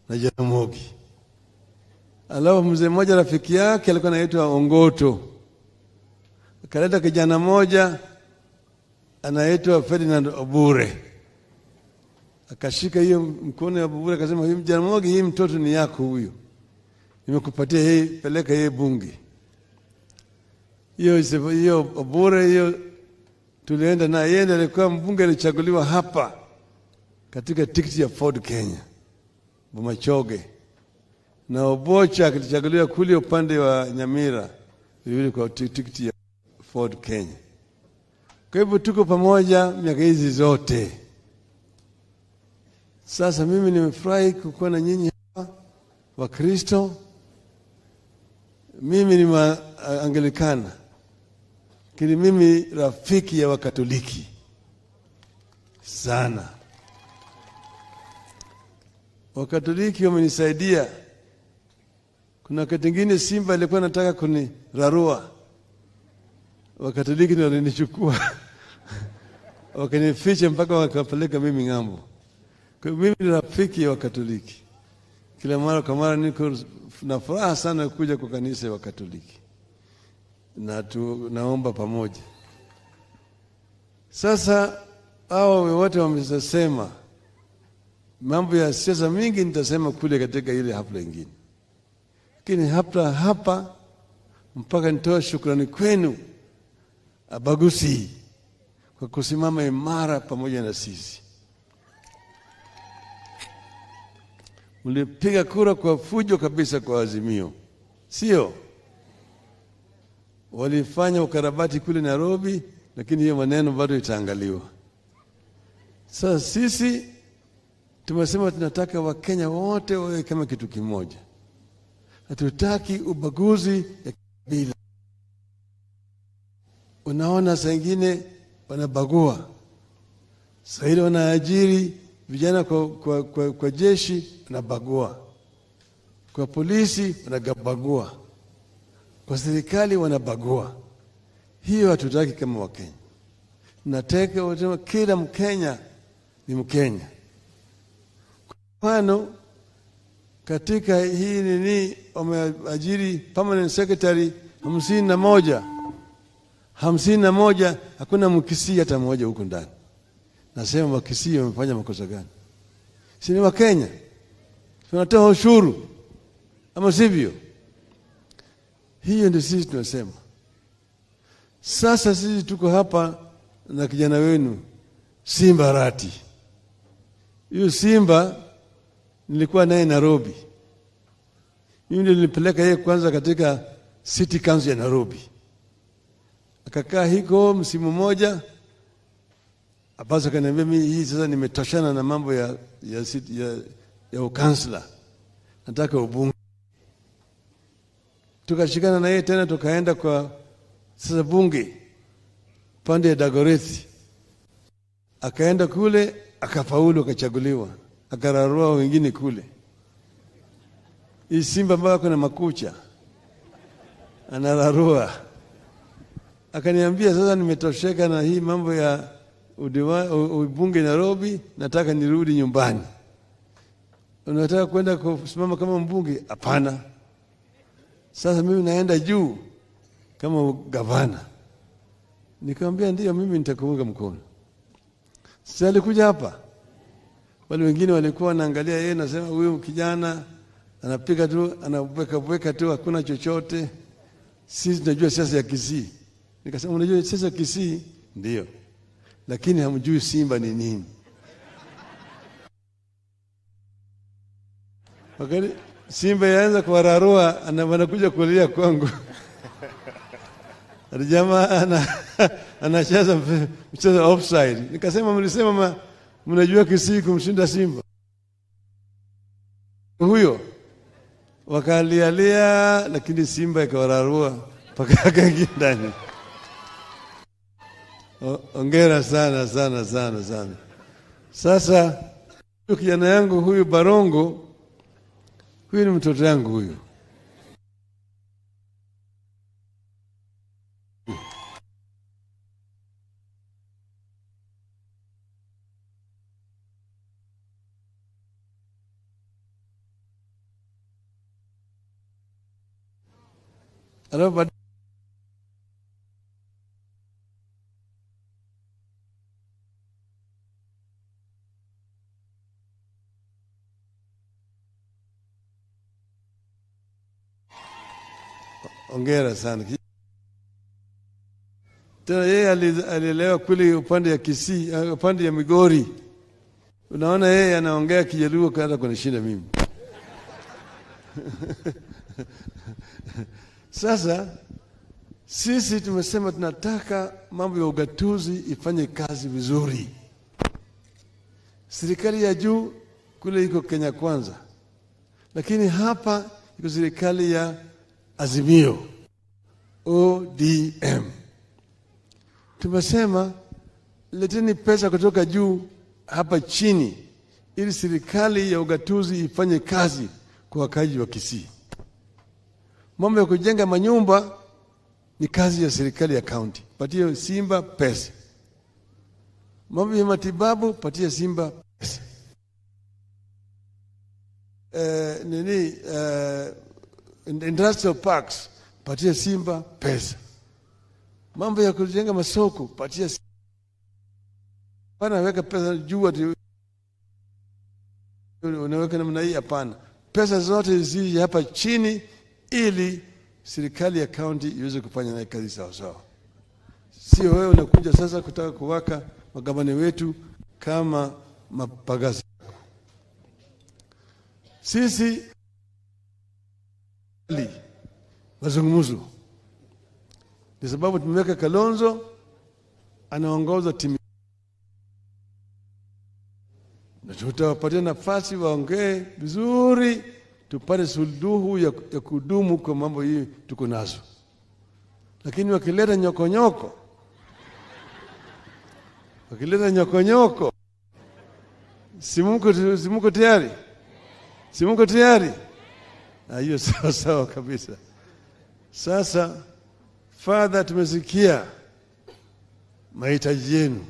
Speaker 7: na Jaramogi. Alafu mzee mmoja rafiki yake alikuwa anaitwa Ongoto. Akaleta kijana moja anaitwa Ferdinand Obure. Akashika hiyo mkono ya Obure akasema, huyu Jaramogi, hii mtoto ni yako huyo. Nimekupatia hii, peleka hii bunge. Hiyo Obure hiyo tulienda na yeye alikuwa mbunge alichaguliwa hapa katika tikiti ya Ford Kenya. Bomachoge. Na Obocha kilichaguliwa kule upande wa Nyamira vile kwa tikiti ya Ford Kenya. Kwa hivyo tuko pamoja miaka hizi zote. Sasa mimi nimefurahi kukuwa na nyinyi hapa Wakristo. Mimi ni Anglikana. Lakini mimi rafiki ya Wakatoliki sana. Wakatoliki wamenisaidia. Kuna wakati mwingine Simba ilikuwa nataka kunirarua. Wakatoliki ndio walinichukua. Wakanificha mpaka wakapeleka mimi ng'ambo. Kwa hiyo mimi ni rafiki ya Wakatoliki. Kila mara kwa mara niko na furaha sana kuja kwa kanisa ya Wakatoliki. Na naomba pamoja. Sasa hao wote wamesema mambo ya siasa mingi nitasema kule katika ile hafla nyingine. Lakini hapa mpaka nitoa shukrani kwenu Abagusi kwa kusimama imara pamoja na sisi. Ulipiga kura kwa fujo kabisa kwa Azimio. Sio? Walifanya ukarabati kule Nairobi, lakini hiyo maneno bado itaangaliwa. Sasa sisi tumesema tunataka Wakenya wote wawe kama kitu kimoja. Hatutaki ubaguzi ya kabila. Unaona saa ingine wanabagua. Saa ile wanaajiri vijana kwa jeshi wanabagua. Kwa polisi wanabagua. Kwa serikali wanabagua. Hiyo hatutaki kama Wakenya. Nataka kila Mkenya ni Mkenya. Kwa mfano katika hii nini wameajiri permanent secretary 51 hakuna Mkisii hata mmoja huko ndani. Nasema Wakisii wamefanya makosa gani? Si ni Wakenya? Tunatoa ushuru ama sivyo? Hiyo ndio sisi tunasema. Sasa sisi tuko hapa na kijana wenu Simba Rati. Hiyo Simba nilikuwa naye Nairobi. Mimi nilipeleka yeye kwanza katika City Council ya Nairobi. Akakaa hiko msimu moja. Abasa kaniambia mimi hii sasa nimetoshana na mambo ya ukansla. Nataka ubunge. tukashikana na yeye tena, tukaenda kwa sasa bunge pande ya Dagoretti, akaenda kule akafaulu, akachaguliwa, akararua wengine kule. Hii simba ambayo kuna makucha anararua. Akaniambia sasa nimetosheka na hii mambo ya ubunge Nairobi, nataka nirudi nyumbani. Unataka kwenda kusimama kama mbunge? Hapana. Sasa mimi naenda juu kama gavana. Nikamwambia ndio, mimi nitakuunga mkono. Sasa alikuja hapa, wale wengine walikuwa wanaangalia yeye, nasema huyu kijana anapiga tu, anaweka tu, hakuna chochote. Sisi tunajua siasa ya Kisii. Nikasema unajua siasa ya Kisii? Ndio. Lakini hamjui simba ni nini. Wakati simba yaanza kuwararua, anakuja kulia kwangu. Jamaa anacheza mchezo offside. Nikasema mlisema mnajua Kisii kumshinda simba. Huyo wakalialia, lakini simba ikawararua mpaka akaingia ndani. Hongera sana sana sana sana. Sasa kijana yangu huyu Barongo, huyu ni mtoto yangu huyu. Alafu ongera sana. Tena yeye alielewa kule upande ya Kisii, upande ya Migori. Unaona yeye anaongea Kijaluo hata kunishinda mimi. Sasa sisi tumesema tunataka mambo ya ugatuzi ifanye kazi vizuri. Serikali ya juu kule iko Kenya Kwanza, lakini hapa iko serikali ya Azimio, ODM. Tumesema leteni pesa kutoka juu hapa chini ili serikali ya ugatuzi ifanye kazi kwa wakazi wa Kisii. Mambo ya kujenga manyumba ni kazi ya serikali ya county, patia Simba pesa. Mambo ya matibabu, patia Simba pesa. Industrial parks, patia Simba pesa. Mambo ya kujenga masoko, patia Simba. Hapana weka pesa juu ati unaweka namna hii, hapana. Pesa zote zije hapa chini ili serikali ya county iweze kufanya naye kazi sawa sawa. Sio wewe unakuja sasa kutaka kuwaka magavana wetu kama mapagasi. Sisi mazungumzo, kwa sababu tumeweka Kalonzo anaongoza timu, na tutawapatia nafasi waongee vizuri, tupate suluhu ya kudumu kwa mambo hii tuko nazo. Lakini wakileta nyokonyoko, simuko tayari? Simuko tayari? Hiyo sawa sawa kabisa. Sasa Father, tumesikia mahitaji yenu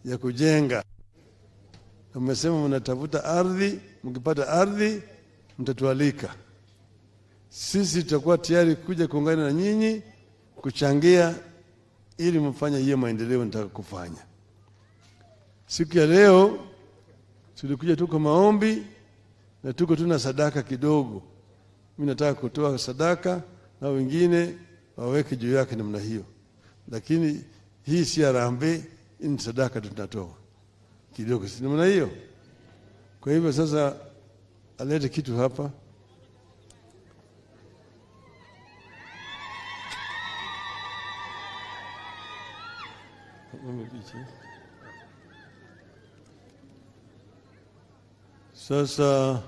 Speaker 7: ya kujenga. Umesema mnatafuta ardhi, mkipata ardhi mtatualika. Sisi tutakuwa tayari kuja kuungana na nyinyi kuchangia ili mfanye hiyo maendeleo nataka kufanya. Siku ya leo tulikuja tuko maombi na tuko tuna sadaka kidogo. Mimi nataka kutoa sadaka na wengine waweke juu yake namna hiyo. Lakini hii si harambee, ni sadaka tunatoa kidogo, si namna hiyo. Kwa hivyo sasa alete kitu hapa. Sasa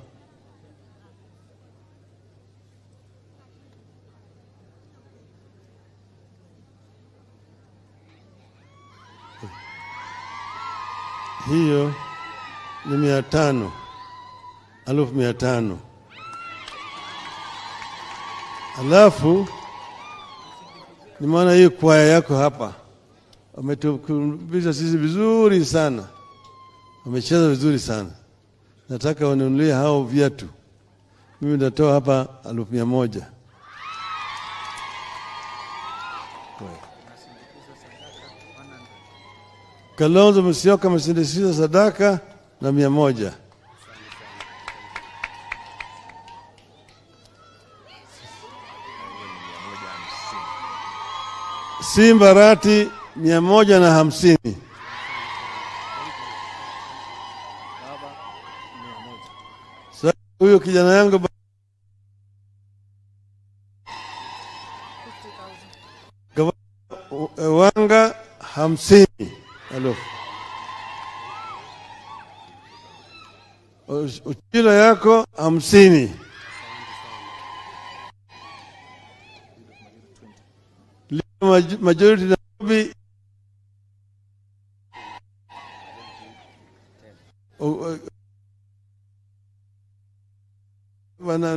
Speaker 7: hiyo ni 500, 1500. Alafu nimeona hii kwaya yako hapa wametukumbisha sisi vizuri sana, wamecheza vizuri sana. Nataka wanunulie hao viatu, mimi nitatoa hapa 100,000. Kalonzo Musyoka amesindikiza sadaka na 100. Simbarati 150. Sasa huyo kijana yangu wanga 50. Halo. Uchilo yako 50. Majority Nairobi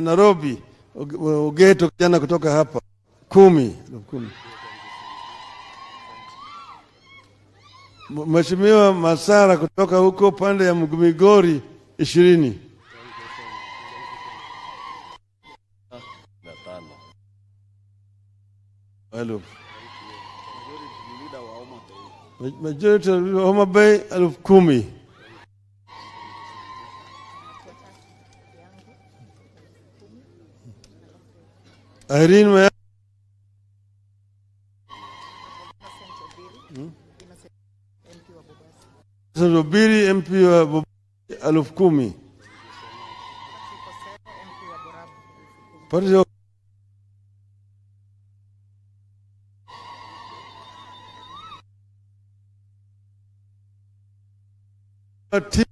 Speaker 7: Nairobi ugeto kijana kutoka hapa 10. Mheshimiwa Masara kutoka huko pande ya Migori 20. Hello. Majority wa Homa Bay 10,000. Irene Robiri MP wa Bobasi 10,000. Pati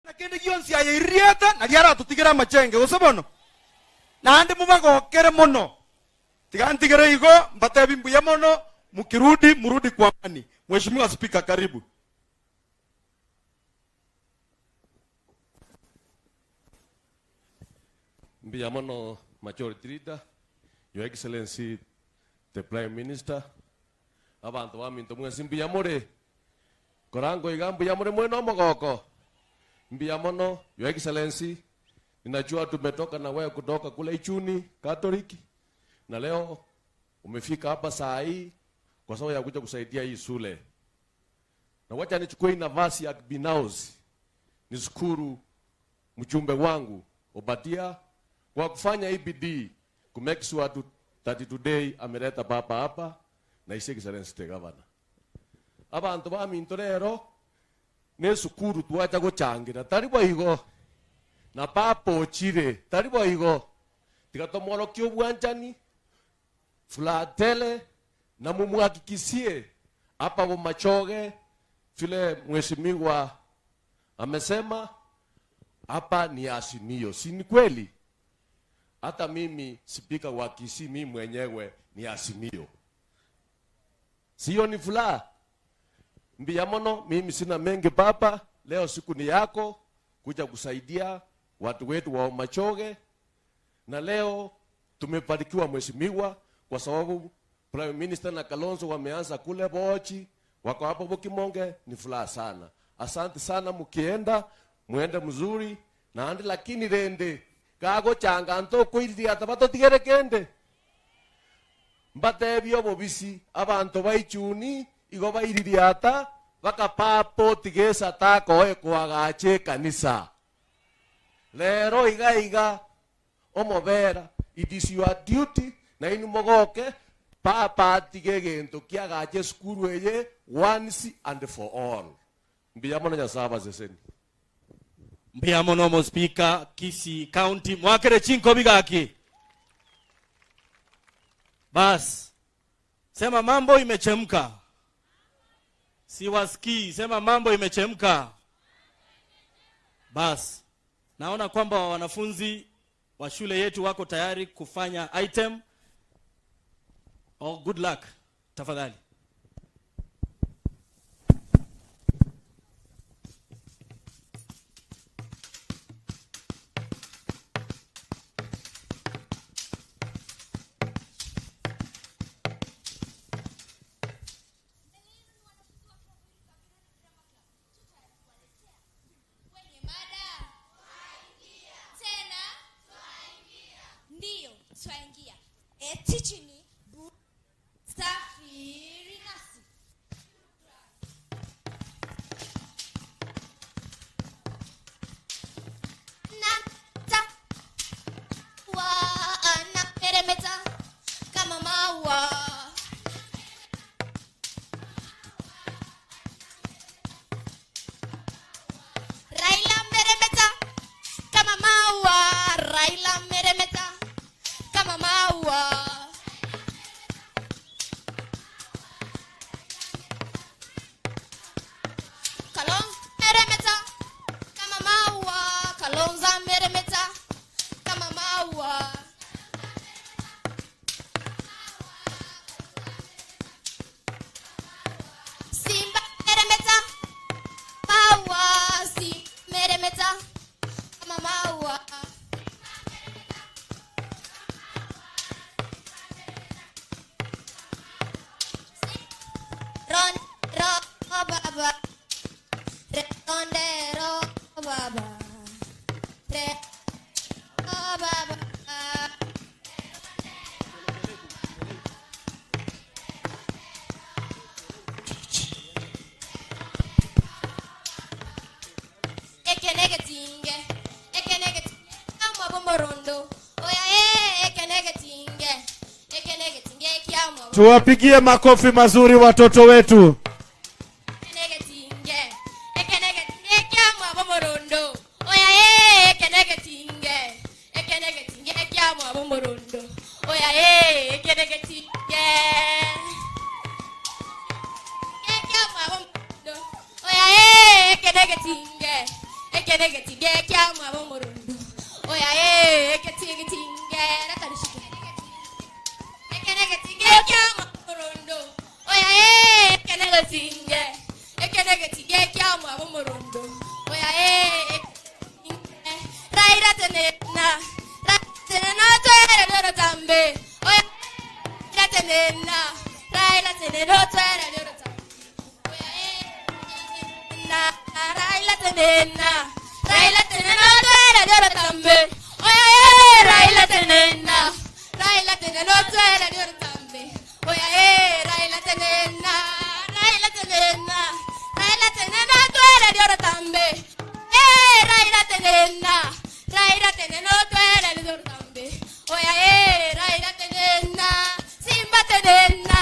Speaker 18: nakende gionsi ya irieta na diara tutigira machenge usabono na ande mubago kere mono tigantigere igo mbate bimbu ya mono murudi kwa amani. Mheshimiwa Spika, karibu.
Speaker 14: Mbia mono Majority Leader, Your Excellency the Prime Minister, abantu baminto mwe simbia more korango igambu ya more mweno mogoko. Mbia mono Your Excellency, ninajua tumetoka na wewe kutoka kule Ichuni Katoliki na leo umefika hapa saa hii kwa sababu ya kuja kusaidia hii shule. Na wacha nichukue nafasi ya binausi nishukuru mjumbe wangu Obadia kwa kufanya hii bidii ku make sure that today ameleta baba hapa na His Excellency the Governor. Abantu baminto rero ne sukuru tuacha gochangira taribo igo na papo chire taribo igo tigatomoro kyo bwanjani fulatele na mumuhakikisie hapa Bomachoge vile mheshimiwa amesema hapa ni Azimio. Si ni kweli? Hata mimi spika wa Kisii mimi mwenyewe ni Azimio. Sio ni fula. Mbiamono mimi sina mengi baba, leo siku ni yako kuja kusaidia watu wetu wa Bomachoge. Na leo tumefanikiwa mheshimiwa kwa sababu Prime Minister na Kalonzo wameanza kule Bochi, wako hapo Bokimonge, ni furaha sana. Asante sana, mukienda muende mzuri na andi, lakini rende kago changa nto kuiri atabato tigere kende mbate byo bobisi abantu baichuni igo baiririata baka papo tigesa tako ekwagache kanisa lero iga omobera. It is your duty na inu mogoke papa tigegento kiagache skuru eye once and for all. Mbiyamono nyasaba seseni.
Speaker 3: Mbiyamono mo Speaker Kisii County mwakere chinko bigaki. Bas. Sema mambo imechemka. Siwasikii, sema mambo imechemka. Bas. Naona kwamba wanafunzi wa shule yetu wako tayari kufanya item. Oh, good luck. Tafadhali.
Speaker 21: Ndio, twaingia. Tichini safiri nasi. Na na peremeta kama maua. Raila meremeta kama maua. Raila meremeta kama maua. Kalonzo meremeta kama maua. Kalonzo meremeta kama maua. Simba meremeta maua. Simba meremeta kama maua. Baba, Rondero Baba, Baba. Ekenege kama bomorondo. Oya ekenege kama.
Speaker 10: Tuwapigie makofi mazuri watoto wetu.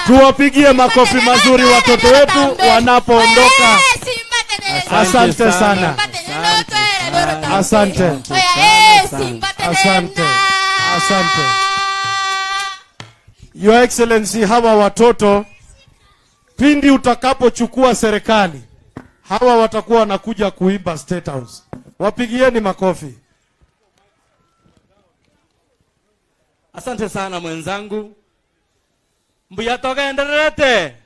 Speaker 10: Tuwapigie makofi mazuri watoto wetu wanapoondoka. Asante sana. Asante. Asante. Asante. Your Excellency, hawa watoto pindi utakapochukua serikali, hawa watakuwa wanakuja kuimba State House. Wapigieni makofi.
Speaker 3: Asante sana mwenzangu. Mbuya togenderete.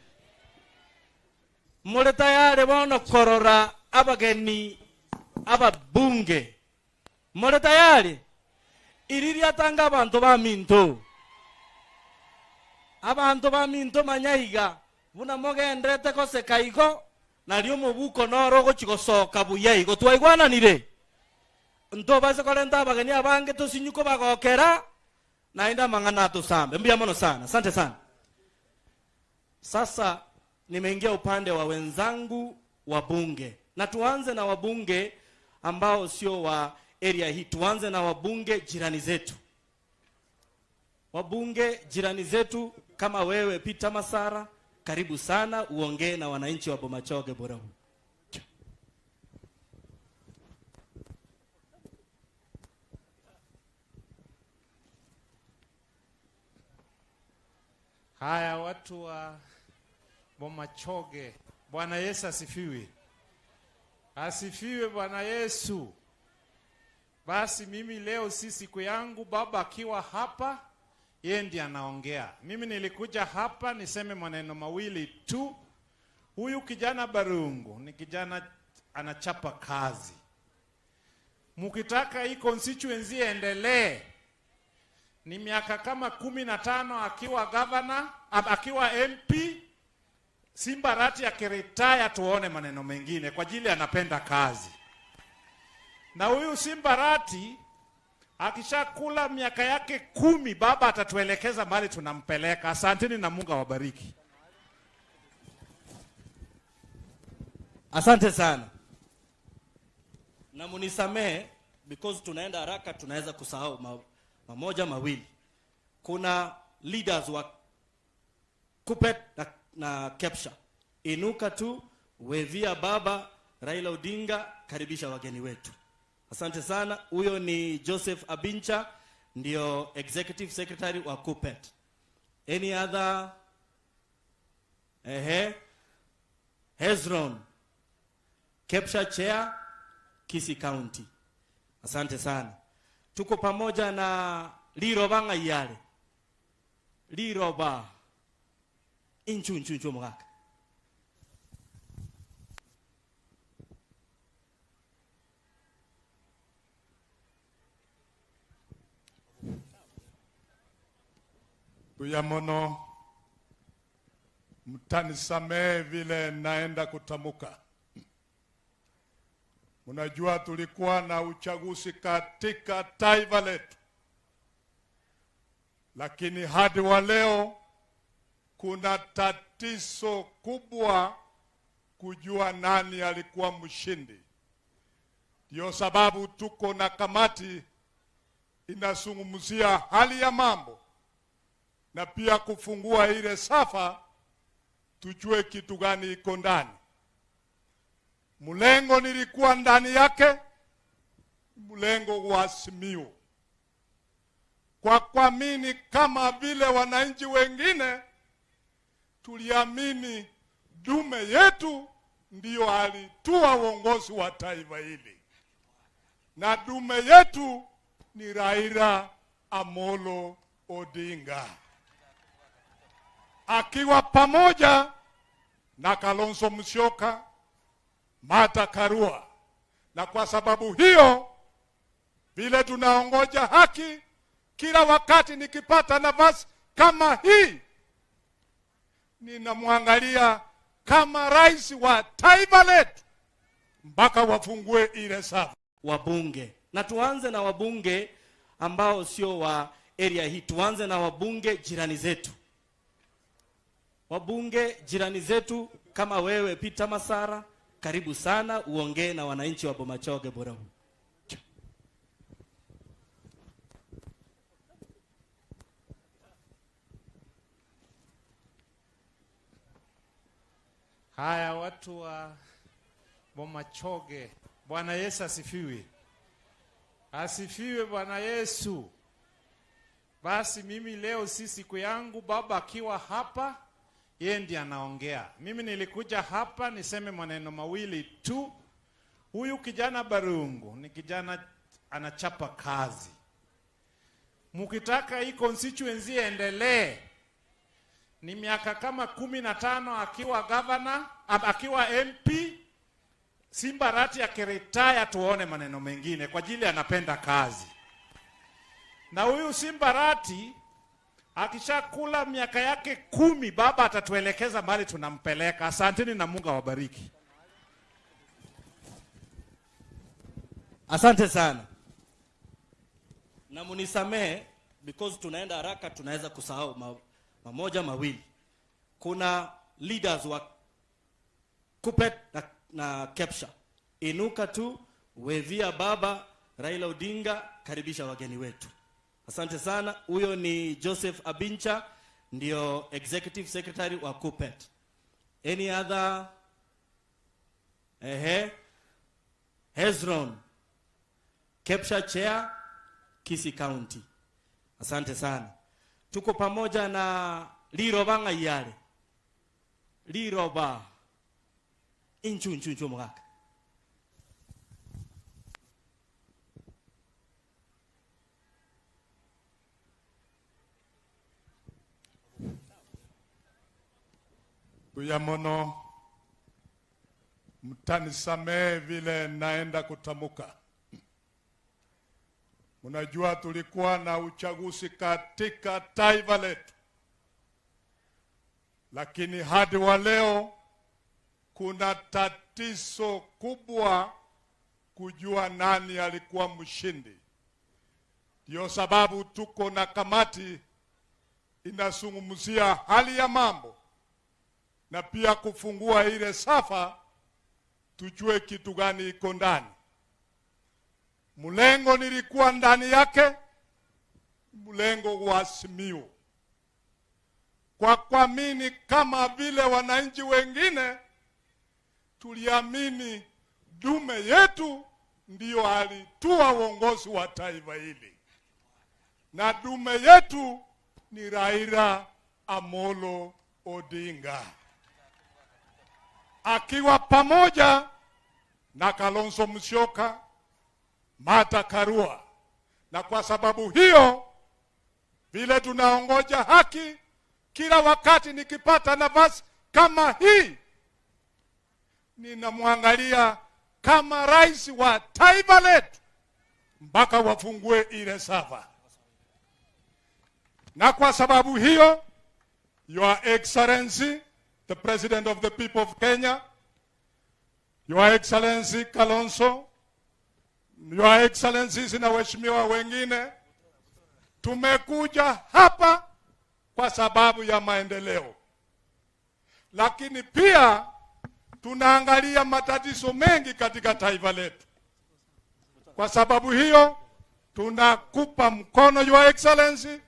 Speaker 3: Mure tayari bono korora abageni ababunge. Mure tayari. Iriri atanga abantu ba minto. Abantu ba minto manyahiga. Buna mogendrete kose kaigo. Nari omubuko noro gochigosoka buya igo twaigwananire. Nto base kolenta abageni abange tosinyuko bagokera. Naenda mangana tusambe. Mbuya mono sana. Asante sana. Sasa nimeingia upande wa wenzangu wabunge. Na tuanze na wabunge ambao sio wa area hii. Tuanze na wabunge jirani zetu. Wabunge jirani zetu kama wewe Peter Masara, karibu sana uongee na wananchi wa Bomachoge Borabu.
Speaker 15: Haya watu wa Bomachoge, Bwana Yesu asifiwe. Asifiwe Bwana Yesu. Basi mimi leo si siku yangu, baba akiwa hapa, yeye ndiye anaongea. Mimi nilikuja hapa niseme maneno mawili tu. Huyu kijana Barungu ni kijana anachapa kazi. Mukitaka hii constituency endelee, ni miaka kama 15 akiwa governor, akiwa MP, Simbarati akiretire tuone maneno mengine kwa ajili anapenda kazi. Na huyu Simbarati akishakula miaka yake 10, baba atatuelekeza mahali tunampeleka. Asanteni na Mungu awabariki.
Speaker 3: Asante sana. Na munisamee because tunaenda haraka, tunaweza kusahau mamoja mawili. Kuna leaders wa Kupet na Kepsha. Inuka tu, wevia baba Raila Odinga, karibisha wageni wetu. Asante sana. Huyo ni Joseph Abincha, ndio executive secretary wa Kupet. Any other? Hezron, Kepsha chair, Kisii County. Asante sana. Tuko pamoja na Liroba Ngayale. Liroba inchu mwaka.
Speaker 16: Tuyamono, mtanisamee vile naenda kutamuka. Unajua tulikuwa na uchaguzi katika taifa letu, lakini hadi wa leo kuna tatizo kubwa kujua nani alikuwa mshindi. Ndio sababu tuko na kamati inazungumzia hali ya mambo na pia kufungua ile safa tujue kitu gani iko ndani. Mlengo nilikuwa ndani yake, mlengo wa Azimio. Kwa kuamini kama vile wananchi wengine tuliamini dume yetu ndiyo alitua uongozi wa taifa hili. Na dume yetu ni Raila Amolo Odinga, akiwa pamoja na Kalonzo Musyoka, Martha Karua. Na kwa sababu hiyo, vile tunaongoja haki, kila wakati nikipata nafasi kama hii, ninamwangalia kama rais wa taifa letu mpaka wafungue ile safa.
Speaker 3: Wabunge. Na tuanze na wabunge ambao sio wa area hii. Tuanze na wabunge jirani zetu. Wabunge jirani zetu kama wewe Peter Masara, karibu sana uongee na wananchi wa Bomachoge Borabu.
Speaker 15: Haya, watu wa Bomachoge, Bwana Yesu asifiwe. Asifiwe Bwana Yesu. Basi mimi leo si siku yangu, baba akiwa hapa, yeye ndiye anaongea. Mimi nilikuja hapa niseme maneno mawili tu. Huyu kijana Barungu ni kijana anachapa kazi. Mukitaka hii constituency endelee, ni miaka kama 15 akiwa governor, akiwa MP, Simbarati akiretire tuone maneno mengine kwa ajili anapenda kazi. Na huyu Simbarati akishakula miaka yake 10, baba atatuelekeza mahali tunampeleka. Asanteni na Mungu awabariki.
Speaker 3: Asante sana. Na munisamee because tunaenda haraka, tunaweza kusahau mamoja mawili. Kuna leaders wa Kupet na Kepsha. Inuka tu, wevia baba Raila Odinga, karibisha wageni wetu. Asante sana. Huyo ni Joseph Abincha, ndio executive secretary wa Kupet. Any other? Hezron, Kepsha chair, Kisii County. Asante sana. Tuko pamoja na Liroba Ngayale. Liroba inchu mwaka.
Speaker 16: Kuyamono, mtanisamehe vile naenda kutamuka. Mnajua tulikuwa na uchaguzi katika taifa letu, lakini hadi wa leo kuna tatizo kubwa kujua nani alikuwa mshindi. Ndio sababu tuko na kamati inazungumzia hali ya mambo na pia kufungua ile safa tujue kitu gani iko ndani. Mlengo nilikuwa ndani yake, mlengo wa Azimio, kwa kuamini kama vile wananchi wengine tuliamini dume yetu ndiyo alitua uongozi wa taifa hili, na dume yetu ni Raila Amolo Odinga, akiwa pamoja na Kalonzo Musyoka, Martha Karua. Na kwa sababu hiyo, vile tunaongoja haki, kila wakati nikipata nafasi kama hii, ninamwangalia kama rais wa taifa letu mpaka wafungue ile safa. Na kwa sababu hiyo, Your Excellency, the President of the people of Kenya, Your Excellency Kalonzo, Your Excellencies na waheshimiwa wengine, tumekuja hapa kwa sababu ya maendeleo. Lakini pia tunaangalia matatizo mengi katika taifa letu. Kwa sababu hiyo, tunakupa mkono Your Excellency,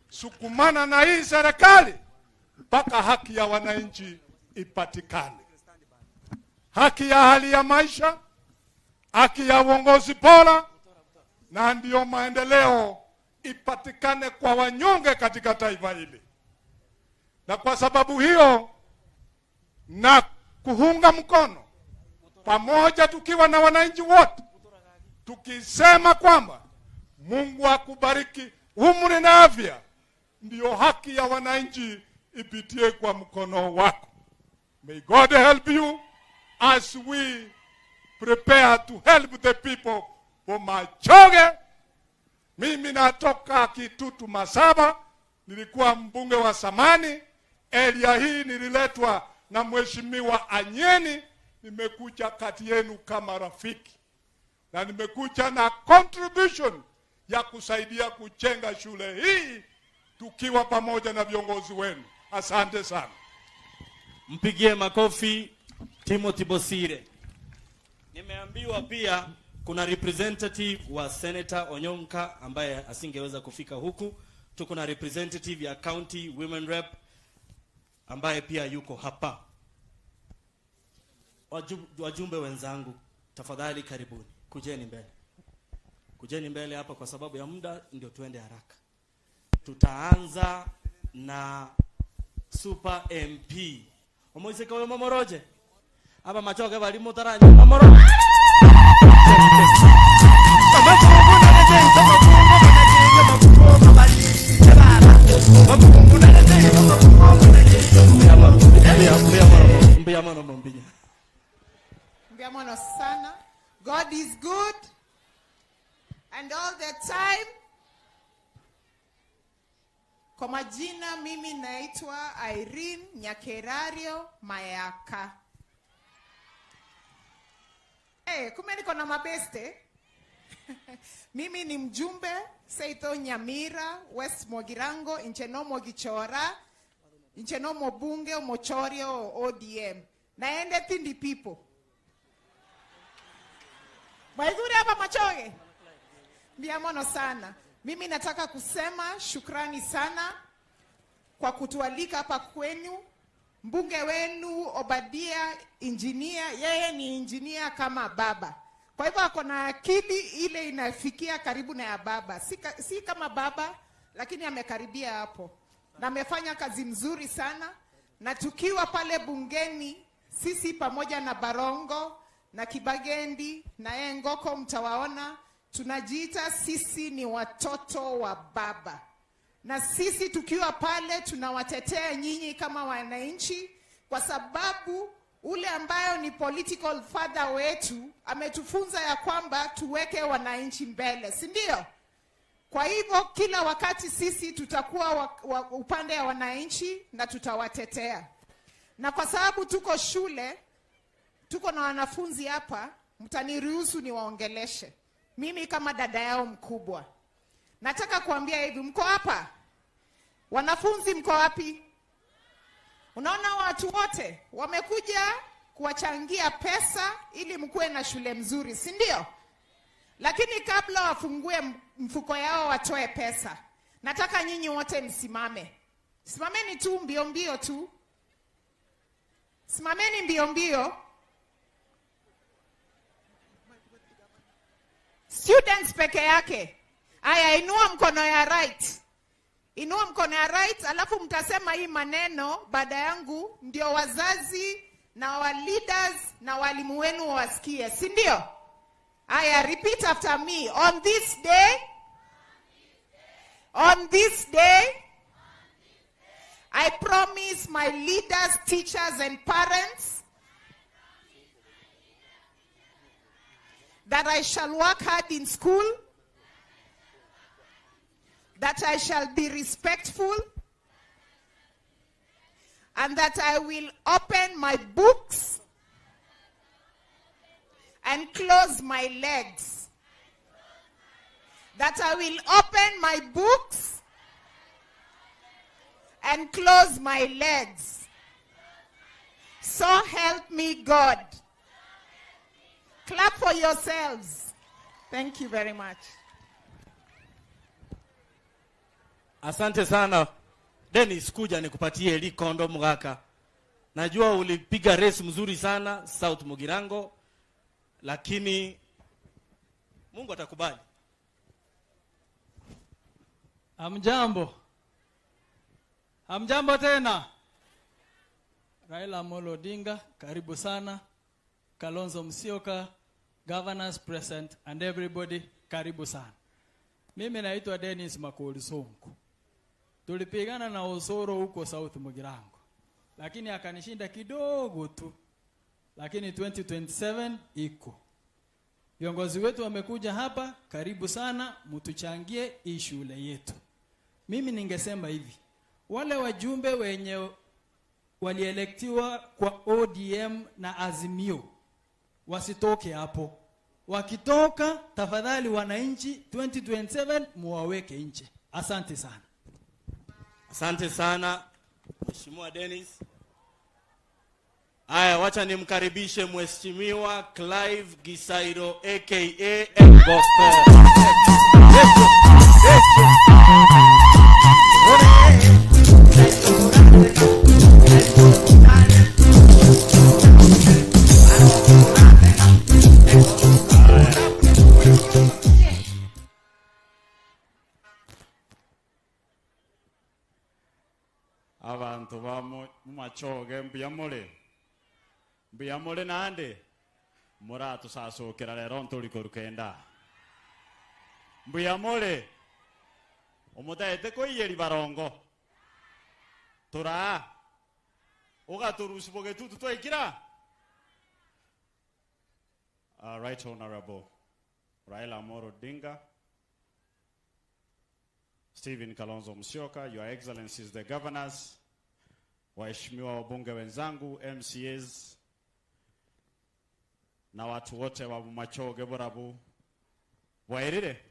Speaker 16: sukumana na hii serikali mpaka haki ya wananchi ipatikane. Haki ya hali ya maisha, haki ya uongozi bora, na ndio maendeleo ipatikane kwa wanyonge katika taifa hili. Na kwa sababu hiyo, na kuunga mkono pamoja tukiwa na wananchi wote, tukisema kwamba Mungu akubariki umri na afya, ndio haki ya wananchi ipitie kwa mkono wako. May God help you as we prepare to help the people for Machoge. Mimi natoka Kitutu Masaba, nilikuwa mbunge wa zamani. Area hii nililetwa na Mheshimiwa Anyeni. Nimekuja kati yenu kama rafiki, na nimekuja na contribution ya kusaidia kujenga shule hii tukiwa pamoja na viongozi wenu. Asante sana.
Speaker 3: Mpigie makofi Timothy Bosire. Nimeambiwa pia kuna representative wa Senator Onyonka ambaye asingeweza kufika huku. Tuko na representative ya County Women Rep ambaye pia yuko hapa. Wajumbe wenzangu, tafadhali karibuni. Kujeni mbele. Kujeni mbele hapa kwa sababu ya muda, ndio tuende haraka. Tutaanza na Super MP. Omoise kwa Momoroje. Aba Machoge bali mutaranya Momoro.
Speaker 5: Mbiamono sana. God is good and all the time. Kwa majina mimi naitwa Irene Nyakerario Mayaka. Kumbe niko na mabeste. Mimi ni mjumbe Seito Nyamira, West Mogirango, Inchenomo Gichora, Inchenomo Bunge, Mochorio, ODM. Naende Tindi people. Maizuri hapa Machoge. Mbiamono sana. Mimi nataka kusema shukrani sana kwa kutualika hapa kwenu. Mbunge wenu Obadia engineer, yeye ni engineer kama baba. Kwa hivyo ako na akili ile inafikia karibu na ya baba. Si kama baba, lakini amekaribia hapo. Na amefanya kazi mzuri sana. Na tukiwa pale bungeni, sisi pamoja na Barongo na Kibagendi na Engoko mtawaona, tunajiita sisi ni watoto wa baba. Na sisi tukiwa pale tunawatetea nyinyi kama wananchi,
Speaker 11: kwa sababu ule ambayo ni political father wetu ametufunza ya kwamba tuweke wananchi mbele, si ndio? Kwa hivyo kila wakati sisi tutakuwa upande ya wananchi na tutawatetea. Na kwa sababu tuko shule, tuko na wanafunzi hapa, mtaniruhusu niwaongeleshe. Mimi kama dada yao mkubwa, nataka kuambia hivi, mko hapa? Wanafunzi mko wapi? Unaona watu wote wamekuja kuwachangia pesa ili mkuwe na shule mzuri, si ndio? Lakini kabla wafungue mfuko yao watoe pesa, nataka nyinyi wote msimame. Simameni tu mbio mbio tu. Simameni mbio mbio. Students peke yake. Aya, inua mkono ya right. Inua mkono ya right, alafu mtasema hii maneno baada yangu ndio wazazi na wa leaders na walimu wenu wasikie, si ndio? Aya, repeat after me. On this day, I promise my leaders, teachers and parents that I shall work hard in school, that I shall be respectful, and that I will open my books and close my legs. That I will open my books and close my legs. So help me God. Clap for yourselves. Thank you very much.
Speaker 3: Asante sana. Dennis, kuja nikupatie li kondom kaka. Najua ulipiga race mzuri sana South Mugirango, lakini Mungu atakubali.
Speaker 17: Hamjambo. Hamjambo tena. Raila Amolo Odinga, karibu sana. Kalonzo Musyoka, governors present and everybody, karibu sana. Mimi naitwa Dennis Makoli Sonko. Tulipigana na Osoro huko South Mugirango, lakini akanishinda kidogo tu. Lakini 2027 iko. Viongozi wetu wamekuja hapa, karibu sana, mtuchangie hii shule yetu. Mimi ningesema hivi, wale wajumbe wenye walielektiwa kwa ODM na Azimio wasitoke hapo. Wakitoka, tafadhali wananchi 2027 muwaweke nje. Asante sana.
Speaker 3: Asante sana Mheshimiwa Dennis. Aya, wacha nimkaribishe Mheshimiwa Clive Gisairo aka Mboko.
Speaker 6: Abantu mumachoge mbiyamole nande muratu sasokera lero ntoliko rukenda mbiyamole omutaete koiyeri barongo tura ugaturusi bogetutu twaikira. Right Honorable Raila Amolo Odinga, Stephen Kalonzo Musyoka, Your Excellencies the Governors, waheshimiwa wabunge wenzangu, MCAs, na watu wote wa Machoge Borabu wairire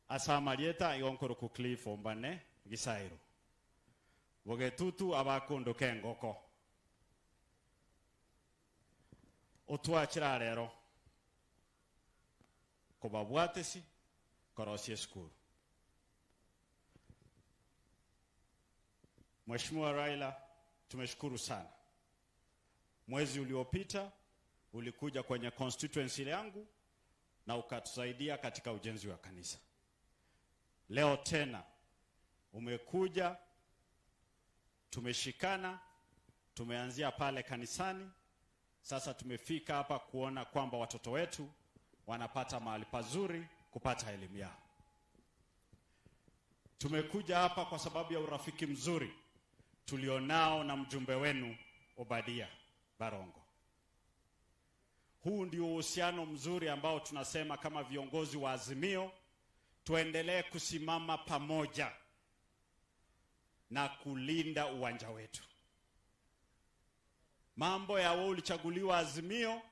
Speaker 6: asamalieta igonkoro ku Cliff Ombane Gisairo bogetutu abakondo kengoko otwakira rero kubabwatesi korosie skuru. Mheshimiwa Raila, tumeshukuru sana. Mwezi uliopita ulikuja kwenye constituency yangu na ukatusaidia katika ujenzi wa kanisa. Leo tena umekuja, tumeshikana, tumeanzia pale kanisani, sasa tumefika hapa kuona kwamba watoto wetu wanapata mahali pazuri kupata elimu yao. Tumekuja hapa kwa sababu ya urafiki mzuri tulionao na mjumbe wenu Obadia Barongo. Huu ndio uhusiano mzuri ambao tunasema kama viongozi wa Azimio tuendelee kusimama pamoja na kulinda uwanja wetu. Mambo ya wewe ulichaguliwa Azimio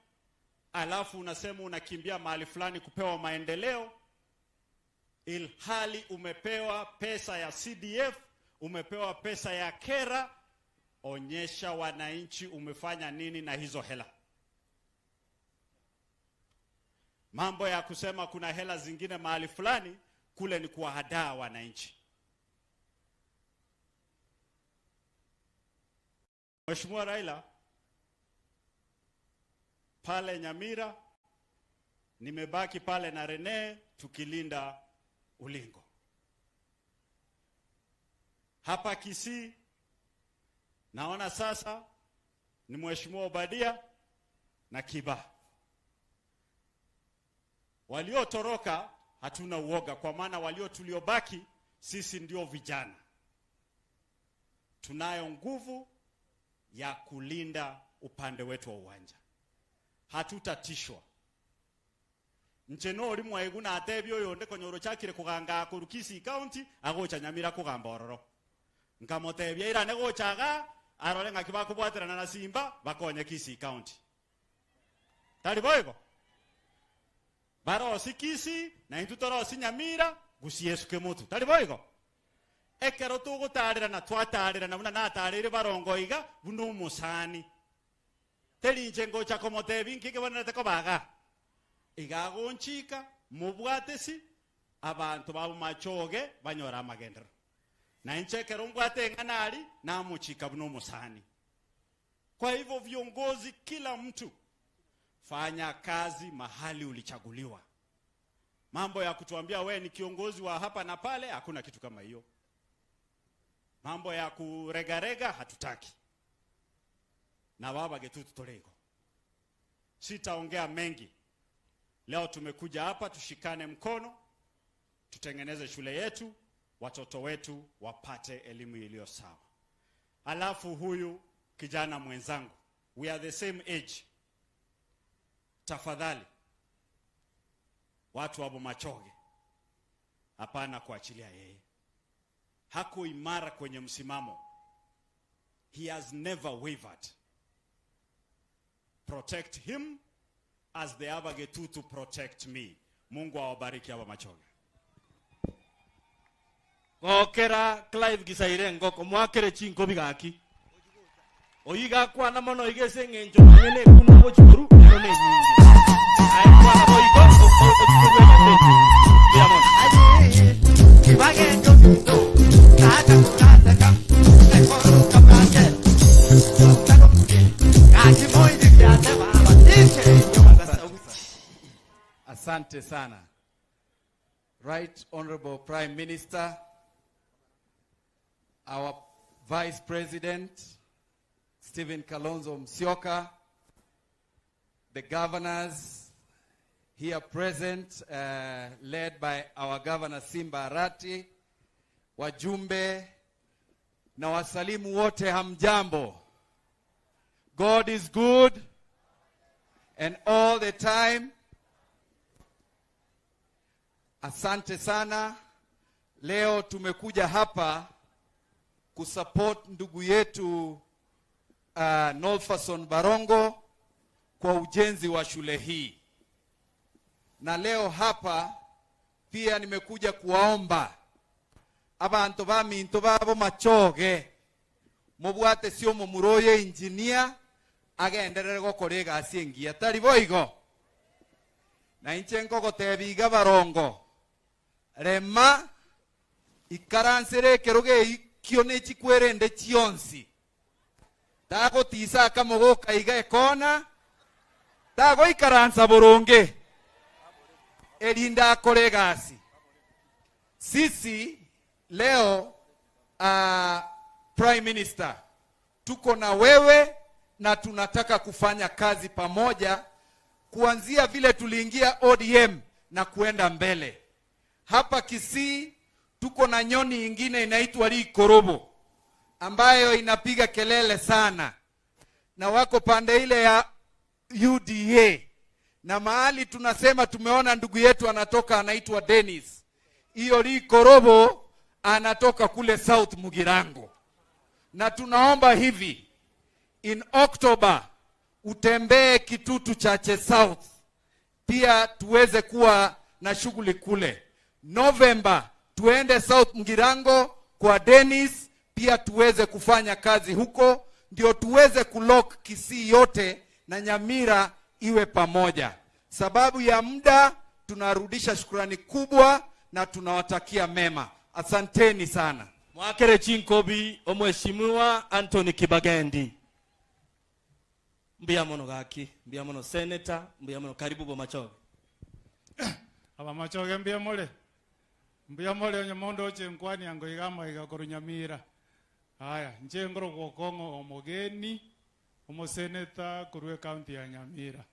Speaker 6: alafu unasema unakimbia mahali fulani kupewa maendeleo, ilhali umepewa pesa ya CDF, umepewa pesa ya kera. Onyesha wananchi umefanya nini na hizo hela. Mambo ya kusema kuna hela zingine mahali fulani, kule ni kuwahadaa wananchi. Mheshimiwa Raila, pale Nyamira nimebaki pale na Rene tukilinda ulingo. Hapa Kisii naona sasa ni Mheshimiwa Obadia na Kiba. Waliotoroka hatuna uoga, kwa maana tuliobaki sisi ndio vijana. Tunayo nguvu ya kulinda upande wetu wa uwanja. Hatutatishwa. Ncheno olimu waiguna atebyo yonde konyoro chakire kuganga ku Kisii County agocha Nyamira kugamba ororo. Nkamotebya ira nego chaga arole ngakiba kubwaterana na Simba bakonye Kisii County. Tari boygo. Baro sikisi na intutoro sinyamira gusiesuke mutu. Tari boygo. Ekero tugo tarira na twatarira na na tarire Barongo iga bunu musani. Teri njengo cha komotebi nkike bana teko baga. Iga gonchika mubwatesi abantu babu machoge banyora amagendero. Na inchekero mbwate nganali na muchika bunu musani. Kwa hivyo viongozi, kila mtu fanya kazi mahali ulichaguliwa. Mambo ya kutuambia we ni kiongozi wa hapa na pale, hakuna kitu kama hiyo. Mambo ya kuregarega hatutaki. Na baba getutu tolego. Sitaongea mengi. Leo tumekuja hapa tushikane mkono, tutengeneze shule yetu, watoto wetu wapate elimu iliyo sawa. Alafu huyu kijana mwenzangu, we are the same age. Tafadhali watu wa Bomachoge, hapana kuachilia yeye. Hako imara kwenye msimamo. He has never wavered. Protect him as the Abagetu to protect me. Mungu awabariki hapa Machoge.
Speaker 3: Gokera Clive Gisaire ngoko mwakere chinko bigaki. Oyiga kwa na mono igese ngenjo nyene kuno bochuru no ne nyingi. Ai kwa na boyigo okutwe na tete. Diamond. Kibage ndo. Kaka kaka kaka. Ekoro kabranje. Kaki moyo ndiate baba.
Speaker 18: Asante sana. Right Honorable Prime Minister, our Vice President, Stephen Kalonzo Musyoka, the governors here present, led by our Governor Simba Arati, wajumbe na wasalimu wote hamjambo. God is good and all the time. Asante sana. Leo tumekuja hapa kusupport ndugu yetu Nolfason Barongo kwa ujenzi wa shule hii. Na leo hapa pia nimekuja kuwaomba abantu baminto babo Machoge mubwate sio muroye engineer agenderere gukora egasi engia tari boigo. Na inchenko gotebiga Barongo rema ikaransere keroge kione chikwerende chionsi tago tisa kamogo kaiga ekona tago ikaransa boronge elinda kolegasi. Sisi leo Prime Minister tuko na wewe na tunataka kufanya kazi pamoja kuanzia vile tuliingia ODM na kuenda mbele. Hapa Kisii tuko na nyoni ingine inaitwa Likorobo ambayo inapiga kelele sana, na wako pande ile ya UDA, na mahali tunasema tumeona ndugu yetu anatoka anaitwa Dennis. Hiyo Likorobo anatoka kule South Mugirango. Na tunaomba hivi, in October utembee Kitutu Chache South, pia tuweze kuwa na shughuli kule. November tuende South Mugirango kwa Dennis, pia tuweze kufanya kazi huko, ndio tuweze kulock Kisii yote na Nyamira iwe pamoja. Sababu ya muda tunarudisha shukrani kubwa na tunawatakia mema. Asanteni sana.
Speaker 3: Mwakere Chinkobi omweshimiwa Anthony Kibagendi. Mbiamono gaki, mbiamono senator, mbiamono karibu Bomachoge.
Speaker 10: Abamachoge mbiamole. Mbiamole onyemondo oche nkwani yango igama igakoro Nyamira. Haya, nje ngoro gwokongo omogeni omoseneta kurwe county ya Nyamira.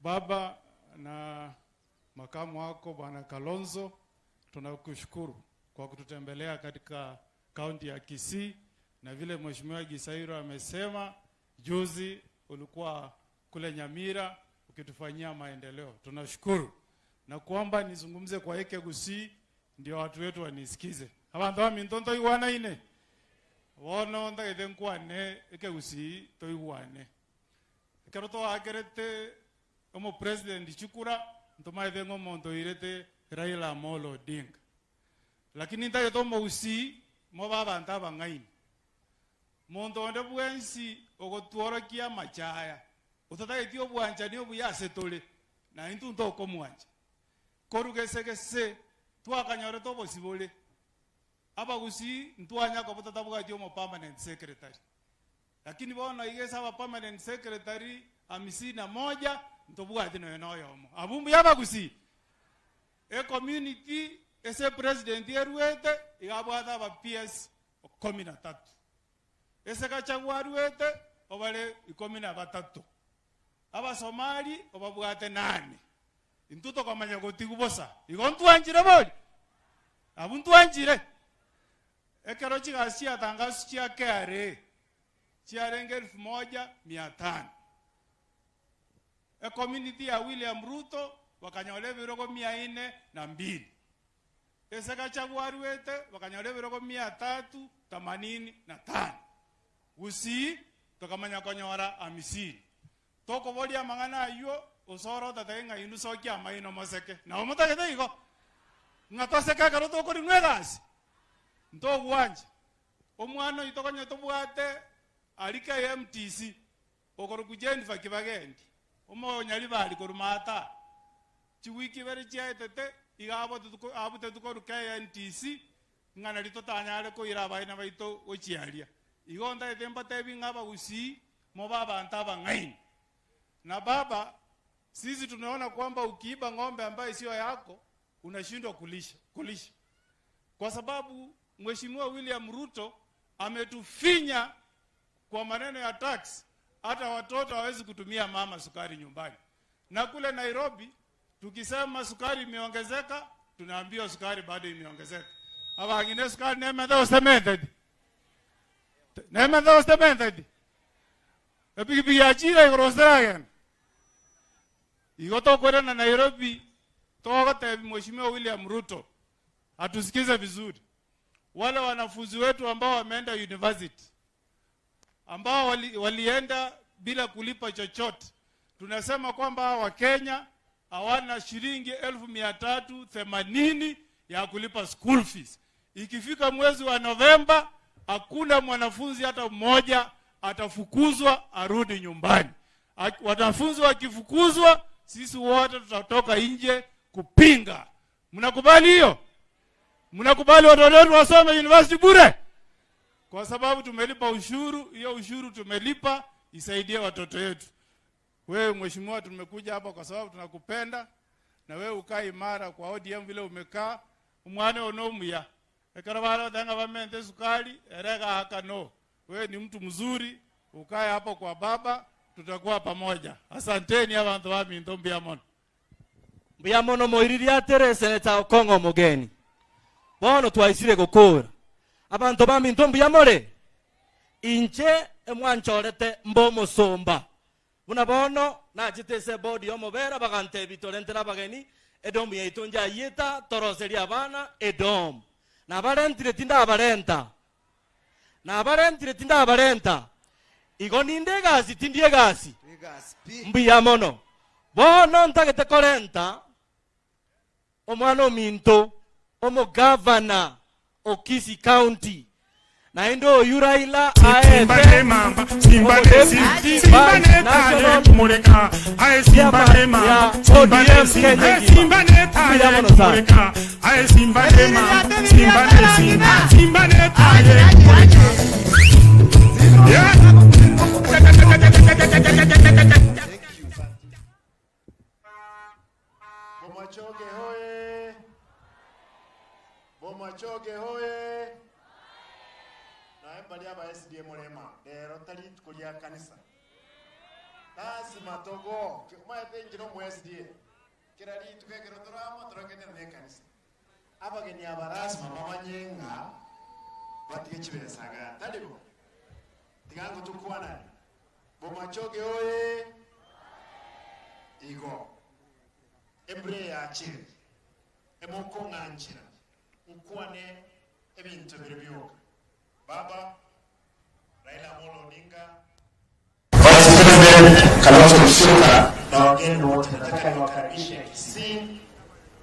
Speaker 10: Baba na makamu wako Bwana Kalonzo, tunakushukuru kwa kututembelea katika kaunti ya Kisii, na vile Mheshimiwa Gisairo amesema juzi ulikuwa kule Nyamira ukitufanyia maendeleo. Tunashukuru. Na kuomba nizungumze kwa Eke Gusii ndio watu wetu wanisikize. Abantu wa mintonto iwana ine. Wono nda edenkwane Eke Gusii to iwane. Keroto agerete omo president chukura ntoma edengo monto irete Raila Amolo Odinga. Lakini nda yetomo usi mo baba ntaba ngaini. Monto onde bwensi ogotuoro kia machaya. Utata etio bwanja ni obuyase tole na intu ntoko mwanja. Korugese twakanyore tobo sibole. Aba gusi ntwanya ko butata bwatio mo permanent secretary. Lakini bona igesa aba permanent secretary 51 ntobwati no yomo. Abumbu yaba gusi. Community ese president yeruete igabwata aba PS 13. Ese kachagwaruete obale 13. Aba Somali obabwate 8. Intuto kamanya gotigubosa. Igontu anjire boli. Abuntu anjire. Ekero chigasia tangazo chia KRA. Chiarenge 1500. Community ya William Ruto wakanyole birogo 402. Ese kachagwaruete wakanyole birogo 385. Usi tokamanya konyora 50. Toko boli ya mangana ayo osoro tataenga inu sokia maino moseke. Na omutakete iko. Ngatoseka karoto ko rinwegas. Ndo gwanje. Omwana itokonye tobwate alika MTC. Okoro kujendi fakibagendi. Omo nyali bali korumata. Chiwiki bere chiatete igabo tuko abute tuko KNTC ngana litotanyale ko iraba ina baito ochialia. Igonda etemba tebi ngaba usi mo baba ntaba ngaini. Na baba, sisi tunaona kwamba ukiiba ng'ombe ambaye sio yako unashindwa kulisha. Kwa sababu Mheshimiwa William Ruto ametufinya kwa maneno ya tax, hata watoto hawezi kutumia mama sukari nyumbani. Na kule Nairobi tukisema sukari imeongezeka, tunaambiwa sukari bado imeongezeka. Aba ngine sukari nemenda ostemented. Nemenda ostemented. Epigi achira igroseragen. Igoto kwenda na Nairobi toka Mheshimiwa William Ruto atusikize vizuri. Wale wanafunzi wetu ambao wameenda university ambao walienda bila kulipa chochote, tunasema kwamba wa Kenya hawana shilingi 1380 ya kulipa school fees. Ikifika mwezi wa Novemba hakuna mwanafunzi hata mmoja atafukuzwa arudi nyumbani. Wanafunzi wakifukuzwa sisi wote tutatoka nje kupinga. Mnakubali hiyo? Mnakubali watoto wetu wasome university bure? Kwa sababu tumelipa ushuru, hiyo ushuru tumelipa isaidie watoto wetu. Wewe mheshimiwa, tumekuja hapa kwa sababu tunakupenda na wewe ukae imara kwa ODM vile umekaa. Umwana onomuya. Ekarabara danga bamente sukali erega hakano. Wewe ni mtu mzuri, ukae hapo kwa baba, tutakuwa pamoja. Asanteni abantu wa Minto Mbiamono.
Speaker 3: Mbiamono moiriri atere seneta Okongo Mogeni. Bono twaisire gukura. Abantu bami ntombi yamore. Inche emwanchorete mbomo somba. Unabono na jitese body yomobera bagante bitorentera bageni edom yaitonja yeta toroseri abana edom. Na barentire tinda abarenta. Na barentire tinda abarenta. Igoninde gasi tindie gasi. Mbia mono. Bono ntagete korenta. Omwana minto omo governor Okisi County. Na endo Raila
Speaker 20: Simba mamba, Simba neta mureka, ae Simba mamba, Simba neta mureka, ae Simba mamba, Simba neta mureka.
Speaker 2: Bomachoge hoye! Bomachoge hoye! Naemba liaba SDM mulema lero tali tukulia kanisa lazima togo kimaete njino mu SDM kira li tukekero toramo torokenera ne kanisa abageni abarasma bamanyenga batige chibesaga talibo tigango tukwana Bomachoge hoye igo ebre ya chiri emoko nganjira ukwane ebintu biribyoka Baba Raila Odinga Kalonzo Musyoka na wageni wote, nataka niwakaribishe Kisii,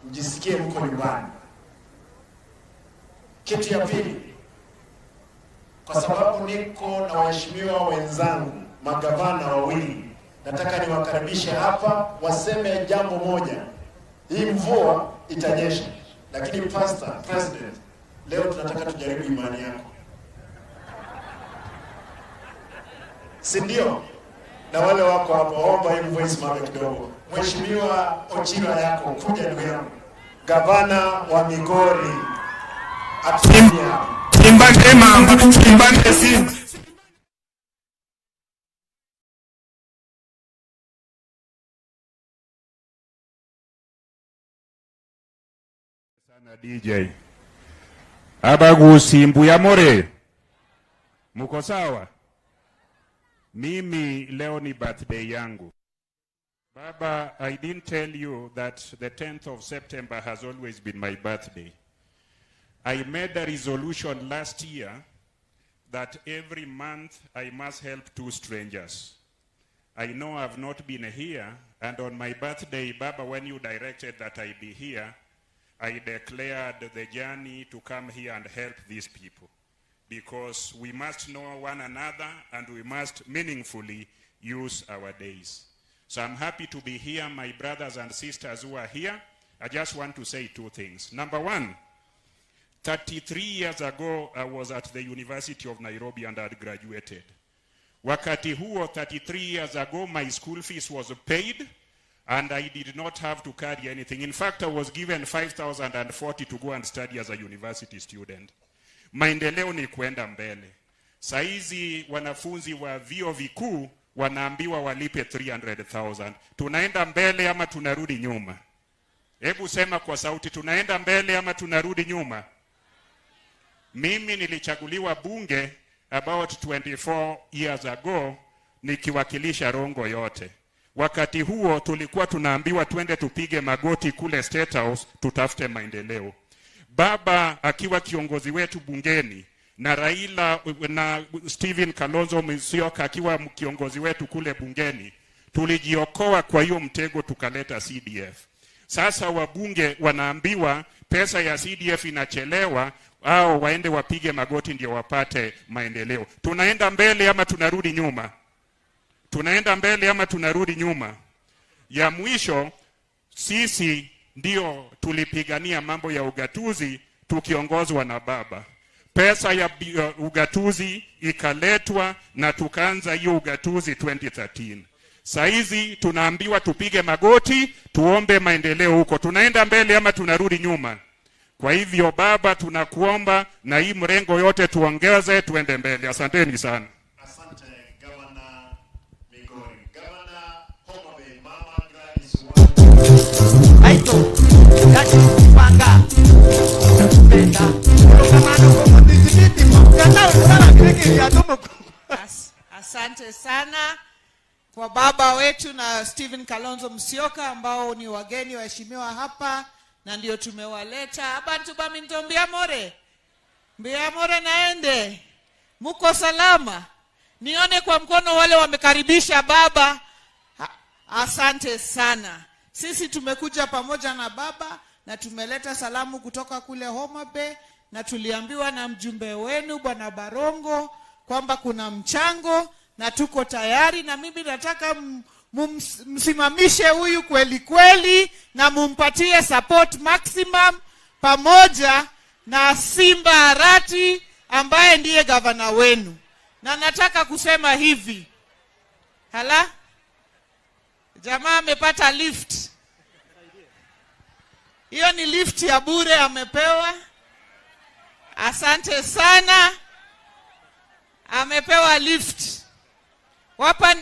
Speaker 2: mjisikie mko nyumbani. Kitu ya pili, kwa sababu niko na waheshimiwa wenzangu magavana wawili, nataka niwakaribishe hapa waseme jambo moja. Hii mvua itanyesha, lakini Pastor President, leo tunataka tujaribu imani yako. Sindio? Na wale wako hapo, omba hii mvua isimame kidogo. Mheshimiwa Ochira yako, kuja ndugu yangu. Gavana wa Migori. Atumia.
Speaker 20: Simba mamba, Simba neta. Sana DJ. Abagusi Mbuyamore. Muko sawa? Mimi leo ni birthday yangu. Baba, I didn't tell you that the 10th of September has always been my birthday. I made a resolution last year that every month I must help 2 strangers. I know I've not been here, and on my birthday, Baba, when you directed that I be here, I declared the journey to come here and help these people, because we must know one another and we must meaningfully use our days. So I'm happy to be here, my brothers and sisters who are here. I just want to say 2 things. Number 1, 33 years ago, I was at the University of Nairobi and I had graduated. Wakati huo, 33 years ago, my school fees was paid and I did not have to carry anything. In fact, I was given 5,040 to go and study as a university student. Maendeleo ni kwenda mbele. Saizi wanafunzi wa vyuo vikuu wanaambiwa walipe 300,000. Tunaenda mbele ama tunarudi nyuma? Hebu sema kwa sauti, tunaenda mbele ama tunarudi nyuma? Mimi nilichaguliwa bunge about 24 years ago nikiwakilisha Rongo yote. Wakati huo tulikuwa tunaambiwa twende tupige magoti kule State House tutafute maendeleo. Baba akiwa kiongozi wetu bungeni na Raila na Stephen Kalonzo Musyoka akiwa kiongozi wetu kule bungeni, tulijiokoa kwa hiyo mtego tukaleta CDF. Sasa wabunge wanaambiwa pesa ya CDF inachelewa, au waende wapige magoti ndio wapate maendeleo. Tunaenda mbele ama tunarudi nyuma? Tunaenda mbele ama tunarudi nyuma? Ya mwisho, sisi ndio tulipigania mambo ya ugatuzi tukiongozwa na baba. Pesa ya ugatuzi ikaletwa na tukaanza hiyo ugatuzi 2013. Saizi tunaambiwa tupige magoti, tuombe maendeleo huko. Tunaenda mbele ama tunarudi nyuma? Kwa hivyo baba, tunakuomba na hii mrengo yote tuongeze tuende mbele. Asanteni sana.
Speaker 2: Asante Gavana Migori. Gavana Homa Bay, Mama Gladys
Speaker 12: Aito, kati kupanga. Penda. Kama ndo kwa
Speaker 5: Asante sana kwa baba wetu na Stephen Kalonzo Musyoka ambao ni wageni waheshimiwa hapa na ndio tumewaleta. Abantu baminto Mbiamore. Mbiamore naende. Muko salama. Nione kwa mkono wale wamekaribisha baba. Asante sana. Sisi tumekuja pamoja na baba na tumeleta salamu kutoka kule Homa Bay na tuliambiwa na mjumbe wenu Bwana Barongo kwamba kuna mchango na tuko tayari, na mimi nataka msimamishe huyu kweli kweli na mumpatie support maximum pamoja na Simba Arati ambaye ndiye gavana wenu. Na nataka kusema hivi. Hala? Jamaa amepata lift. Hiyo ni lift ya bure amepewa. Asante sana. Amepewa lift.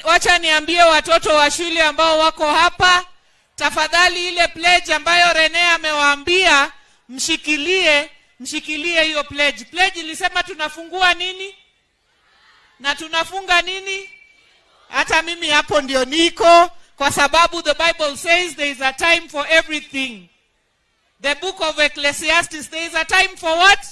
Speaker 5: Wacha niambie watoto wa shule ambao wako hapa, tafadhali ile pledge ambayo Rene amewaambia mshikilie hiyo pledge. Pledge ilisema tunafungua nini? Na tunafunga nini? Hata mimi hapo ndio niko, kwa sababu the Bible says there is a time for everything. The book of Ecclesiastes, there is a time for what?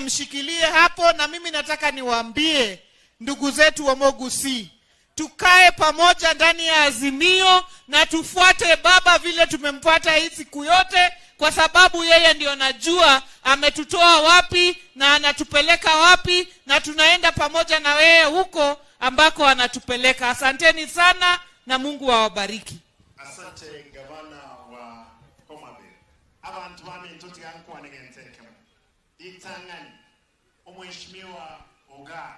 Speaker 5: Mshikilie hapo. Na mimi nataka niwaambie ndugu zetu wa Mogusi, tukae pamoja ndani ya Azimio na tufuate baba vile tumempata hii siku yote, kwa sababu yeye ndio najua ametutoa wapi na anatupeleka wapi, na tunaenda pamoja na yeye huko ambako anatupeleka. Asanteni sana na Mungu awabariki.
Speaker 2: Asante gavana wa Homa Bay. Abantu bami ntuti yangu wanegenteke. Itangani omweshimiwa Oga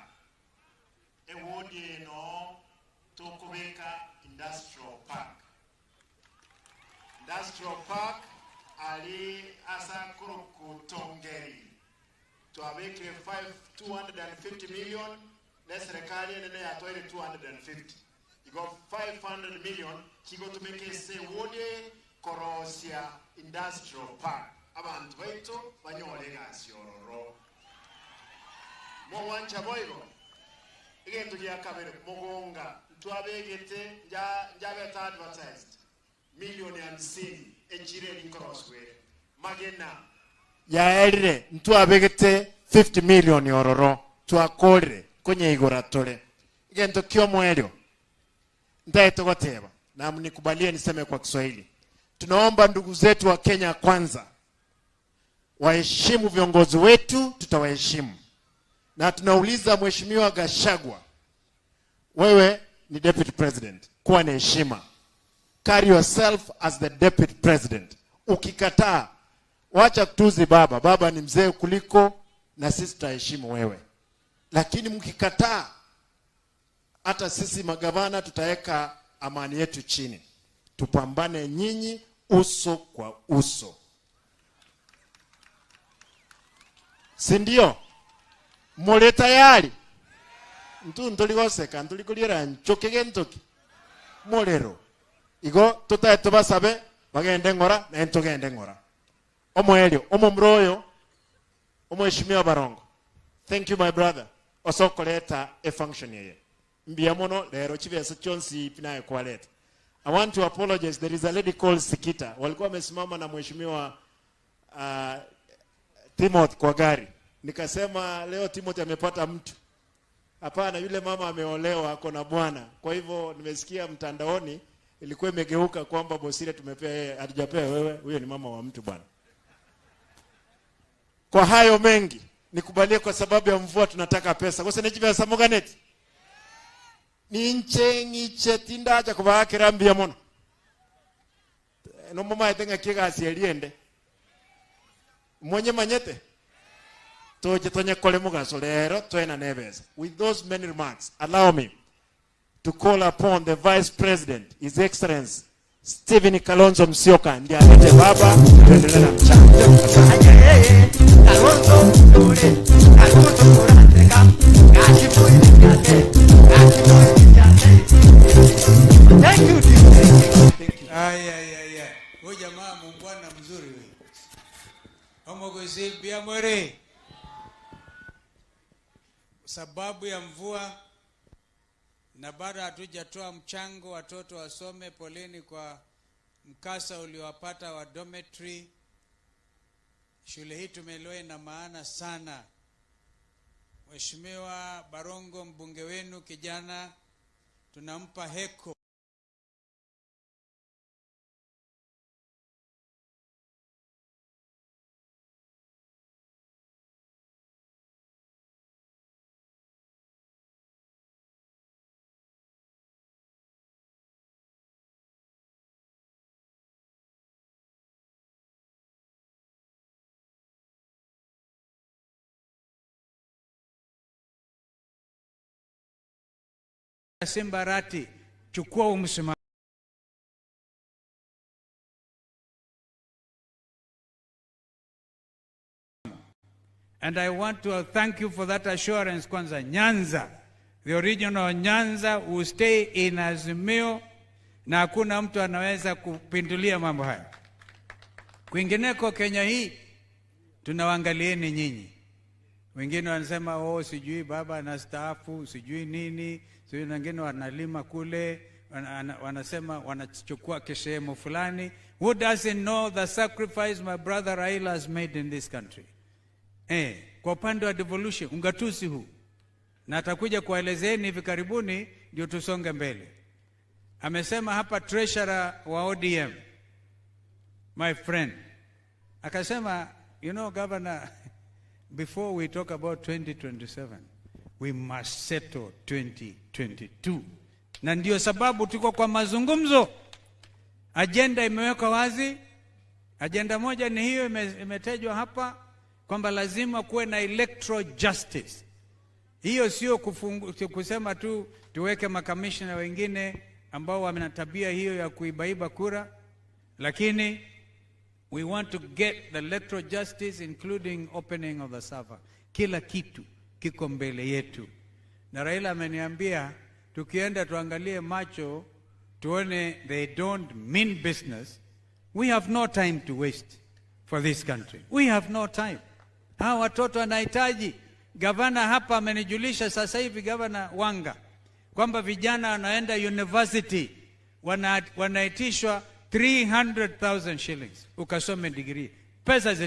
Speaker 2: ewodi no tukubeka industrial park. Industrial park ali asakuru kutongeri. Tuabeke 250 million, na serikali nene atoe 250. Iko 500 million kigo tumeke se wodi korosia industrial park. Abantu baito banyole gasiororo. Mo wancha boygo. Igento ya kabere mugonga twabegete njabe advertised million 50 ejire crossway Magena ya elire twabegete 50 million yororo twakore kwenye igoratore. Igento kio mwelio ndaito goteba na mnikubalie niseme kwa Kiswahili. Tunaomba ndugu zetu wa Kenya kwanza waheshimu viongozi wetu, tutawaheshimu. Na tunauliza Mheshimiwa Gachagua, wewe ni deputy president, kuwa na heshima. Carry yourself as the deputy president. Ukikataa, wacha kutuzi baba. Baba ni mzee kuliko, na sisi tutaheshimu wewe. Lakini mkikataa, hata sisi magavana tutaweka amani yetu chini. Tupambane nyinyi uso kwa uso. Si ndio? Mole tayari. Ntuligoseka, ntulikuliera nchokege ntoki. Molero. Igo tubasabe bagende ngora na entogende ngora. Omoelio, omomroyo, omweshimiwa Barongo. Thank you my brother. Osokoleta a function yeye. Mbiamono lero chivesa chonsi pinaye kwaleta. I want to apologize. There is a lady called Sikita. Walikuwa wamesimama na mheshimiwa Timothy kwa gari. Nikasema leo Timothy amepata mtu. Hapana, yule mama ameolewa ako na bwana. Kwa hivyo nimesikia mtandaoni ilikuwa imegeuka kwamba Bosire tumepea yeye, hatujapea wewe, huyo ni mama wa mtu bwana. Kwa hayo mengi nikubalie, kwa sababu ya mvua tunataka pesa. Kwa sababu nijibe samoganeti. Ni nche tinda acha kubaka rambi ya mono. No mama yetenga kiga asieliende. Mwenye manyete. Toje tonye kole mugaso lero twena nebeza. With those many remarks, allow me to call upon the Vice President, His Excellency Stephen Kalonzo Musyoka, ndiye alete baba tuendelee na mchana.
Speaker 4: Thank you. Huyu jamaa muungwana mzuri wewe. Omogozi Biamore. Sababu ya mvua na bado hatujatoa mchango watoto wasome. Poleni kwa mkasa uliowapata wa dormitory. Shule hii tumeelewa ina maana sana. Mheshimiwa Barongo, mbunge wenu kijana, tunampa heko. Simbarati, chukua umsimamo. And I want to thank you for that assurance. Kwanza, Nyanza, the original Nyanza will stay in Azimio, na hakuna mtu anaweza kupindulia mambo haya. Kwingineko Kenya hii tunawaangalieni nyinyi. Wengine wanasema oh, sijui baba anastaafu, sijui nini, sijui wengine wanalima kule, wanasema wanachukua kisehemu fulani. Who doesn't know the sacrifice my brother Raila has made in this country? Kwa upande wa devolution, ungatusi huu. Na atakuja kuelezeni hivi karibuni ndio tusonge mbele. Amesema hapa treasurer wa ODM, my friend, akasema, you know governor, before we talk about 2027, we must settle 2022. Na ndio sababu tuko kwa mazungumzo. Agenda imewekwa wazi. Agenda moja ni hiyo imetajwa hapa, kwamba lazima kuwe na electoral justice. Hiyo sio kusema tu tuweke makamishna wengine ambao wana tabia hiyo ya kuibaiba kura, lakini we want to get the electoral justice, including opening of the server. Kila kitu kiko mbele yetu. Na Raila ameniambia tukienda tuangalie macho, tuone they don't mean business. We have no time to waste for this country. We have no time. Hawa watoto wanahitaji. Gavana hapa amenijulisha sasa hivi, Gavana Wanga, kwamba vijana wanaenda university wanaitishwa 300,000 shillings ukasome degree. Pesa